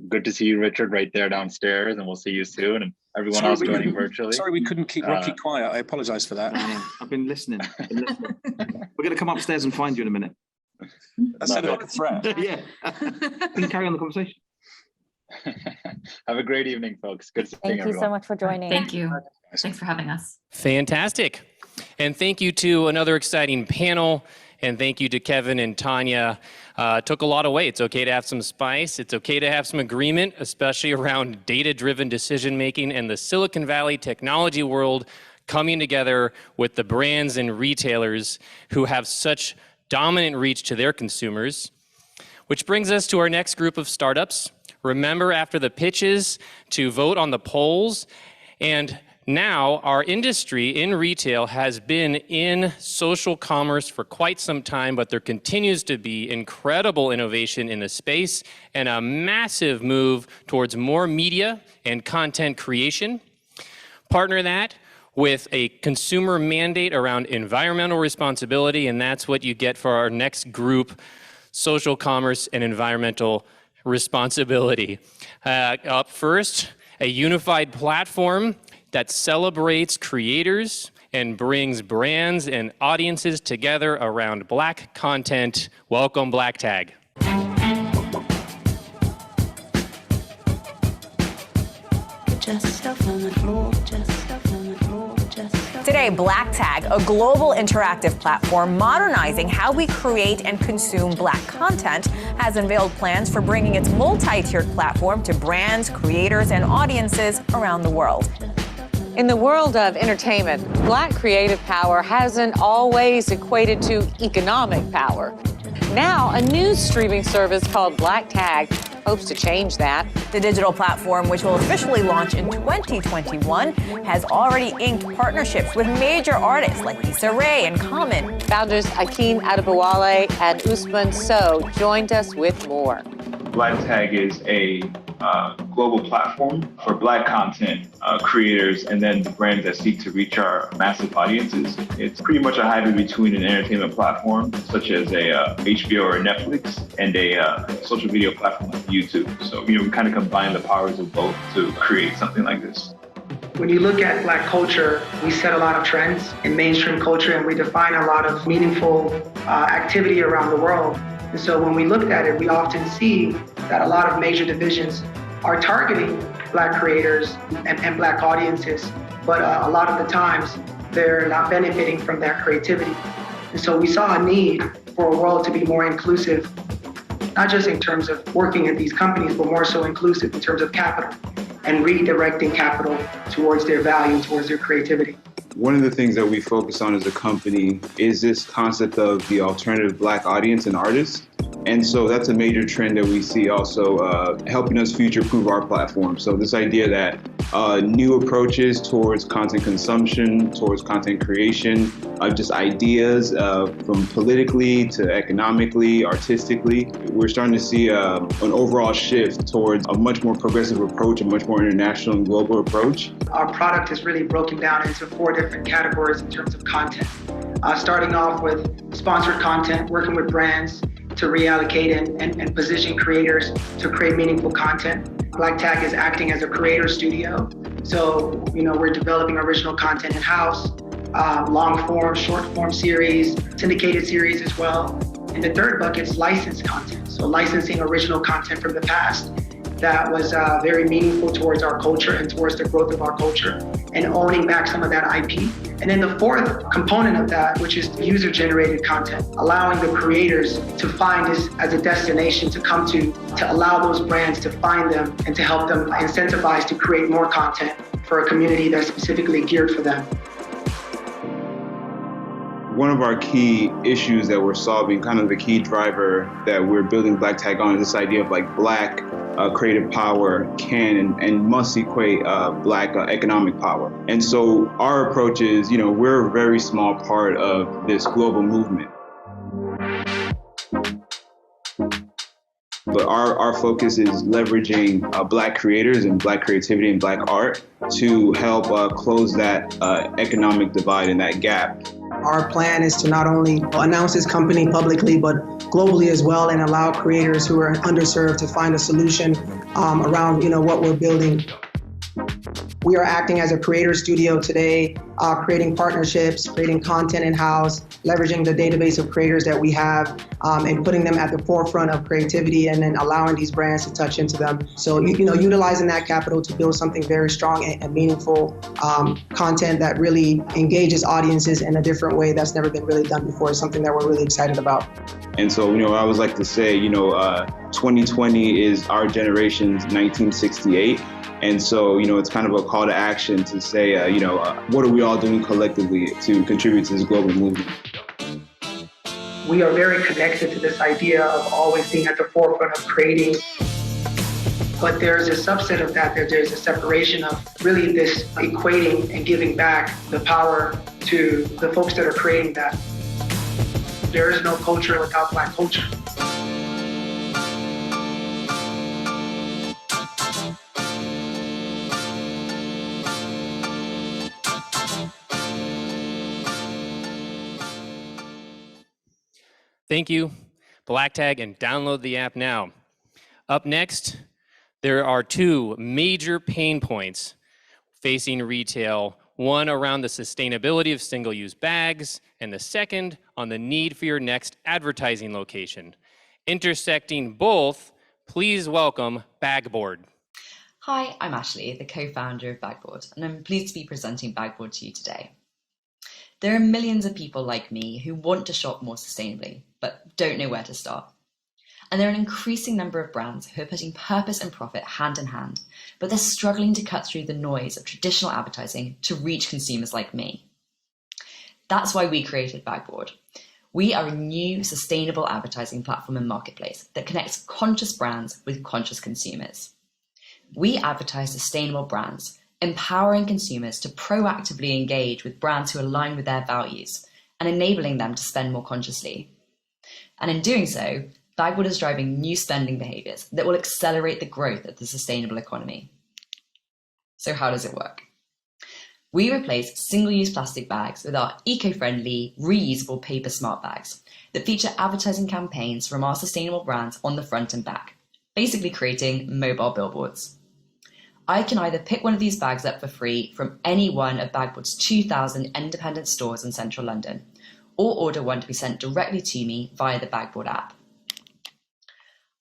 good to see you, Richard, right there downstairs, and we'll see you soon, and everyone else joining virtually. Sorry we couldn't keep Rocky quiet. I apologize for that. I've been listening. We're going to come upstairs and find you in a minute. That sounded like a threat. Yeah. Can you carry on the conversation? Have a great evening, folks. Good seeing everyone. Thank you so much for joining. Thank you. Thanks for having us. Fantastic. And thank you to another exciting panel. And thank you to Kevin and Tanya. Took a lot away. It's okay to have some spice. It's okay to have some agreement, especially around data-driven decision-making and the Silicon Valley technology world coming together with the brands and retailers who have such dominant reach to their consumers. Which brings us to our next group of startups. Remember after the pitches to vote on the polls. And now our industry in retail has been in social commerce for quite some time, but there continues to be incredible innovation in the space and a massive move towards more media and content creation. Partner that with a consumer mandate around environmental responsibility, and that's what you get for our next group, social commerce and environmental responsibility. Up first, a unified platform that celebrates creators and brings brands and audiences together around Black content. Welcome, Blacktag. Today, Blacktag, a global interactive platform modernizing how we create and consume Black content, has unveiled plans for bringing its multi-tiered platform to brands, creators, and audiences around the world. In the world of entertainment, Black creative power hasn't always equated to economic power. Now, a new streaming service called Blacktag hopes to change that. The digital platform, which will officially launch in 2021, has already inked partnerships with major artists like Issa Rae and Common. Founders Akin Adebowale and Usman So joined us with more. Blacktag is a global platform for Black content creators and then the brands that seek to reach our massive audiences. It's pretty much a hybrid between an entertainment platform such as a HBO or Netflix and a social video platform like YouTube. So, we kind of combine the powers of both to create something like this. When you look at Black culture, we set a lot of trends in mainstream culture and we define a lot of meaningful activity around the world. And so when we looked at it, we often see that a lot of major divisions are targeting Black creators and Black audiences, but a lot of the times they're not benefiting from that creativity. And so we saw a need for a world to be more inclusive, not just in terms of working at these companies, but more so inclusive in terms of capital and redirecting capital towards their value, towards their creativity. One of the things that we focus on as a company is this concept of the alternative Black audience and artists. And so that's a major trend that we see also helping us future-proof our platform. So this idea that new approaches towards content consumption, towards content creation, just ideas from politically to economically, artistically. We're starting to see an overall shift towards a much more progressive approach, a much more international and global approach. Our product is really broken down into 4 different categories in terms of content. Starting off with sponsored content, working with brands to reallocate and position creators to create meaningful content. Blacktag is acting as a creator studio. So, we're developing original content in-house, long form, short form series, syndicated series as well. And the third bucket is licensed content. So licensing original content from the past that was very meaningful towards our culture and towards the growth of our culture, and owning back some of that IP. And then the fourth component of that, which is user-generated content, allowing the creators to find this as a destination to come to allow those brands to find them and to help them incentivize to create more content for a community that's specifically geared for them. One of our key issues that we're solving, kind of the key driver that we're building Blacktag on, is this idea of like Black creative power can and must equate Black economic power. And so our approach is, we're a very small part of this global movement. But our focus is leveraging Black creators and Black creativity and Black art to help close that economic divide and that gap. Our plan is to not only announce this company publicly, but globally as well, and allow creators who are underserved to find a solution around what we're building. We are acting as a creator studio today, creating partnerships, creating content in-house, leveraging the database of creators that we have, and putting them at the forefront of creativity, and then allowing these brands to touch into them. So, utilizing that capital to build something very strong and meaningful content that really engages audiences in a different way that's never been really done before is something that we're really excited about. And so, I always like to say, 2020 is our generation's 1968. And so, it's kind of a call to action to say, what are we all doing collectively to contribute to this global movement? We are very connected to this idea of always being at the forefront of creating. But there's a subset of that, there's a separation of really this equating and giving back the power to the folks that are creating that. There is no culture without Black culture. Thank you, Blacktag, and download the app now. Up next, there are 2 major pain points facing retail. One around the sustainability of single-use bags, and the second on the need for your next advertising location. Intersecting both, please welcome Bagboard. Hi, I'm Ashley, the co-founder of Bagboard, and I'm pleased to be presenting Bagboard to you today. There are millions of people like me who want to shop more sustainably, but don't know where to start. And there are an increasing number of brands who are putting purpose and profit hand in hand, but they're struggling to cut through the noise of traditional advertising to reach consumers like me. That's why we created Bagboard. We are a new sustainable advertising platform and marketplace that connects conscious brands with conscious consumers. We advertise sustainable brands, empowering consumers to proactively engage with brands who align with their values and enabling them to spend more consciously. And in doing so, Bagboard is driving new spending behaviors that will accelerate the growth of the sustainable economy. So how does it work? We replace single-use plastic bags with our eco-friendly, reusable paper smart bags that feature advertising campaigns from our sustainable brands on the front and back, basically creating mobile billboards. I can either pick one of these bags up for free from any one of Bagboard's 2,000 independent stores in central London, or order one to be sent directly to me via the Bagboard app.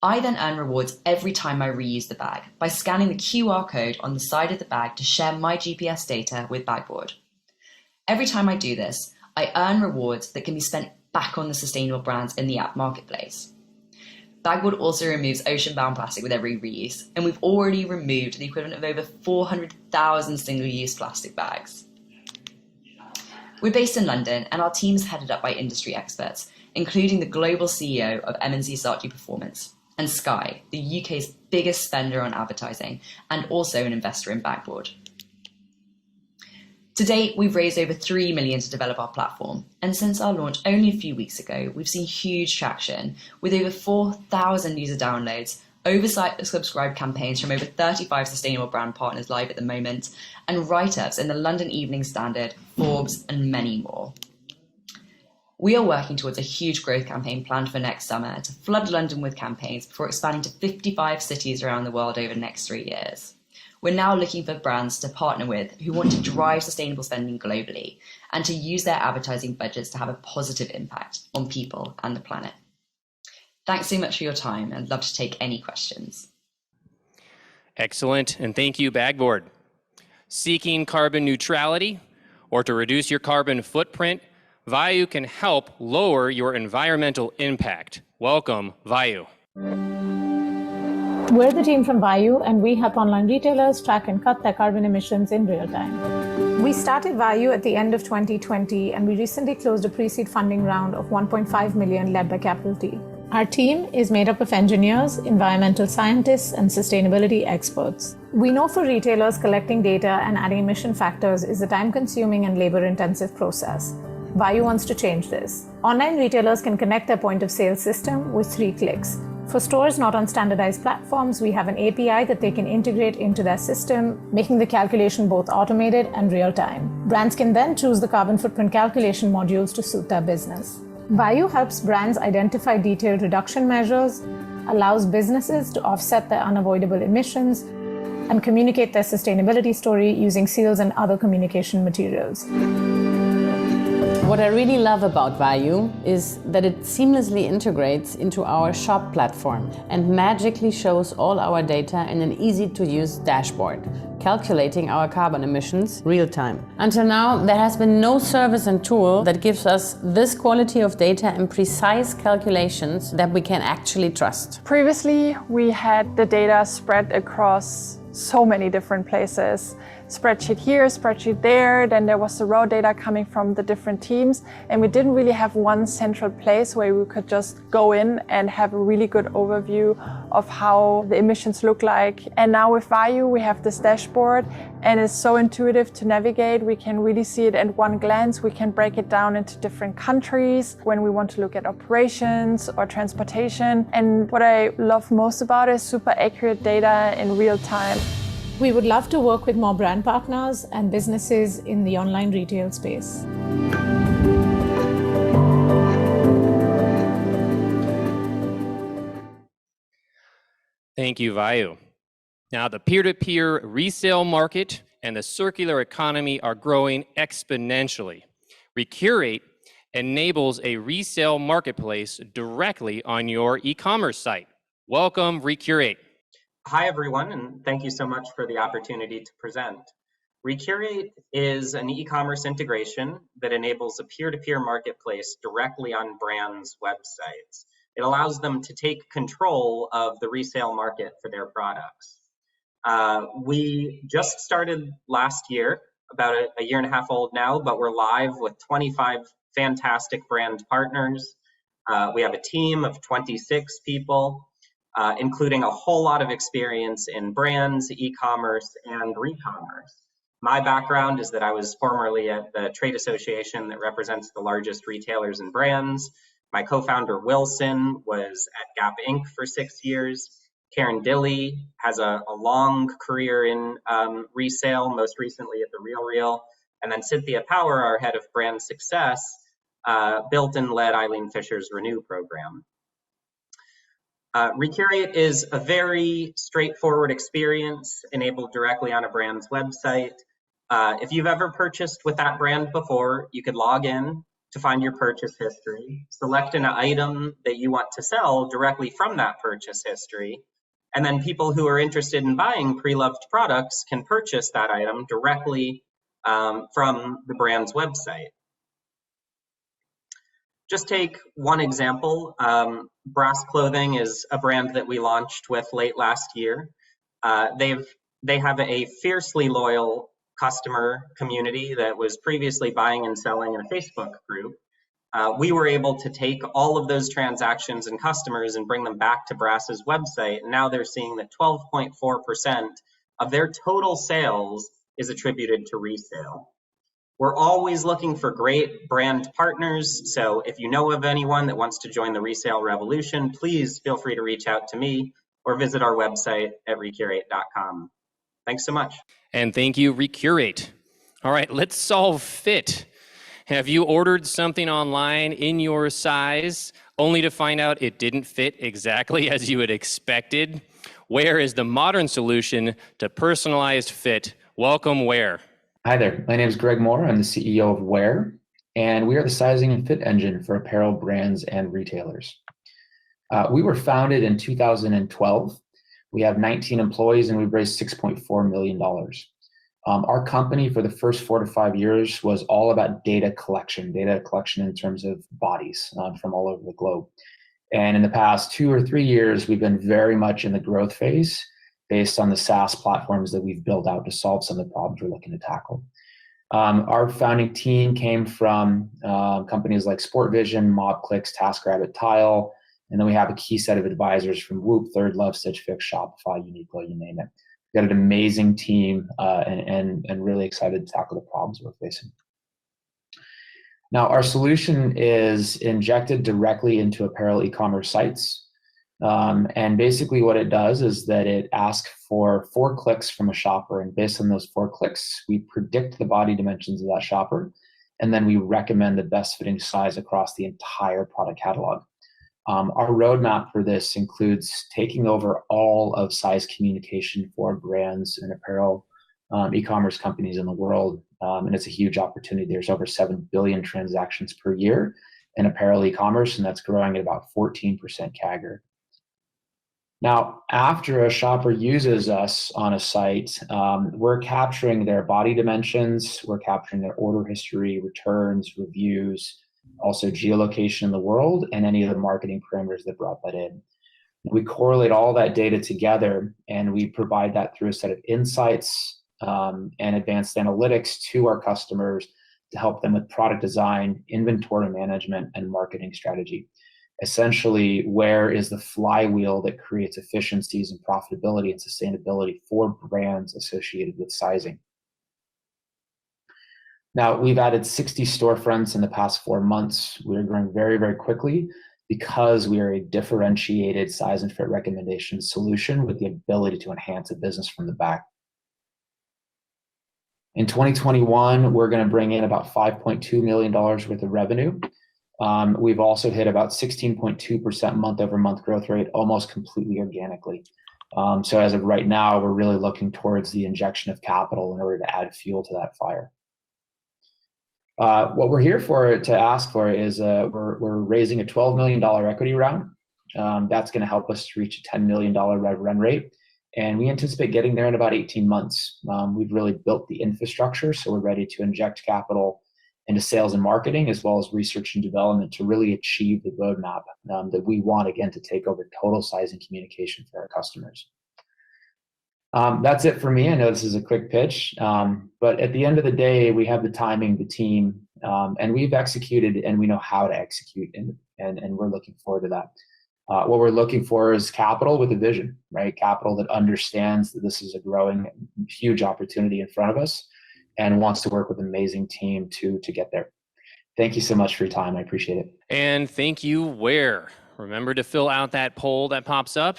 I then earn rewards every time I reuse the bag by scanning the QR code on the side of the bag to share my GPS data with Bagboard. Every time I do this, I earn rewards that can be spent back on the sustainable brands in the app marketplace. Bagboard also removes ocean-bound plastic with every reuse, and we've already removed the equivalent of over 400,000 single-use plastic bags. We're based in London, and our team is headed up by industry experts, including the global CEO of M&C Saatchi Performance, and Sky, the UK's biggest spender on advertising, and also an investor in Bagboard. To date, we've raised over 3 million to develop our platform, and since our launch only a few weeks ago, we've seen huge traction, with over 4,000 user downloads, oversubscribed campaigns from over 35 sustainable brand partners live at the moment, and write-ups in the London Evening Standard, Forbes, and many more. We are working towards a huge growth campaign planned for next summer to flood London with campaigns before expanding to 55 cities around the world over the next 3 years. We're now looking for brands to partner with who want to drive sustainable spending globally and to use their advertising budgets to have a positive impact on people and the planet. Thanks so much for your time, and I'd love to take any questions. Excellent, and thank you, Bagboard. Seeking carbon neutrality or to reduce your carbon footprint, Vaayu can help lower your environmental impact. Welcome, Vaayu. We're the team from Vaayu, and we help online retailers track and cut their carbon emissions in real time. We started Vaayu at the end of 2020, and we recently closed a pre-seed funding round of 1.5 million led by Capital T. Our team is made up of engineers, environmental scientists, and sustainability experts. We know for retailers, collecting data and adding emission factors is a time-consuming and labor-intensive process. Vaayu wants to change this. Online retailers can connect their point-of-sale system with 3 clicks. For stores not on standardized platforms, we have an API that they can integrate into their system, making the calculation both automated and real-time. Brands can then choose the carbon footprint calculation modules to suit their business. Vaayu helps brands identify detailed reduction measures, allows businesses to offset their unavoidable emissions, and communicate their sustainability story using seals and other communication materials. What I really love about Vaayu is that it seamlessly integrates into our shop platform and magically shows all our data in an easy-to-use dashboard, calculating our carbon emissions real-time. Until now, there has been no service and tool that gives us this quality of data and precise calculations that we can actually trust. Previously, we had the data spread across so many different places. Spreadsheet here, spreadsheet there, then there was the raw data coming from the different teams, and we didn't really have one central place where we could just go in and have a really good overview of how the emissions look like. And now with Vaayu, we have this dashboard, and it's so intuitive to navigate. We can really see it at one glance. We can break it down into different countries when we want to look at operations or transportation. And what I love most about it is super accurate data in real time. We would love to work with more brand partners and businesses in the online retail space. Thank you, Vaayu. Now, the peer-to-peer resale market and the circular economy are growing exponentially. Recurate enables a resale marketplace directly on your e-commerce site. Welcome, Recurate. Hi, everyone, and thank you so much for the opportunity to present. Recurate is an e-commerce integration that enables a peer-to-peer marketplace directly on brands' websites. It allows them to take control of the resale market for their products. We just started last year, about a year and a half old now, but we're live with 25 fantastic brand partners. We have a team of 26 people. Including a whole lot of experience in brands, e-commerce, and re-commerce. My background is that I was formerly at the trade association that represents the largest retailers and brands. My co-founder Wilson was at Gap Inc. for 6 years. Karen Dilley has a long career in resale, most recently at The RealReal. And then Cynthia Power, our head of brand success, built and led Eileen Fisher's Renew program. Recurate is a very straightforward experience enabled directly on a brand's website. If you've ever purchased with that brand before, you could log in to find your purchase history, select an item that you want to sell directly from that purchase history, and then people who are interested in buying pre-loved products can purchase that item directly from the brand's website. Just take one example. Brass Clothing is a brand that we launched with late last year. They have a fiercely loyal customer community that was previously buying and selling in a Facebook group. We were able to take all of those transactions and customers and bring them back to Brass's website. And now they're seeing that 12.4% of their total sales is attributed to resale. We're always looking for great brand partners. So if you know of anyone that wants to join the resale revolution, please feel free to reach out to me or visit our website at recurate.com. Thanks so much. And thank you, Recurate. All right, let's solve fit. Have you ordered something online in your size only to find out it didn't fit exactly as you had expected? Wair is the modern solution to personalized fit. Welcome, Wair. Hi there, my name is Greg Moore. I'm the CEO of Wair, and we are the sizing and fit engine for apparel brands and retailers. We were founded in 2012. We have 19 employees and we've raised $6.4 million. Our company for the first 4 to 5 years was all about data collection in terms of bodies from all over the globe. And in the past 2 or 3 years, we've been very much in the growth phase based on the SaaS platforms that we've built out to solve some of the problems we're looking to tackle. Our founding team came from companies like Sportvision, MobClicks, TaskRabbit, Tile, and then we have a key set of advisors from Whoop, Third Love, Stitch Fix, Shopify, Uniqlo, you name it. We've got an amazing team and really excited to tackle the problems we're facing. Now, our solution is injected directly into apparel e-commerce sites. And basically what it does is that it asks for 4 clicks from a shopper, and based on those 4 clicks, we predict the body dimensions of that shopper, and then we recommend the best fitting size across the entire product catalog. Our roadmap for this includes taking over all of size communication for brands and apparel e-commerce companies in the world, and it's a huge opportunity. There's over 7 billion transactions per year in apparel e-commerce, and that's growing at about 14% CAGR. Now, after a shopper uses us on a site, we're capturing their body dimensions, we're capturing their order history, returns, reviews, also geolocation in the world, and any of the marketing parameters that brought that in. We correlate all that data together, and we provide that through a set of insights and advanced analytics to our customers to help them with product design, inventory management, and marketing strategy. Essentially, Wair is the flywheel that creates efficiencies and profitability and sustainability for brands associated with sizing. Now, we've added 60 storefronts in the past 4 months. We're growing very, very quickly because we are a differentiated size and fit recommendation solution with the ability to enhance a business from the back. In 2021, we're going to bring in about $5.2 million worth of revenue. We've also hit about 16.2% month-over-month growth rate, almost completely organically. So as of right now, we're really looking towards the injection of capital in order to add fuel to that fire. What we're here for to ask for is we're raising a $12 million equity round. That's going to help us to reach a $10 million run rate. And we anticipate getting there in about 18 months. We've really built the infrastructure, so we're ready to inject capital into sales and marketing, as well as research and development to really achieve the roadmap that we want, again, to take over total sizing communication for our customers. That's it for me. I know this is a quick pitch, but at the end of the day, we have the timing, the team, and we've executed and we know how to execute, and we're looking forward to that. What we're looking for is capital with a vision, right? Capital that understands that this is a growing, huge opportunity in front of us and wants to work with an amazing team to get there. Thank you so much for your time. I appreciate it. And thank you, Wair. Remember to fill out that poll that pops up.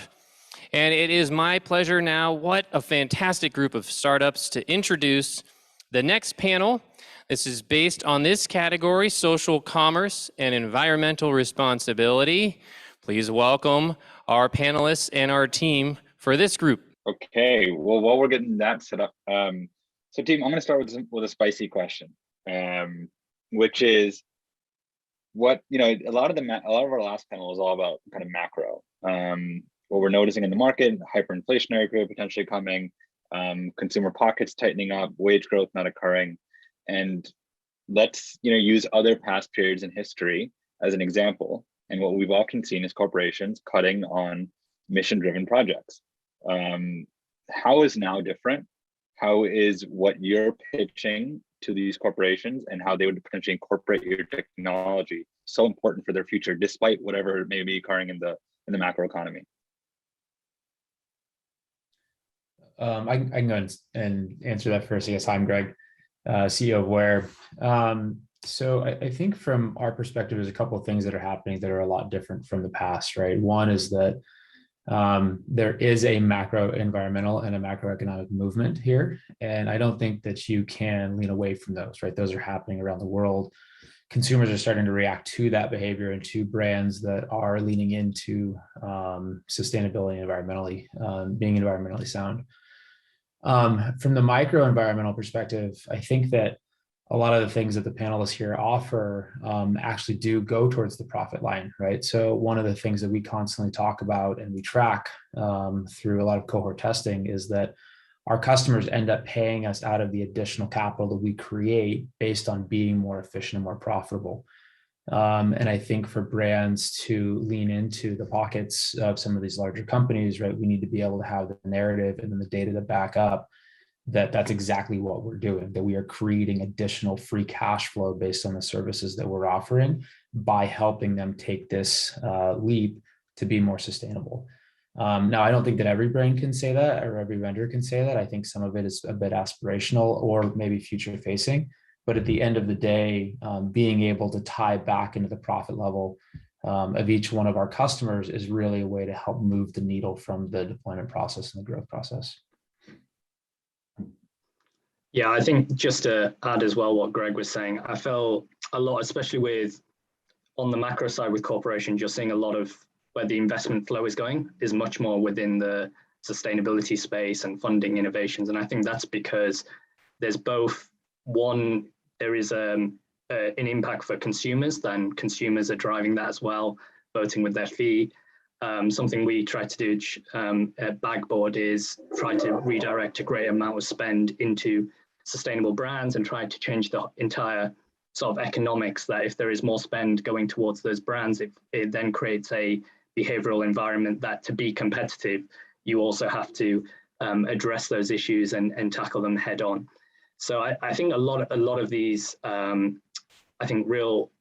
And it is my pleasure now, what a fantastic group of startups, to introduce the next panel. This is based on this category, social commerce and environmental responsibility. Please welcome our panelists and our team for this group. Okay, well, while we're getting that set up, so team, I'm going to start with a spicy question, which is what, a lot of our last panel was all about kind of macro, what we're noticing in the market, hyperinflationary period potentially coming, consumer pockets tightening up, wage growth not occurring, and let's use other past periods in history as an example. And what we've often seen is corporations cutting on mission-driven projects. How is now different? How is what you're pitching to these corporations and how they would potentially incorporate your technology so important for their future, despite whatever may be occurring in the macro economy? I can go and answer that first. I guess I'm Greg, CEO of Wair. So I think from our perspective, there's a couple of things that are happening that are a lot different from the past, right? One is that there is a macro environmental and a macroeconomic movement here. And I don't think that you can lean away from those, right? Those are happening around the world. Consumers are starting to react to that behavior and to brands that are leaning into sustainability and being environmentally sound. From the micro environmental perspective, I think that a lot of the things that the panelists here offer actually do go towards the profit line, right? So one of the things that we constantly talk about and we track through a lot of cohort testing is that our customers end up paying us out of the additional capital that we create based on being more efficient and more profitable. And I think for brands to lean into the pockets of some of these larger companies, right, we need to be able to have the narrative and then the data to back up that that's exactly what we're doing, that we are creating additional free cash flow based on the services that we're offering by helping them take this leap to be more sustainable. Now, I don't think that every brand can say that or every vendor can say that. I think some of it is a bit aspirational or maybe future facing. But at the end of the day, being able to tie back into the profit level of each one of our customers is really a way to help move the needle from the deployment process and the growth process. Yeah, I think just to add as well what Greg was saying, I felt a lot, especially on the macro side with corporations, you're seeing a lot of where the investment flow is going is much more within the sustainability space and funding innovations. And I think that's because there's both there is an impact for consumers, then consumers are driving that as well, voting with their feet. Something we try to do at Bagboard is try to redirect a great amount of spend into sustainable brands and try to change the entire sort of economics, that if there is more spend going towards those brands, it then creates a behavioral environment that to be competitive, you also have to address those issues and tackle them head on. So I think a lot of these, I think real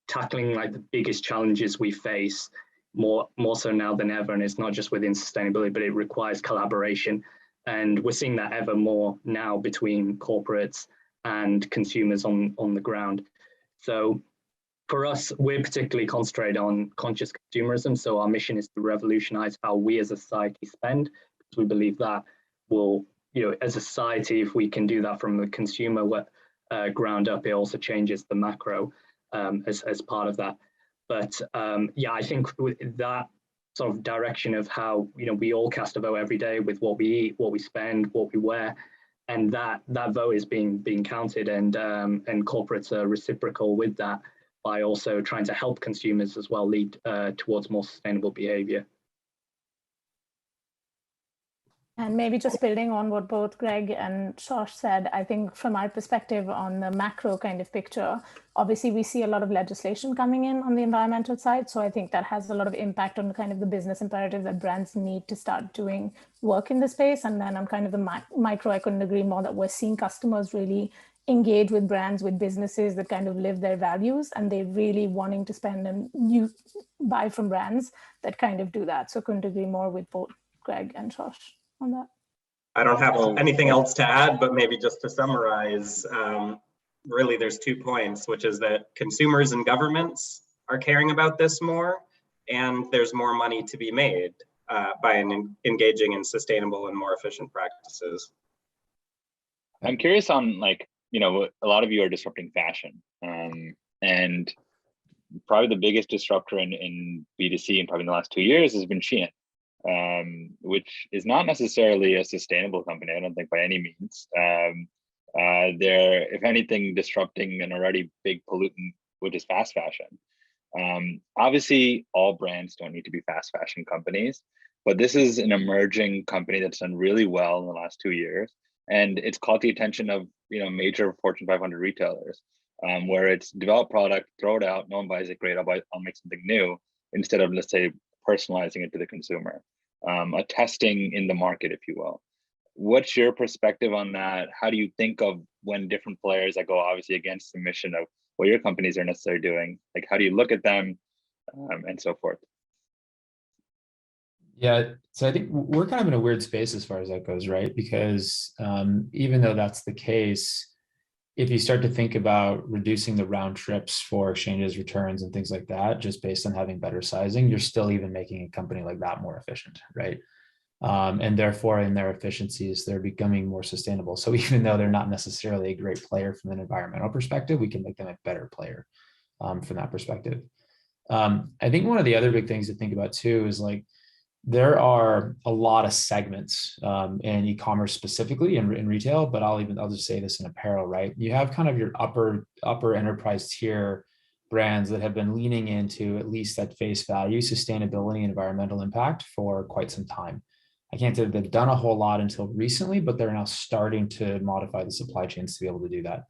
tackling like the biggest challenges we face more so now than ever, and it's not just within sustainability, but it requires collaboration. And we're seeing that ever more now between corporates and consumers on the ground. So for us, we're particularly concentrated on conscious consumerism. So our mission is to revolutionize how we as a society spend, because we believe that will, as a society, if we can do that from the consumer ground up, it also changes the macro as part of that. But yeah, I think with that sort of direction of how, we all cast a vote every day with what we eat, what we spend, what we wear, and that vote is being counted, and corporates are reciprocal with that by also trying to help consumers as well lead towards more sustainable behavior. And maybe just building on what both Greg and Josh said, I think from our perspective on the macro kind of picture, obviously we see a lot of legislation coming in on the environmental side. So I think that has a lot of impact on kind of the business imperative that brands need to start doing work in the space. And then on kind of the micro, I couldn't agree more that we're seeing customers really engage with brands, with businesses that kind of live their values, and they're really wanting to spend and buy from brands that kind of do that. So couldn't agree more with both Greg and Josh on that. I don't have anything else to add, but maybe just to summarize, really there's 2 points, which is that consumers and governments are caring about this more, and there's more money to be made by engaging in sustainable and more efficient practices. I'm curious on, like, you know, a lot of you are disrupting fashion, and probably the biggest disruptor in B2C in probably in the last 2 years has been Shein, which is not necessarily a sustainable company, I don't think, by any means. They're, if anything, disrupting an already big pollutant, which is fast fashion. Obviously, all brands don't need to be fast fashion companies, but this is an emerging company that's done really well in the last 2 years, and it's caught the attention of, you know, major Fortune 500 retailers, where it's developed product, throw it out, no one buys it, great, I'll make something new, instead of, let's say, personalizing it to the consumer, a testing in the market, if you will. What's your perspective on that? How do you think of when different players that go obviously against the mission of what your companies are necessarily doing? Like, how do you look at them, and so forth? Yeah, so I think we're kind of in a weird space as far as that goes, right? Because even though that's the case, if you start to think about reducing the round trips for exchanges, returns, and things like that, just based on having better sizing, you're still even making a company like that more efficient, right? And therefore, in their efficiencies, they're becoming more sustainable. So even though they're not necessarily a great player from an environmental perspective, we can make them a better player from that perspective. I think one of the other big things to think about too is, like, there are a lot of segments in e-commerce specifically in retail, but I'll just say this in apparel, right? You have kind of your upper enterprise tier brands that have been leaning into, at least at face value, sustainability and environmental impact for quite some time. I can't say that they've done a whole lot until recently, but they're now starting to modify the supply chains to be able to do that.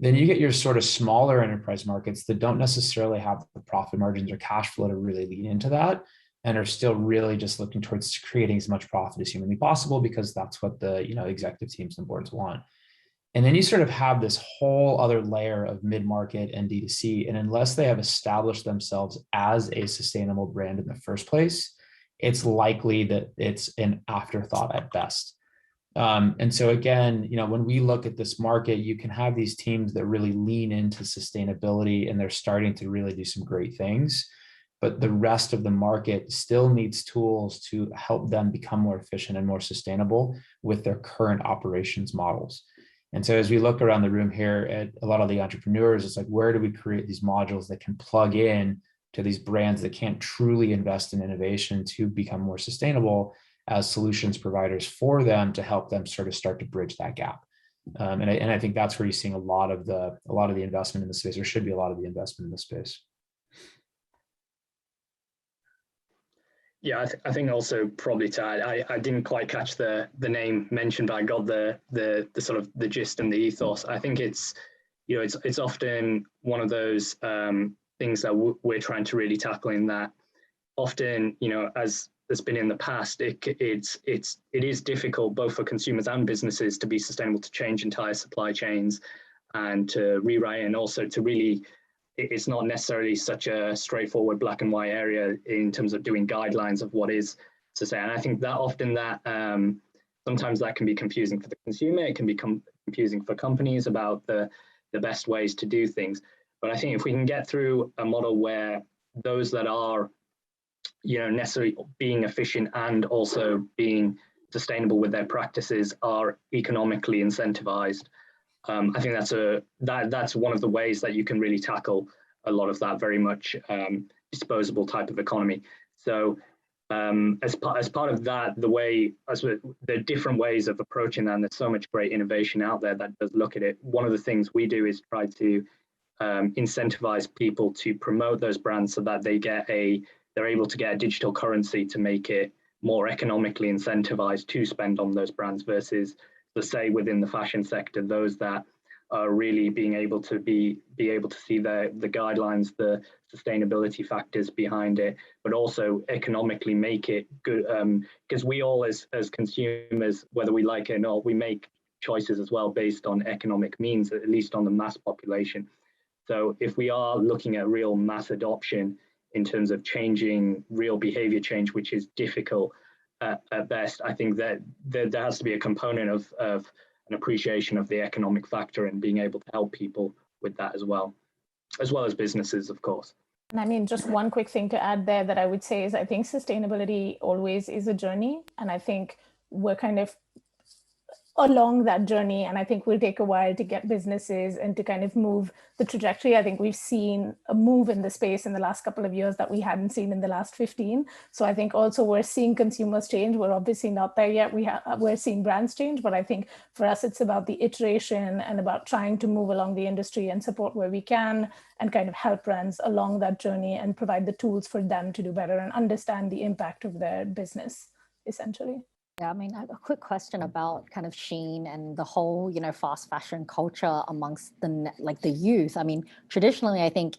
Then you get your sort of smaller enterprise markets that don't necessarily have the profit margins or cash flow to really lean into that, and are still really just looking towards creating as much profit as humanly possible, because that's what the, you know, executive teams and boards want. And then you sort of have this whole other layer of mid-market and D2C, and unless they have established themselves as a sustainable brand in the first place, it's likely that it's an afterthought at best. And so again, you know, when we look at this market, you can have these teams that really lean into sustainability, and they're starting to really do some great things. But the rest of the market still needs tools to help them become more efficient and more sustainable with their current operations models. And so as we look around the room here at a lot of the entrepreneurs, it's like, where do we create these modules that can plug in to these brands that can't truly invest in innovation to become more sustainable as solutions providers for them, to help them sort of start to bridge that gap. And I think that's where you're seeing a lot of the investment in the space, or should be a lot of the investment in the space. Yeah, I think also probably to add, I didn't quite catch the name mentioned, but I got the sort of the gist and the ethos. I think it's, you know, it's often one of those things that we're trying to really tackle, in that often, you know, as has been in the past, it is difficult both for consumers and businesses to be sustainable, to change entire supply chains and to rewrite, and also to really, it's not necessarily such a straightforward black and white area in terms of doing guidelines of what is sustainable. And I think that often sometimes that can be confusing for the consumer. It can become confusing for companies about the best ways to do things. But I think if we can get through a model where those that are, you know, necessarily being efficient and also being sustainable with their practices are economically incentivized, I think that's one of the ways that you can really tackle a lot of that very much disposable type of economy. So as part of that, there are different ways of approaching that, and there's so much great innovation out there that does look at it. One of the things we do is try to incentivize people to promote those brands so that they're able to get a digital currency to make it more economically incentivized to spend on those brands, versus, let's say, within the fashion sector, those that are really being able to be able to see the guidelines, the sustainability factors behind it, but also economically make it good. Because we all, as consumers, whether we like it or not, we make choices as well based on economic means, at least on the mass population. So if we are looking at real mass adoption in terms of changing real behavior change, which is difficult at best, I think that there has to be a component of an appreciation of the economic factor and being able to help people with that as well as businesses, of course. And I mean, just one quick thing to add there that I would say is I think sustainability always is a journey. And I think we're kind of along that journey. And I think will take a while to get businesses and to kind of move the trajectory. I think we've seen a move in the space in the last couple of years that we hadn't seen in the last 15. So I think also we're seeing consumers change. We're obviously not there yet. We're seeing brands change, but I think for us, it's about the iteration and about trying to move along the industry and support where we can and kind of help brands along that journey and provide the tools for them to do better and understand the impact of their business, essentially. Yeah, I mean, a quick question about kind of Shein and the whole, fast fashion culture amongst the youth. I mean, traditionally, I think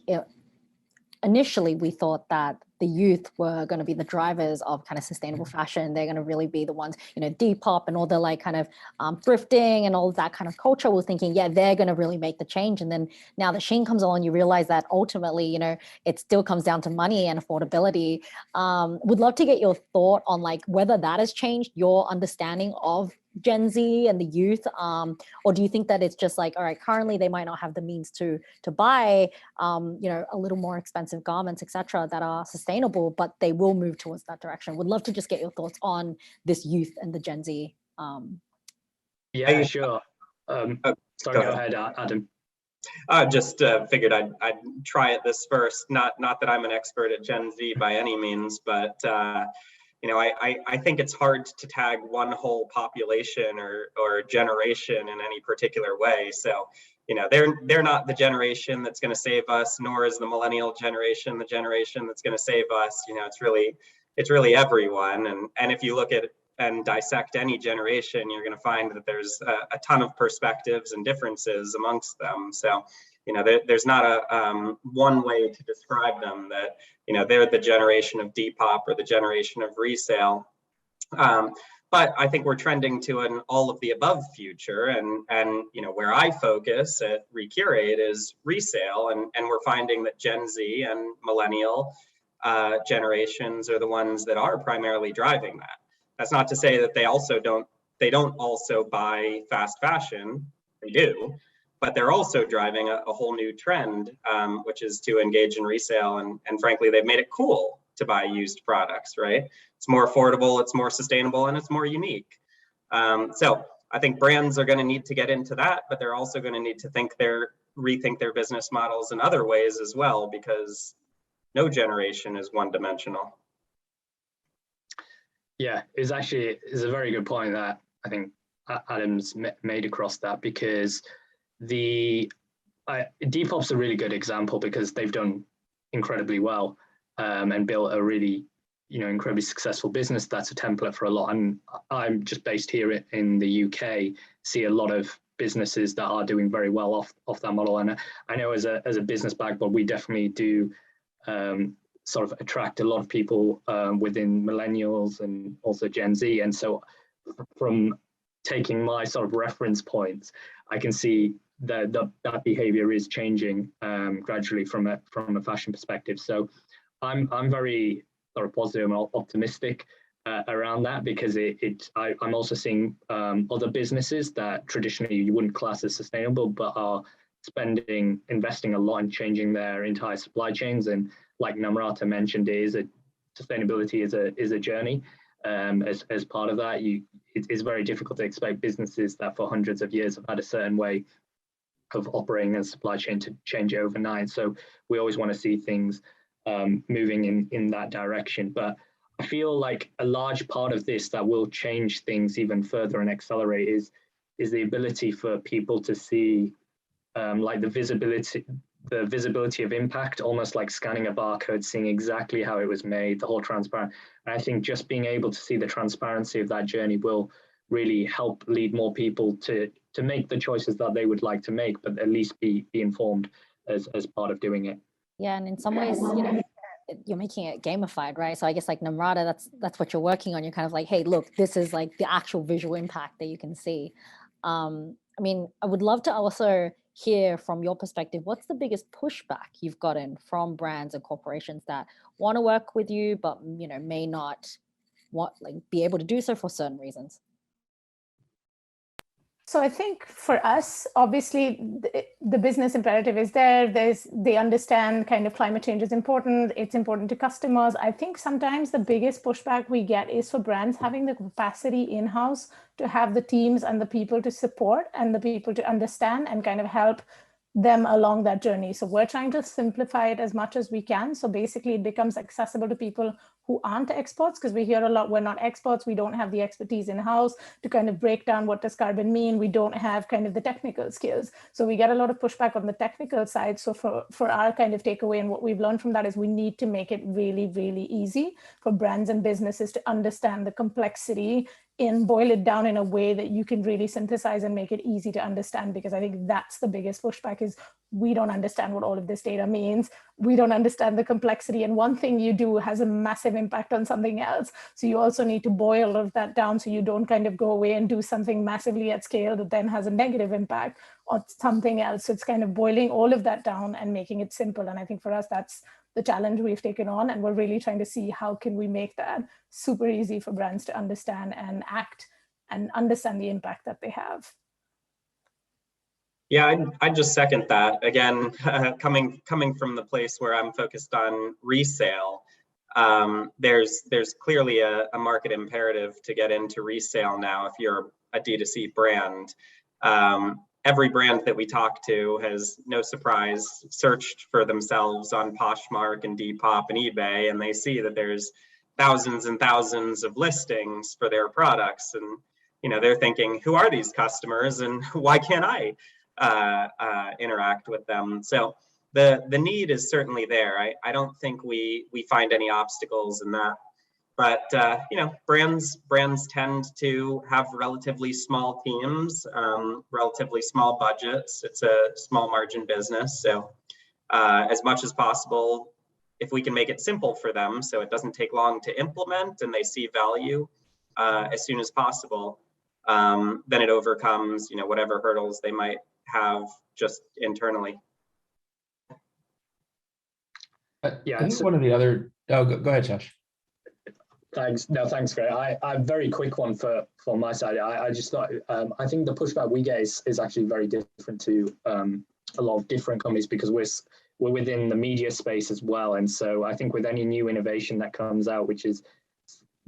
initially we thought that the youth were going to be the drivers of kind of sustainable fashion. They're going to really be the ones, Depop and all the like kind of thrifting and all of that kind of culture. We're thinking, yeah, they're going to really make the change. And then now that Shein comes along, you realize that ultimately, it still comes down to money and affordability. Would love to get your thought on like whether that has changed your understanding of Gen Z and the youth, or do you think that it's just like, all right, currently they might not have the means to buy, a little more expensive garments, etc., that are sustainable, but they will move towards that direction? Would love to just get your thoughts on this youth and the Gen Z. Yeah, sure. Sorry, go ahead, Adam. Just figured I'd try it this first. Not that I'm an expert at Gen Z by any means, but I think it's hard to tag one whole population or generation in any particular way. So, they're not the generation that's going to save us, nor is the millennial generation the generation that's going to save us. It's really everyone. And if you look at and dissect any generation, you're going to find that there's a ton of perspectives and differences amongst them. So, there's not a one way to describe them that, they're the generation of Depop or the generation of resale. But I think we're trending to an all of the above future. And where I focus at Recurate is resale. And we're finding that Gen Z and millennial generations are the ones that are primarily driving that. That's not to say that they don't also buy fast fashion. They do. But they're also driving a whole new trend, which is to engage in resale. And frankly, they've made it cool to buy used products, right? It's more affordable, it's more sustainable, and it's more unique. So I think brands are going to need to get into that, but they're also going to need to rethink their business models in other ways as well, because no generation is one-dimensional. Yeah, it's a very good point that I think Adam's made across that, because Depop's a really good example because they've done incredibly well and built a really incredibly successful business. That's a template for a lot. And I'm just based here in the UK, see a lot of businesses that are doing very well off that model. And I know as a business Bagboard, we definitely do sort of attract a lot of people within millennials and also Gen Z. And so from taking my sort of reference points, I can see that behavior is changing gradually from a fashion perspective. So I'm very sort of positive and optimistic around that, because I'm also seeing other businesses that traditionally you wouldn't class as sustainable, but are investing a lot in changing their entire supply chains. And like Namrata mentioned, sustainability is a journey. As part of that, it's very difficult to expect businesses that for hundreds of years have had a certain way of operating a supply chain to change overnight. So we always want to see things moving in that direction. But I feel like a large part of this that will change things even further and accelerate is the ability for people to see like the visibility of impact, almost like scanning a barcode, seeing exactly how it was made, the whole transparent. And I think just being able to see the transparency of that journey will really help lead more people to make the choices that they would like to make, but at least be informed as part of doing it. Yeah, and in some ways, you're making it gamified, right? So I guess like Namrata, that's what you're working on. You're kind of like, hey, look, this is like the actual visual impact that you can see. I mean, I would love to also hear from your perspective, what's the biggest pushback you've gotten from brands and corporations that want to work with you, but may not be able to do so for certain reasons? So I think for us, obviously, the business imperative is there. They understand kind of climate change is important. It's important to customers. I think sometimes the biggest pushback we get is for brands having the capacity in-house to have the teams and the people to support and the people to understand and kind of help them along that journey. So we're trying to simplify it as much as we can. So basically it becomes accessible to people who aren't experts, because we hear a lot, we're not experts, we don't have the expertise in-house to kind of break down what does carbon mean, we don't have kind of the technical skills. So we get a lot of pushback on the technical side. So for our kind of takeaway and what we've learned from that is we need to make it really, really easy for brands and businesses to understand the complexity and boil it down in a way that you can really synthesize and make it easy to understand, because I think that's the biggest pushback is we don't understand what all of this data means. We don't understand the complexity, and one thing you do has a massive impact on something else. So you also need to boil all of that down so you don't kind of go away and do something massively at scale that then has a negative impact on something else. So it's kind of boiling all of that down and making it simple. And I think for us, that's the challenge we've taken on, and we're really trying to see how can we make that super easy for brands to understand and act and understand the impact that they have. Yeah, I just second that. Again, coming from the place where I'm focused on resale, there's clearly a market imperative to get into resale now if you're a D2C brand. Every brand that we talk to has, no surprise, searched for themselves on Poshmark and Depop and eBay, and they see that there's thousands and thousands of listings for their products, and they're thinking, who are these customers and why can't I interact with them? So the need is certainly there. I don't think we find any obstacles in that. But brands tend to have relatively small teams, relatively small budgets. It's a small margin business. So as much as possible, if we can make it simple for them so it doesn't take long to implement and they see value as soon as possible, then it overcomes whatever hurdles they might have just internally. Yeah, I think one of the other, go ahead, Josh. Thanks. No, thanks, Greg. I very quick one for my side. I just thought I think the pushback we get is actually very different to a lot of different companies, because we're within the media space as well, and so I think with any new innovation that comes out, which is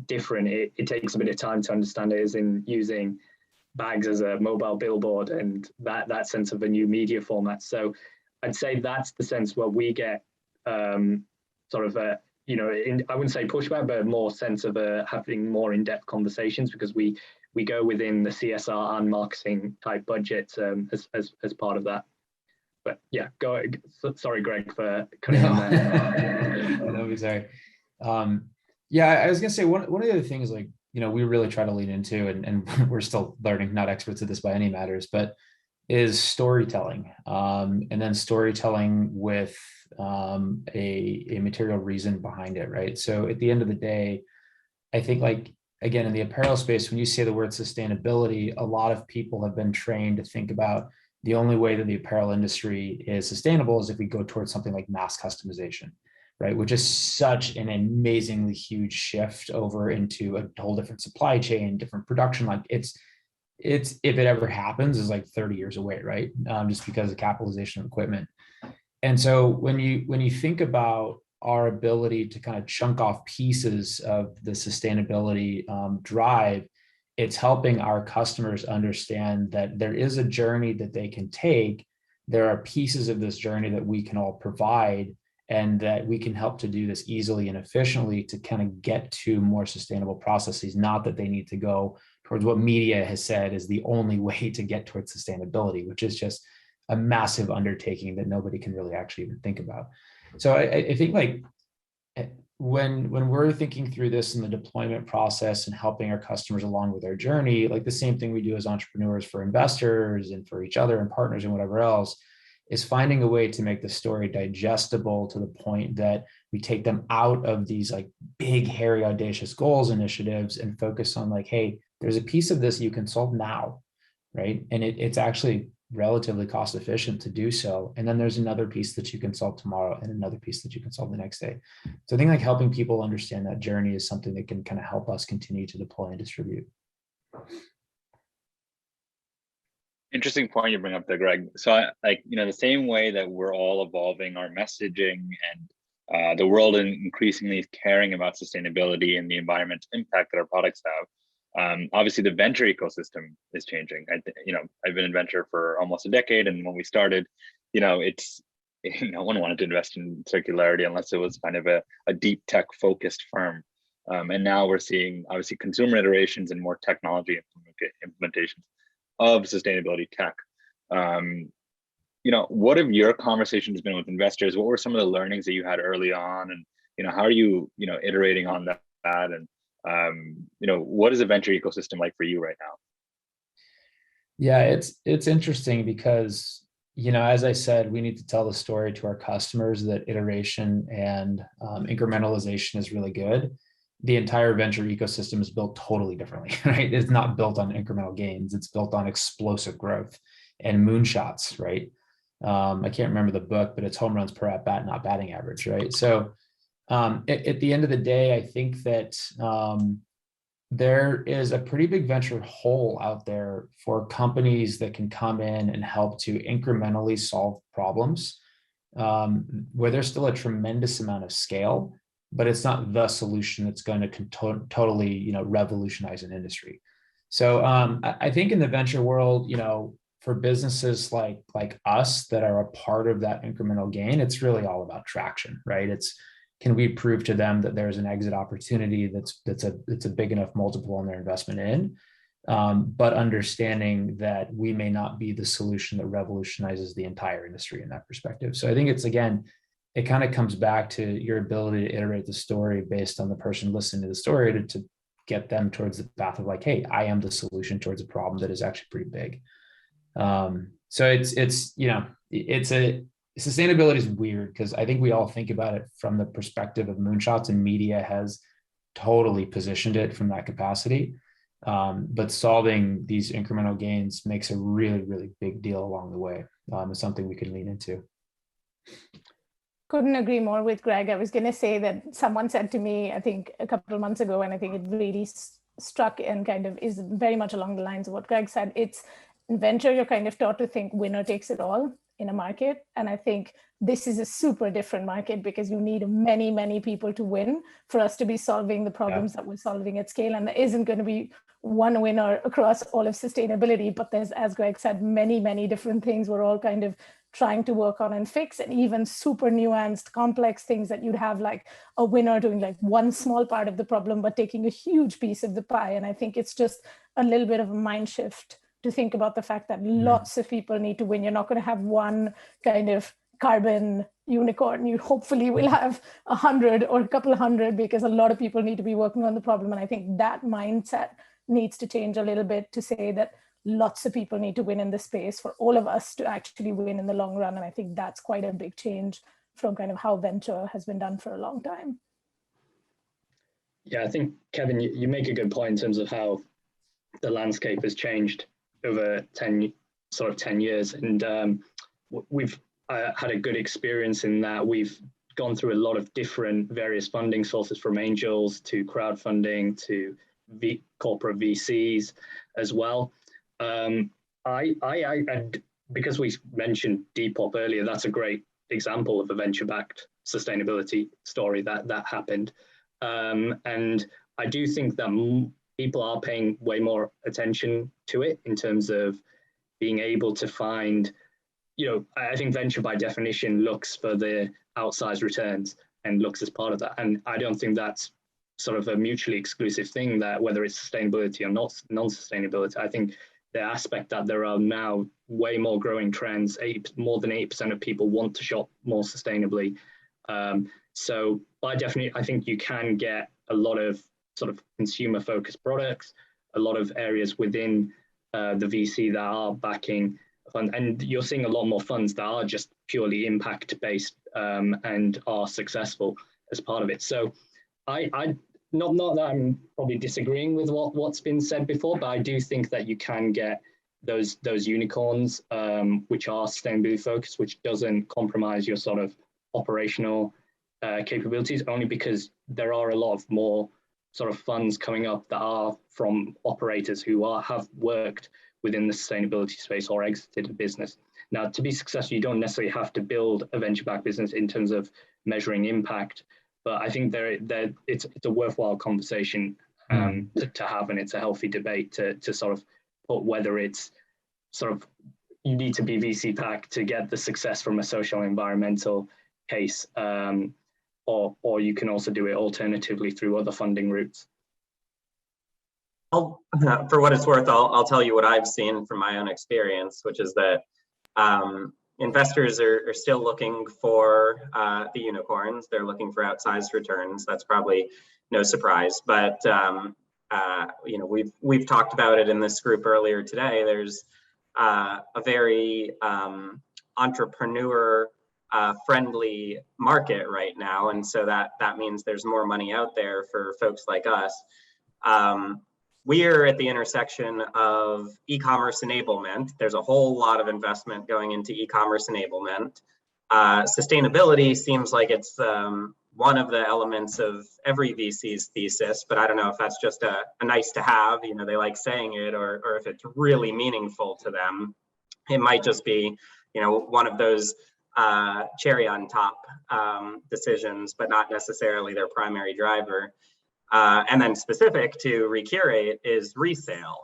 different, it takes a bit of time to understand it, as in using bags as a mobile billboard and that sense of a new media format. So I'd say that's the sense where we get sort of a I wouldn't say pushback, but more sense of having more in-depth conversations, because we go within the CSR and marketing type budgets as part of that. But yeah, go. Sorry, Greg, for cutting in there. No, be sorry. Yeah, I was gonna say one of the other things, like we really try to lean into, and we're still learning, not experts at this by any matters, but is storytelling, and then storytelling with a material reason behind it, right? So at the end of the day, I think, like, again, in the apparel space, when you say the word sustainability, a lot of people have been trained to think about the only way that the apparel industry is sustainable is if we go towards something like mass customization, right? Which is such an amazingly huge shift over into a whole different supply chain, different production. Like it's if it ever happens, is like 30 years away, right? Just because of capitalization of equipment. And so when you think about our ability to kind of chunk off pieces of the sustainability drive, it's helping our customers understand that there is a journey that they can take. There are pieces of this journey that we can all provide, and that we can help to do this easily and efficiently to kind of get to more sustainable processes. Not that they need to go towards what media has said is the only way to get towards sustainability, which is just a massive undertaking that nobody can really actually even think about. So I think, like, when we're thinking through this in the deployment process and helping our customers along with their journey, like the same thing we do as entrepreneurs for investors and for each other and partners and whatever else, is finding a way to make the story digestible to the point that we take them out of these like big, hairy, audacious goals initiatives and focus on, like, hey, there's a piece of this you can solve now, right? And it's actually relatively cost efficient to do so. And then there's another piece that you can solve tomorrow and another piece that you can solve the next day. So I think, like, helping people understand that journey is something that can kind of help us continue to deploy and distribute. Interesting point you bring up there, Greg. So the same way that we're all evolving our messaging and the world increasingly is caring about sustainability and the environmental impact that our products have. Obviously, the venture ecosystem is changing. I've been in venture for almost a decade, and when we started, it's no one wanted to invest in circularity unless it was kind of a deep tech focused firm. And now we're seeing obviously consumer iterations and more technology implementations of sustainability tech. What have your conversations been with investors? What were some of the learnings that you had early on, and how are you iterating on that? And what is a venture ecosystem like for you right now? Yeah, it's interesting because as I said, we need to tell the story to our customers that iteration and incrementalization is really good. The entire venture ecosystem is built totally differently, right? It's not built on incremental gains. It's built on explosive growth and moonshots, right? I can't remember the book, but it's home runs per at bat, not batting average, right? So at the end of the day, I think that there is a pretty big venture hole out there for companies that can come in and help to incrementally solve problems where there's still a tremendous amount of scale, but it's not the solution that's going to totally, revolutionize an industry. So I think in the venture world, for businesses like us that are a part of that incremental gain, it's really all about traction, right? Can we prove to them that there's an exit opportunity that's a big enough multiple on their investment in, but understanding that we may not be the solution that revolutionizes the entire industry in that perspective. So I think it kind of comes back to your ability to iterate the story based on the person listening to the story to get them towards the path of hey, I am the solution towards a problem that is actually pretty big. So sustainability is weird because I think we all think about it from the perspective of moonshots, and media has totally positioned it from that capacity. But solving these incremental gains makes a really, really big deal along the way. It's something we can lean into. Couldn't agree more with Greg. I was going to say that someone said to me, I think a couple of months ago, and I think it really struck and kind of is very much along the lines of what Greg said. It's in venture, you're kind of taught to think winner takes it all in a market. And I think this is a super different market because you need many, many people to win for us to be solving the problems that we're solving at scale. And there isn't going to be one winner across all of sustainability, but there's, as Greg said, many, many different things we're all kind of trying to work on and fix, and even super nuanced, complex things that you'd have like a winner doing like one small part of the problem, but taking a huge piece of the pie. And I think it's just a little bit of a mind shift to think about the fact that lots of people need to win. You're not going to have one kind of carbon unicorn. You hopefully will have 100 or a couple of hundred because a lot of people need to be working on the problem. And I think that mindset needs to change a little bit to say that lots of people need to win in this space for all of us to actually win in the long run. And I think that's quite a big change from kind of how venture has been done for a long time. Yeah, I think, Kevin, you make a good point in terms of how the landscape has changed over 10 years. And we've had a good experience in that we've gone through a lot of different various funding sources, from angels to crowdfunding to corporate VCs as well. Because we mentioned Depop earlier, that's a great example of a venture-backed sustainability story that happened. And I do think that people are paying way more attention to it in terms of being able to find, I think venture by definition looks for the outsized returns and looks as part of that. And I don't think that's sort of a mutually exclusive thing, that whether it's sustainability or not non-sustainability. I think the aspect that there are now way more growing trends, more than 8% of people want to shop more sustainably. So by definition, I think you can get a lot of sort of consumer focused products, a lot of areas within the VC that are backing a fund, and you're seeing a lot more funds that are just purely impact based and are successful as part of it. So not that I'm probably disagreeing with what's been said before, but I do think that you can get those unicorns which are sustainability focused, which doesn't compromise your sort of operational capabilities, only because there are a lot of more sort of funds coming up that are from operators who have worked within the sustainability space or exited a business. Now, to be successful, you don't necessarily have to build a venture-backed business in terms of measuring impact, but I think it's a worthwhile conversation to have, and it's a healthy debate to sort of put whether it's sort of you need to be VC-backed to get the success from a social and environmental case, or you can also do it alternatively through other funding routes. For what it's worth, I'll tell you what I've seen from my own experience, which is that investors are still looking for the unicorns. They're looking for outsized returns. That's probably no surprise. But you know, we've talked about it in this group earlier today. There's a very entrepreneur friendly market right now, and so that means there's more money out there for folks like us. We are at the intersection of e-commerce enablement. There's a whole lot of investment going into e-commerce enablement. Sustainability seems like it's one of the elements of every VC's thesis, but I don't know if that's just a nice to have, you know, they like saying it, or if it's really meaningful to them. It might just be, you know, one of those cherry on top decisions, but not necessarily their primary driver. And then specific to Recurate is resale.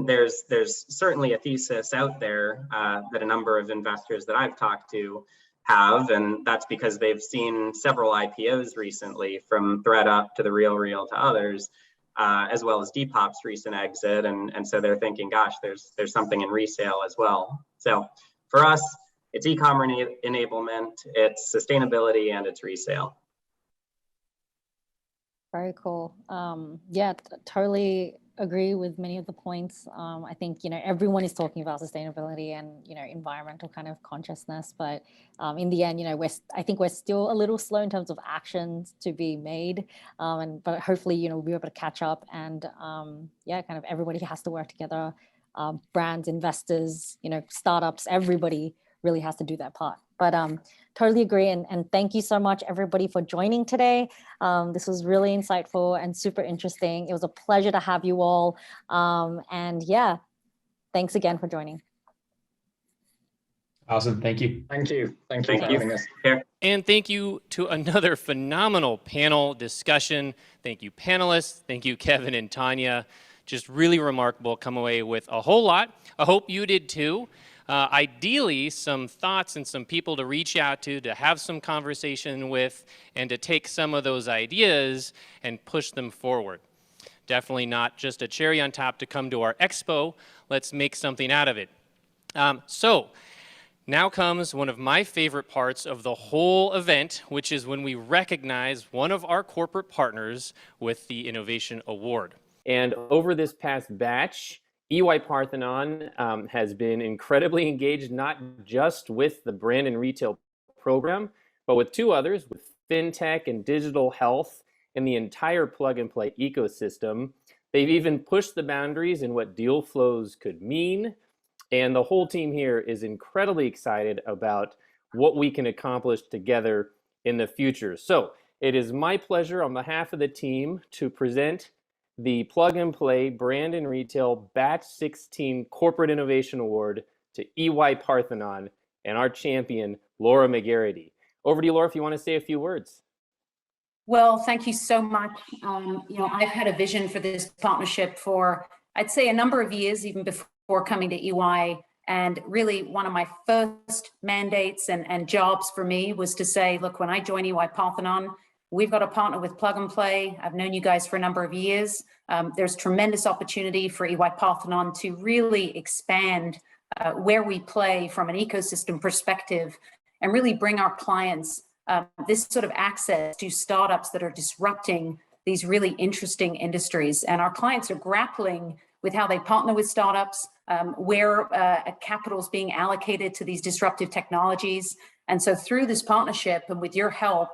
There's certainly a thesis out there that a number of investors that I've talked to have, and that's because they've seen several IPOs recently, from ThreadUp to The RealReal to others, as well as Depop's recent exit, and so they're thinking, gosh, there's something in resale as well. So for us, it's e-commerce enablement, it's sustainability, and it's resale. Very cool. Yeah, totally agree with many of the points. I think, you know, everyone is talking about sustainability and, you know, environmental kind of consciousness, but in the end, you know, I think we're still a little slow in terms of actions to be made. But hopefully, you know, we'll be able to catch up, and yeah, kind of everybody has to work together. Brands, investors, you know, startups, everybody really has to do their part. But totally agree. And thank you so much, everybody, for joining today. This was really insightful and super interesting. It was a pleasure to have you all. And yeah, thanks again for joining. Awesome. Thank you. Thank you. Thank you for having us. And thank you to another phenomenal panel discussion. Thank you, panelists. Thank you, Kevin and Tanya. Just really remarkable. Come away with a whole lot. I hope you did too. Ideally, some thoughts and some people to reach out to have some conversation with, and to take some of those ideas and push them forward. Definitely not just a cherry on top to come to our expo. Let's make something out of it. So now comes one of my favorite parts of the whole event, which is when we recognize one of our corporate partners with the Innovation Award. And over this past batch, EY Parthenon has been incredibly engaged, not just with the brand and retail program, but with two others, with fintech and digital health and the entire plug-and-play ecosystem. They've even pushed the boundaries in what deal flows could mean. And the whole team here is incredibly excited about what we can accomplish together in the future. So it is my pleasure on behalf of the team to present the Plug and Play Brand and Retail Batch 16 Corporate Innovation Award to EY Parthenon and our champion, Laura McGarity. Over to you, Laura, if you want to say a few words. Well, thank you so much. You know, I've had a vision for this partnership for, I'd say, a number of years, even before coming to EY. And really, one of my first mandates and jobs for me was to say, look, when I join EY Parthenon, we've got a partner with Plug and Play. I've known you guys for a number of years. There's tremendous opportunity for EY Parthenon to really expand where we play from an ecosystem perspective, and really bring our clients this sort of access to startups that are disrupting these really interesting industries. And our clients are grappling with how they partner with startups, where capital is being allocated to these disruptive technologies. And so through this partnership and with your help,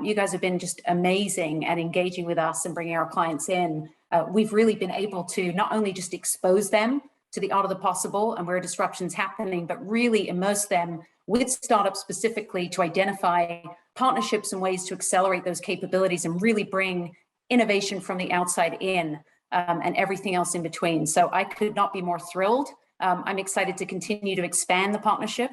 you guys have been just amazing at engaging with us and bringing our clients in. We've really been able to not only just expose them to the art of the possible and where disruption's happening, but really immerse them with startups specifically to identify partnerships and ways to accelerate those capabilities and really bring innovation from the outside in. and everything else in between. So I could not be more thrilled. I'm excited to continue to expand the partnership.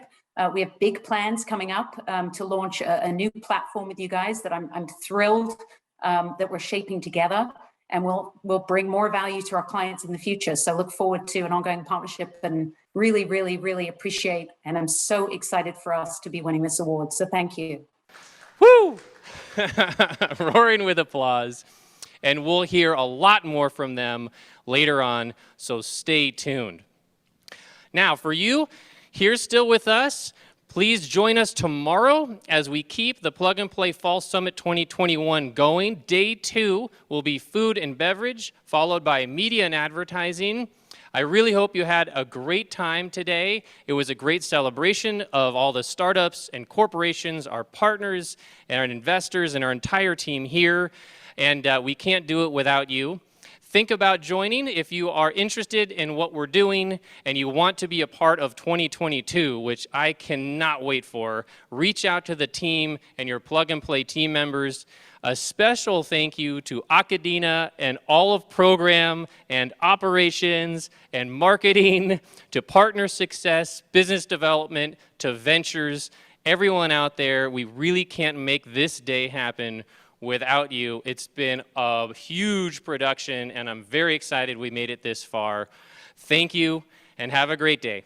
We have big plans coming up to launch a new platform with you guys that I'm thrilled that we're shaping together, and we'll bring more value to our clients in the future. So look forward to an ongoing partnership, and really, really, really appreciate, and I'm so excited for us to be winning this award. So thank you. Woo! Roaring with applause. And we'll hear a lot more from them later on, so stay tuned. Now, for you, here still with us, please join us tomorrow as we keep the Plug and Play Fall Summit 2021 going. Day 2 will be food and beverage, followed by media and advertising. I really hope you had a great time today. It was a great celebration of all the startups and corporations, our partners and our investors and our entire team here. And we can't do it without you. Think about joining if you are interested in what we're doing and you want to be a part of 2022, which I cannot wait for. Reach out to the team and your Plug and Play team members. A special thank you to Akadina and all of program and operations and marketing, to partner success, business development, to ventures, everyone out there. We really can't make this day happen without you. It's been a huge production, and I'm very excited we made it this far. Thank you, and have a great day.